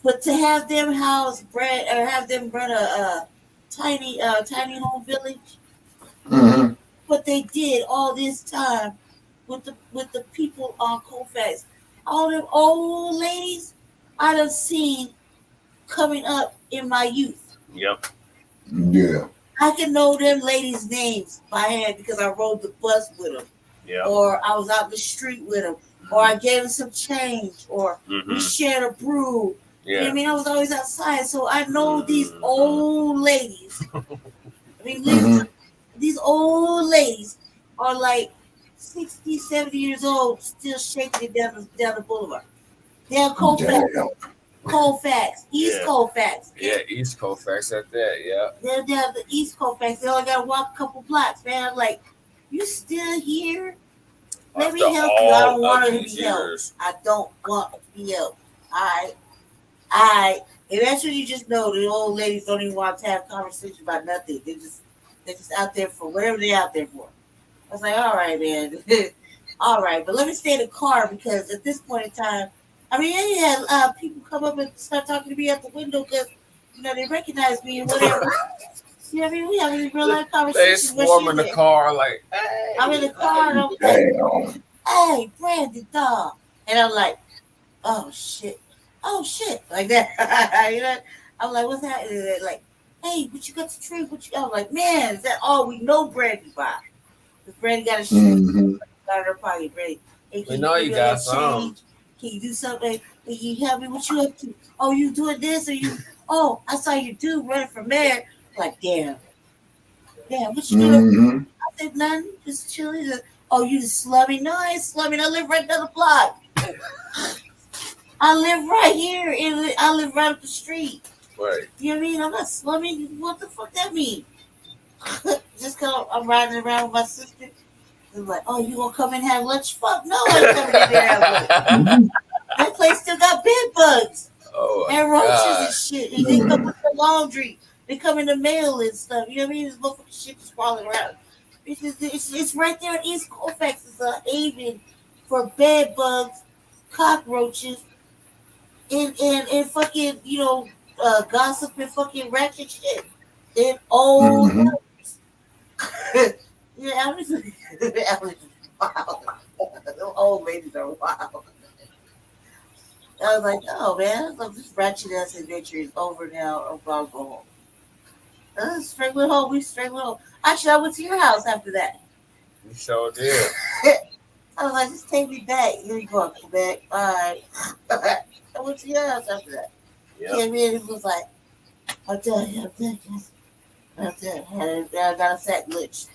But to have them house bread or have them run a tiny home village, what they did all this time with the people on Colfax, all them old ladies I done seen coming up in my youth. Yep. Yeah. I can know them ladies' names by hand because I rode the bus with them. Yeah. Or I was out in the street with them. Or I gave them some change. Or we shared a brew. Yeah. You know what I mean? I was always outside. So I know these old ladies. I mean, these old ladies are like 60, 70 years old, still shaking it down the boulevard. They're Colfax, East Colfax. Yeah, East Colfax at that, yeah. They're down the East Colfax. They only got to walk a couple blocks, man. I'm like, you still here? Let me help you. I don't want to be helped. I don't want to be helped. Eventually you just know the old ladies don't even want to have conversations about nothing. They're just out there for whatever they're out there for. I was like, all right, man. All right, but let me stay in the car because at this point in time, I mean, I had people come up and start talking to me at the window because, they recognize me and whatever. You know what I mean? We having a real life conversation. They swarm in the car like, hey. I'm in the car and I'm like, hey, Brandon, dog. And I'm like, oh, shit. Like that. I'm like, what's that? And they're like, hey, what you got to drink? I'm like, man, is that all we know Brandy by? Because Brandy got a shit. Got in her pocket, Brandy. Hey, we know you got some. Can you do something? Can you help me? What you up to? Oh, you doing this? Or you? Oh, I saw you do running for mayor. Like, damn, what you doing? I said, nothing, just chilling. Oh, you just slumming? No, I ain't slumming. I live right down the block. I live right here. I live right up the street. Right. You know what I mean? I'm not slumming. What the fuck that mean? Just because I'm riding around with my sister. They're like, oh, you gonna come and have lunch? Fuck no, I ain't coming in there and have lunch. That place still got bed bugs and roaches and shit. And they come with the laundry. They come in the mail and stuff. You know what I mean? This motherfucking shit is crawling around. It's right there in East Colfax. It's a haven for bed bugs, cockroaches, and fucking, gossip and fucking ratchet shit. And old yeah, elders, elders wow. Them old ladies are wild. I was like, oh man, look, this ratchet ass adventure is over now. I'm gonna go home. Straight with home. We straight with home. Actually, I went to your house after that. You sure did. I was like, just take me back. Here you go, come back. All right. I went to your house after that. Yep. Came in and was like, I'm done. I got a sack lunch.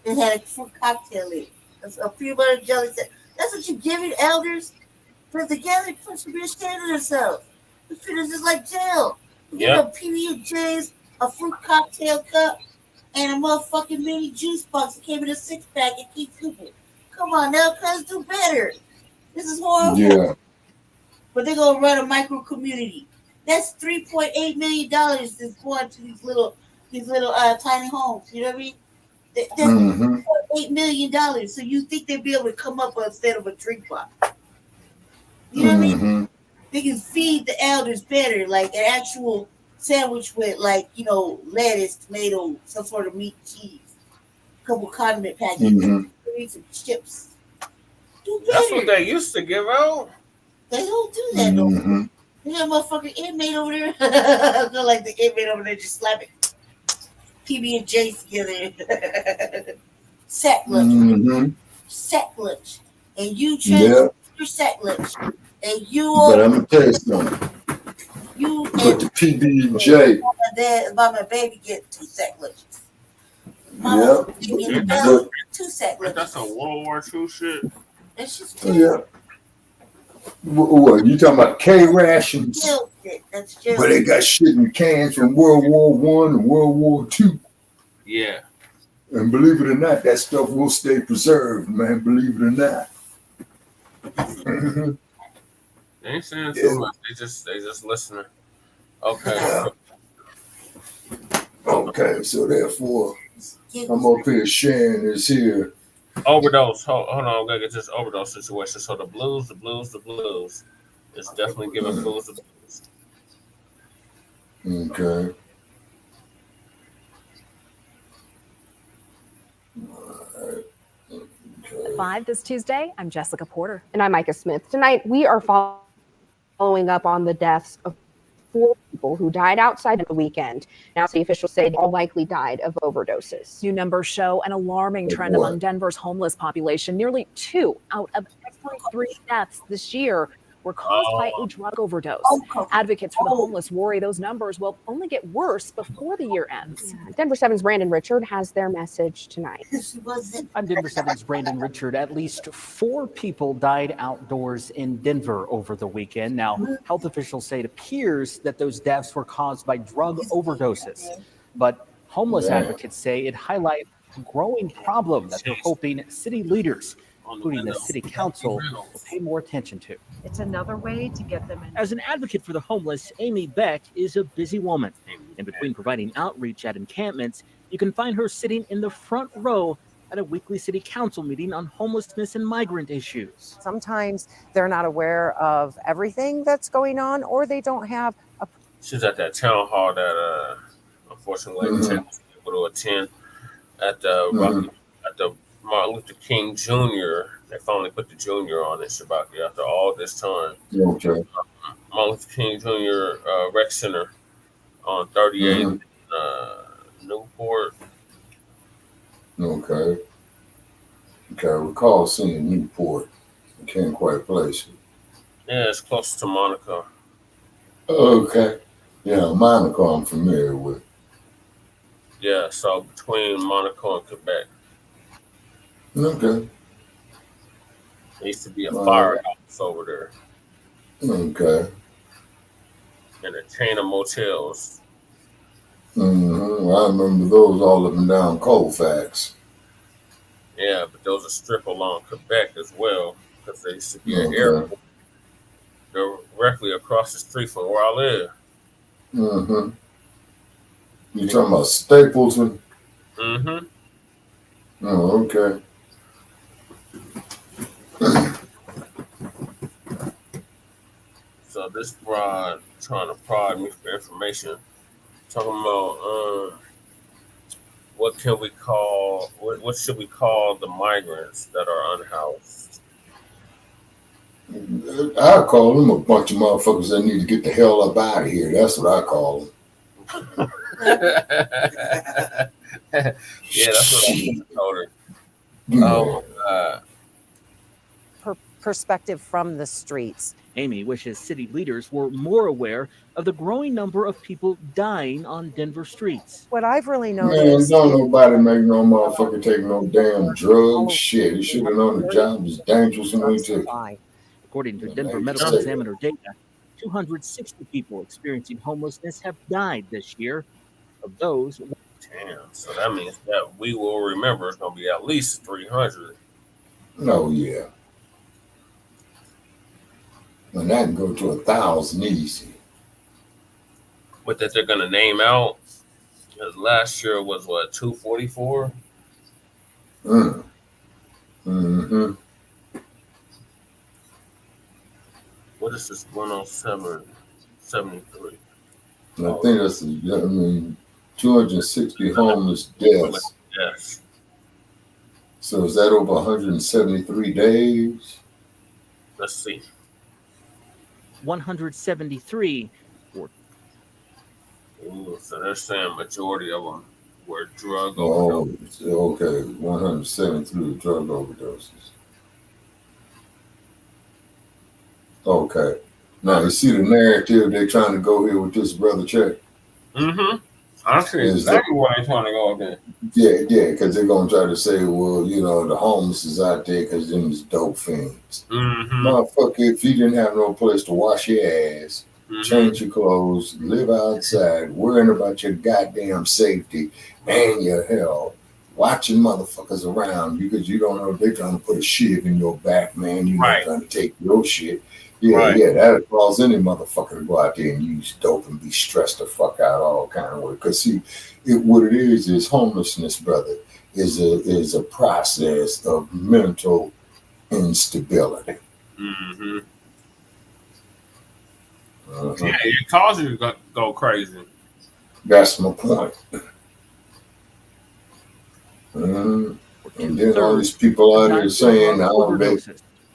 It had a fruit cocktail in it. A peanut butter and jelly. That's what you give your elders. Put together, put some real ashamed of themselves. The shit is just like jail. You get a PB&J's, a fruit cocktail cup, and a motherfucking mini juice box that came in a 6-pack and keep scooping. Come on now, cuz do better. This is horrible. Yeah. But they're gonna run a micro community. That's $3.8 million that's going to these little tiny homes. You know what I mean? That's $3.8 million. So you think they'd be able to come up instead of a drink box? You know what I mean? They can feed the elders better, like an actual sandwich with, like, lettuce, tomato, some sort of meat, cheese, a couple condiment packages, some chips. Do better. That's what they used to give out. They don't do that no more. They got a motherfucking inmate over there. Feel like the inmate over there just slapping PB&J together. Sack lunch. Sack lunch. And you choose your sack lunch. And you But I'm gonna tell you something. You put the PB&J. Mama and baby get 2 sack lunches. Yep. 2 sack lunches. That's a World War II shit. That's just yeah. What you talking about? K rations? That's just. But they got shit in cans from World War I and World War II. Yeah. And believe it or not, that stuff will stay preserved, man. Believe it or not. They ain't saying too much. They just listening. Okay. Okay, so therefore, I'm up here sharing this here. Overdose. Hold on, I'm gonna get this overdose situation. So the blues is definitely giving fools the blues. Okay. At 5 this Tuesday, I'm Jessica Porter. And I'm Micah Smith. Tonight, we are following up on the deaths of 4 people who died outside of the weekend. Now, city officials say they all likely died of overdoses. New numbers show an alarming trend among Denver's homeless population. Nearly 2 out of every 3 deaths this year were caused by a drug overdose. Advocates for the homeless worry those numbers will only get worse before the year ends. Denver 7's Brandon Richard has their message tonight. I'm Denver 7's Brandon Richard. At least 4 people died outdoors in Denver over the weekend. Now, health officials say it appears that those deaths were caused by drug overdoses. But homeless advocates say it highlights a growing problem that they're hoping city leaders, including the city council, will pay more attention to. It's another way to get them in. As an advocate for the homeless, Amy Beck is a busy woman. In between providing outreach at encampments, you can find her sitting in the front row at a weekly city council meeting on homelessness and migrant issues. Sometimes they're not aware of everything that's going on, or they don't have a... She's at that town hall that unfortunately was able to attend at the Martin Luther King Jr. They finally put the Jr. on it, Shabaki, after all this time. Okay. Martin Luther King Jr. Rec Center on 38th Newport. Okay. I recall seeing Newport. I can't quite place it. Yeah, it's close to Monaco. Okay. Yeah, Monaco I'm familiar with. Yeah, so between Monaco and Quebec. Okay. There used to be a firehouse over there. Okay. And a chain of motels. I remember those, all of them down Colfax. Yeah, but those are strip along Quebec as well, because there used to be an airport directly across the street from where I live. You talking about Stapleton? Mm-hmm. Oh, okay. So this broad trying to prod me for information. Talking about what can we call what should we call the migrants that are unhoused? I call them a bunch of motherfuckers that need to get the hell up out of here. That's what I call them. Yeah, that's what I told her. Perspective from the streets. Amy wishes city leaders were more aware of the growing number of people dying on Denver streets. What I've really Man, noticed. don't nobody make no motherfucker take no damn drugs. Shit, you should have known the job was dangerous when we took it. According to Denver Medical Examiner data, 260 people experiencing homelessness have died this year. Of those, damn, so that means that we will remember it's going to be at least 300. Oh, yeah. And that can go to 1,000 easy. What that they're going to name out? Because last year was what, 244? Mm-hmm. What is this 107.73? I think that's, 260 homeless deaths. Yes. So is that over 173 days? Let's see. 173. Ooh, so they're saying majority of them were drug overdoses. Oh, okay. 173 drug overdoses. Okay. Now you see the narrative they're trying to go here with this brother Check. Mm-hmm. Honestly, exactly why they're trying to go there. Yeah, because they're gonna try to say, well, the homeless is out there because them is dope fiends. Mm-hmm. Motherfucker, if you didn't have no place to wash your ass, change your clothes, live outside, worrying about your goddamn safety and your health, watching motherfuckers around because you don't know if they're trying to put a shiv in your back, man. You're not trying to take your shit. Yeah, that'll cause any motherfucker to go out there and use dope and be stressed the fuck out all kind of way. Because see, what it is homelessness, brother, is a process of mental instability. Mm-hmm. Yeah, it causes you to go crazy. That's my point. And then all these people out here saying,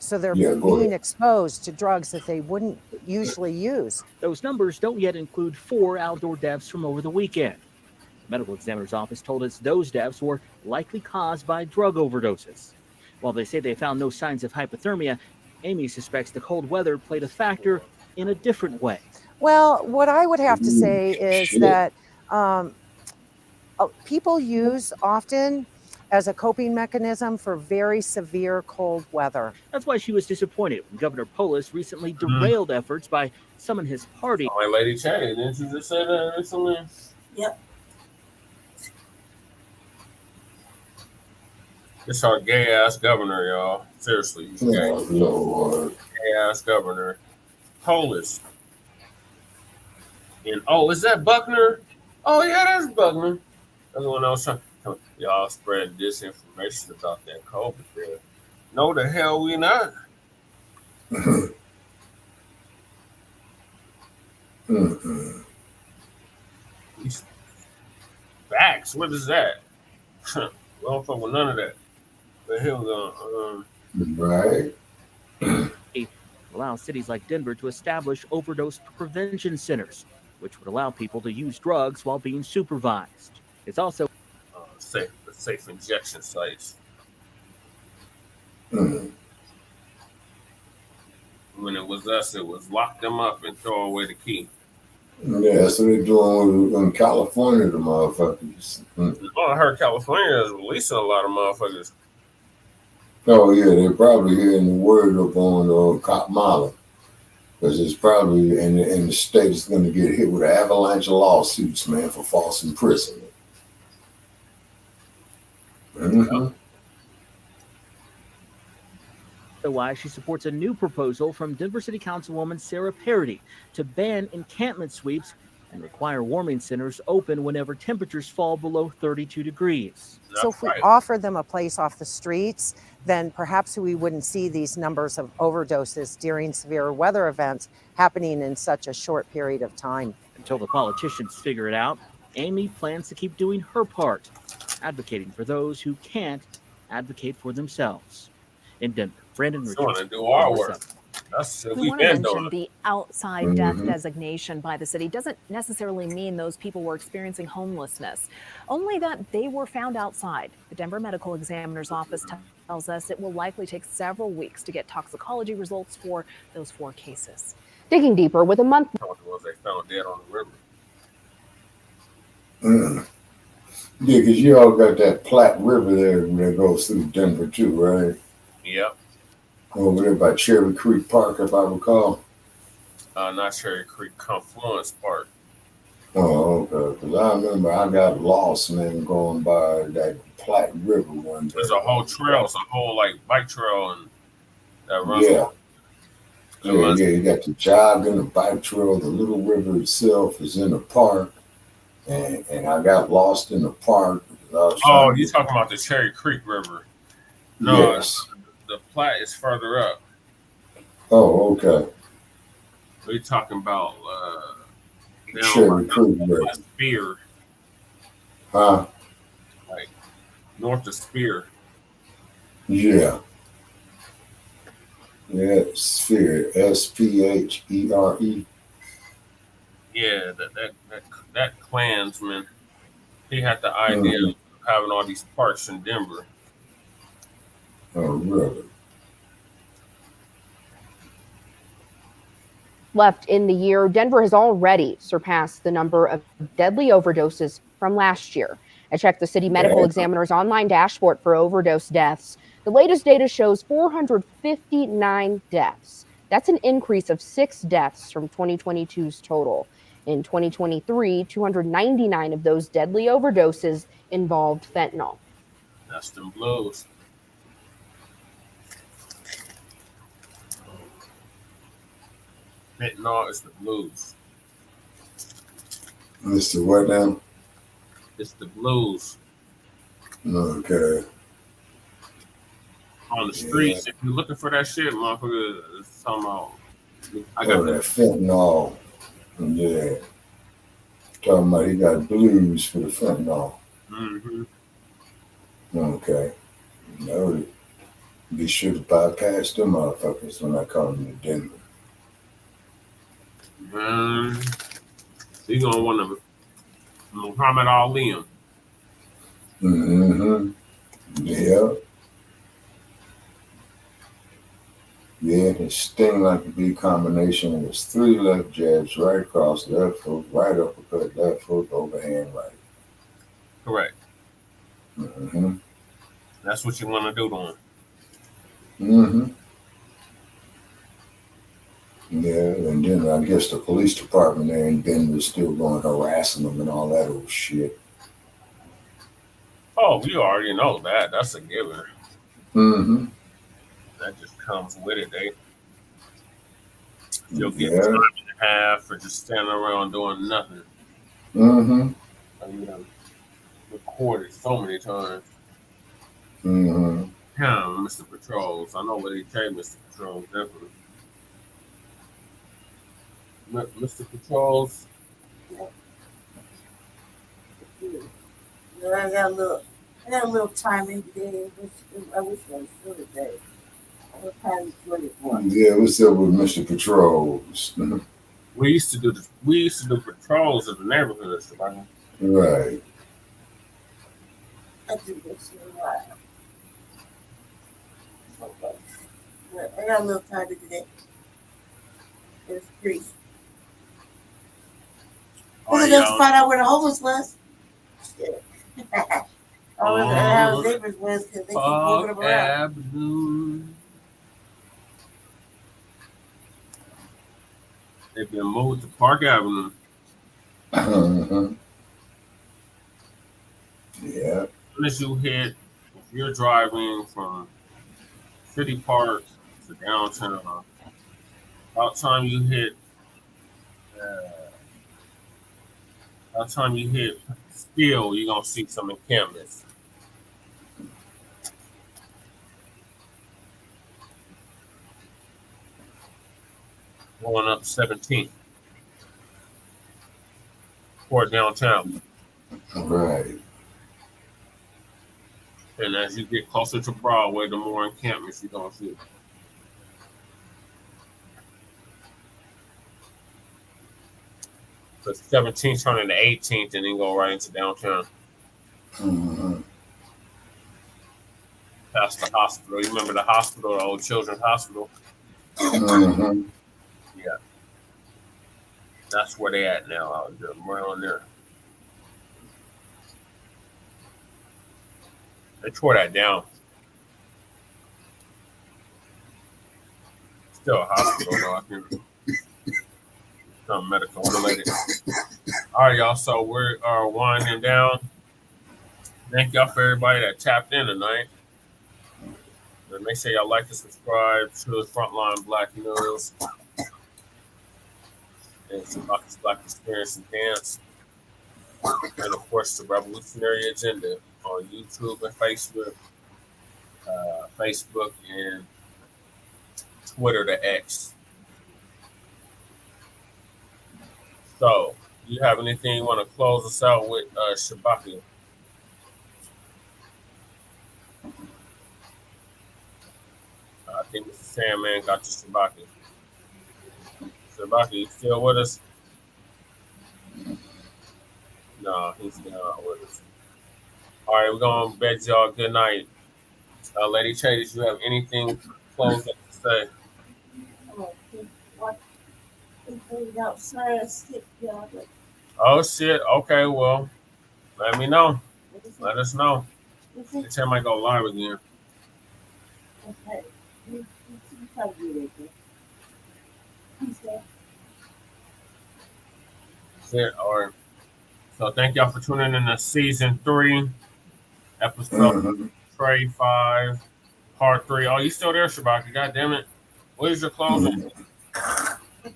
so they're being exposed to drugs that they wouldn't usually use. Those numbers don't yet include 4 outdoor deaths from over the weekend. The medical examiner's office told us those deaths were likely caused by drug overdoses. While they say they found no signs of hypothermia, Amy suspects the cold weather played a factor in a different way. Well, what I would have to say is that people use often as a coping mechanism for very severe cold weather. That's why she was disappointed when Governor Polis recently derailed efforts by some in his party. Oh, my Lady Chatty, didn't you just say that recently? Yep. It's our gay ass governor, y'all. Seriously, he's gay. Lord. Gay ass governor. Polis. And is that Buckner? Oh yeah, that's Buckner. That's the one I was trying. Y'all spread disinformation about that COVID thing. No, the hell we not. Facts. What is that? We don't fuck with none of that. The hell going? Right. Allow cities like Denver to establish overdose prevention centers, which would allow people to use drugs while being supervised. It's also safe injection sites. Mm. When it was us, it was lock them up and throw away the key. Yeah, that's what they're doing in California, the motherfuckers. I heard California is releasing a lot of motherfuckers. Oh, yeah, they're probably hearing the word up on Cop Molly. Because it's probably, and the state is going to get hit with an avalanche of lawsuits, man, for false imprisonment. Mm-hmm. Why she supports a new proposal from Denver City Councilwoman Sarah Parody to ban encampment sweeps and require warming centers open whenever temperatures fall below 32 degrees. So if we offer them a place off the streets, then perhaps we wouldn't see these numbers of overdoses during severe weather events happening in such a short period of time. Until the politicians figure it out, Amy plans to keep doing her part, advocating for those who can't advocate for themselves. In Denver, Brandon We want Richards, to do our Denver work. 7. That's what We we've want to been mention doing. the outside death designation by the city doesn't necessarily mean those people were experiencing homelessness, only that they were found outside. The Denver Medical Examiner's Office tells us it will likely take several weeks to get toxicology results for those 4 cases. Digging deeper with a month. The ones they found dead on the river. Yeah, because you all got that Platte River there that goes through Denver too, right? Yep. Over there by Cherry Creek Park, if I recall. Not Cherry Creek, Confluence Park. Oh, okay. Because I remember I got lost, man, going by that Platte River one day. There's a whole trail. It's a whole like bike trail and that runs. Yeah. Yeah, you got the jogging, the bike trail, the little river itself is in the park. And I got lost in the park. Oh, you're talking about the Cherry Creek River. No, yes. The Platte is further up. Oh, okay. We're talking about Cherry Creek River. Spear. Huh? Like north of Spear. Yeah. Yeah, Sphere. SPHERE. Yeah, that Klansman. He had the idea of having all these parks in Denver. Oh, really? Left in the year, Denver has already surpassed the number of deadly overdoses from last year. I checked the city medical examiner's online dashboard for overdose deaths. The latest data shows 459 deaths. That's an increase of 6 deaths from 2022's total. In 2023, 299 of those deadly overdoses involved fentanyl. That's them blues. Fentanyl is the blues. It's the what now? It's the blues. Okay. On the streets, if you're looking for that shit, motherfucker, it's talking about. I got that fentanyl. Yeah. Talking about he got blues for the fentanyl. Mm-hmm. Okay. Noted. Be sure to bypass them motherfuckers when I come to Denver. You're gonna want to Muhammad Ali him. Mm-hmm. Yeah. Yeah, his sting like a big combination was 3 left jabs, right across left foot, right uppercut, left foot, overhand right. Correct. Mm-hmm. That's what you want to do to him. Mm-hmm. Yeah, and then I guess the police department there in Denver is still going harassing them and all that old shit. Oh, we already know that. That's a given. Mm-hmm. That just comes with it, You'll get time and a half for just standing around doing nothing. Mm-hmm. You know, recorded so many times. Mm-hmm. Him, Mr. Patrols. I know what he take, Mr. Patrols, definitely. Mr. Patrols. I got a little time in today. I wish I was still today. Yeah, what's up with Mr. Patrols? We used to do patrols in the neighborhoods, right? Right. I do this in a while. I got a little time today. It's free. I was to find out where the homeless was. Shit. I was how his neighbors was because they keep moving them around. Avenue. They've been moved to Park Avenue. Uh-huh. Yeah. Unless you hit, if you're driving from City Park to downtown, about time you hit Steel, you're gonna see some encampments. going up 17th toward downtown. Right. And as you get closer to Broadway, the more encampments you're going to see. So 17th turning to 18th and then go right into downtown. Mm-hmm. Past the hospital. You remember the hospital, the old children's hospital? Mm-hmm. Yeah. That's where they at now, out there, around there. They tore that down. Still a hospital, though, I think. Something medical related. All right, y'all. So we are winding down. Thank y'all for everybody that tapped in tonight. And make sure y'all like and subscribe to the Frontline Blacc News and Shabaka's Black Experience and Dance. And of course, the Revolutionary Agenda on YouTube and Facebook. Facebook and Twitter to X. So, do you have anything you want to close us out with, Shabaka? I think Mr. Sandman got you, Shabaka. Shabaka, you still with us? No, he's not with us. All right, we're going to bed y'all good night. Lady Chase, you have anything close up to say? Sorry, I skipped y'all. Oh, shit. Okay, well, let me know. Let us know. Next time I go live again. Okay. Shit, all right. So thank y'all for tuning in to season 3, episode Trey 5, part 3. Oh, you still there, Shabaka? God damn it. What is your closing?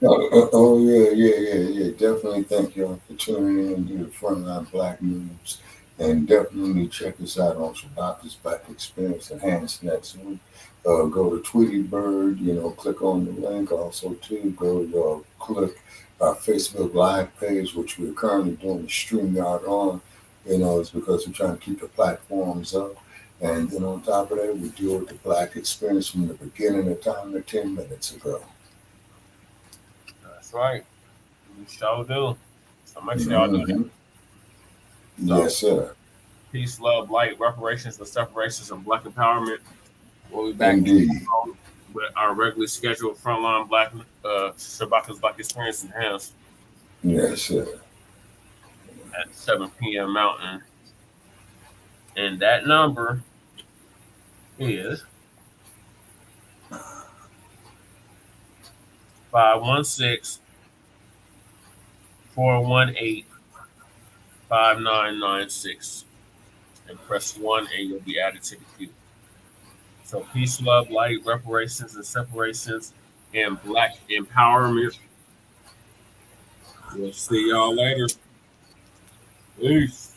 Oh, yeah. Definitely thank y'all for tuning in to the Frontline Blacc News. And definitely check us out on Shabaka's Black Experience Enhanced next week. Go to Tweety Bird, click on the link. Also, too, go click our Facebook Live page, which we're currently doing the StreamYard on. It's because we're trying to keep the platforms up. And then on top of that, we deal with the Black Experience from the beginning of time to 10 minutes ago. That's right. We sure do. So make sure y'all do that. So, yes, sir. Peace, love, light, reparations, and separations, and Black empowerment. We'll be back with our regularly scheduled Frontline Black Shabaka's Black Experience Enhanced. Yes, sir. At 7 p.m. Mountain. And that number is 516-418-5996. And press 1 and you'll be added to the queue. So peace, love, light, reparations, and separations, and Black empowerment. We'll see y'all later. Peace.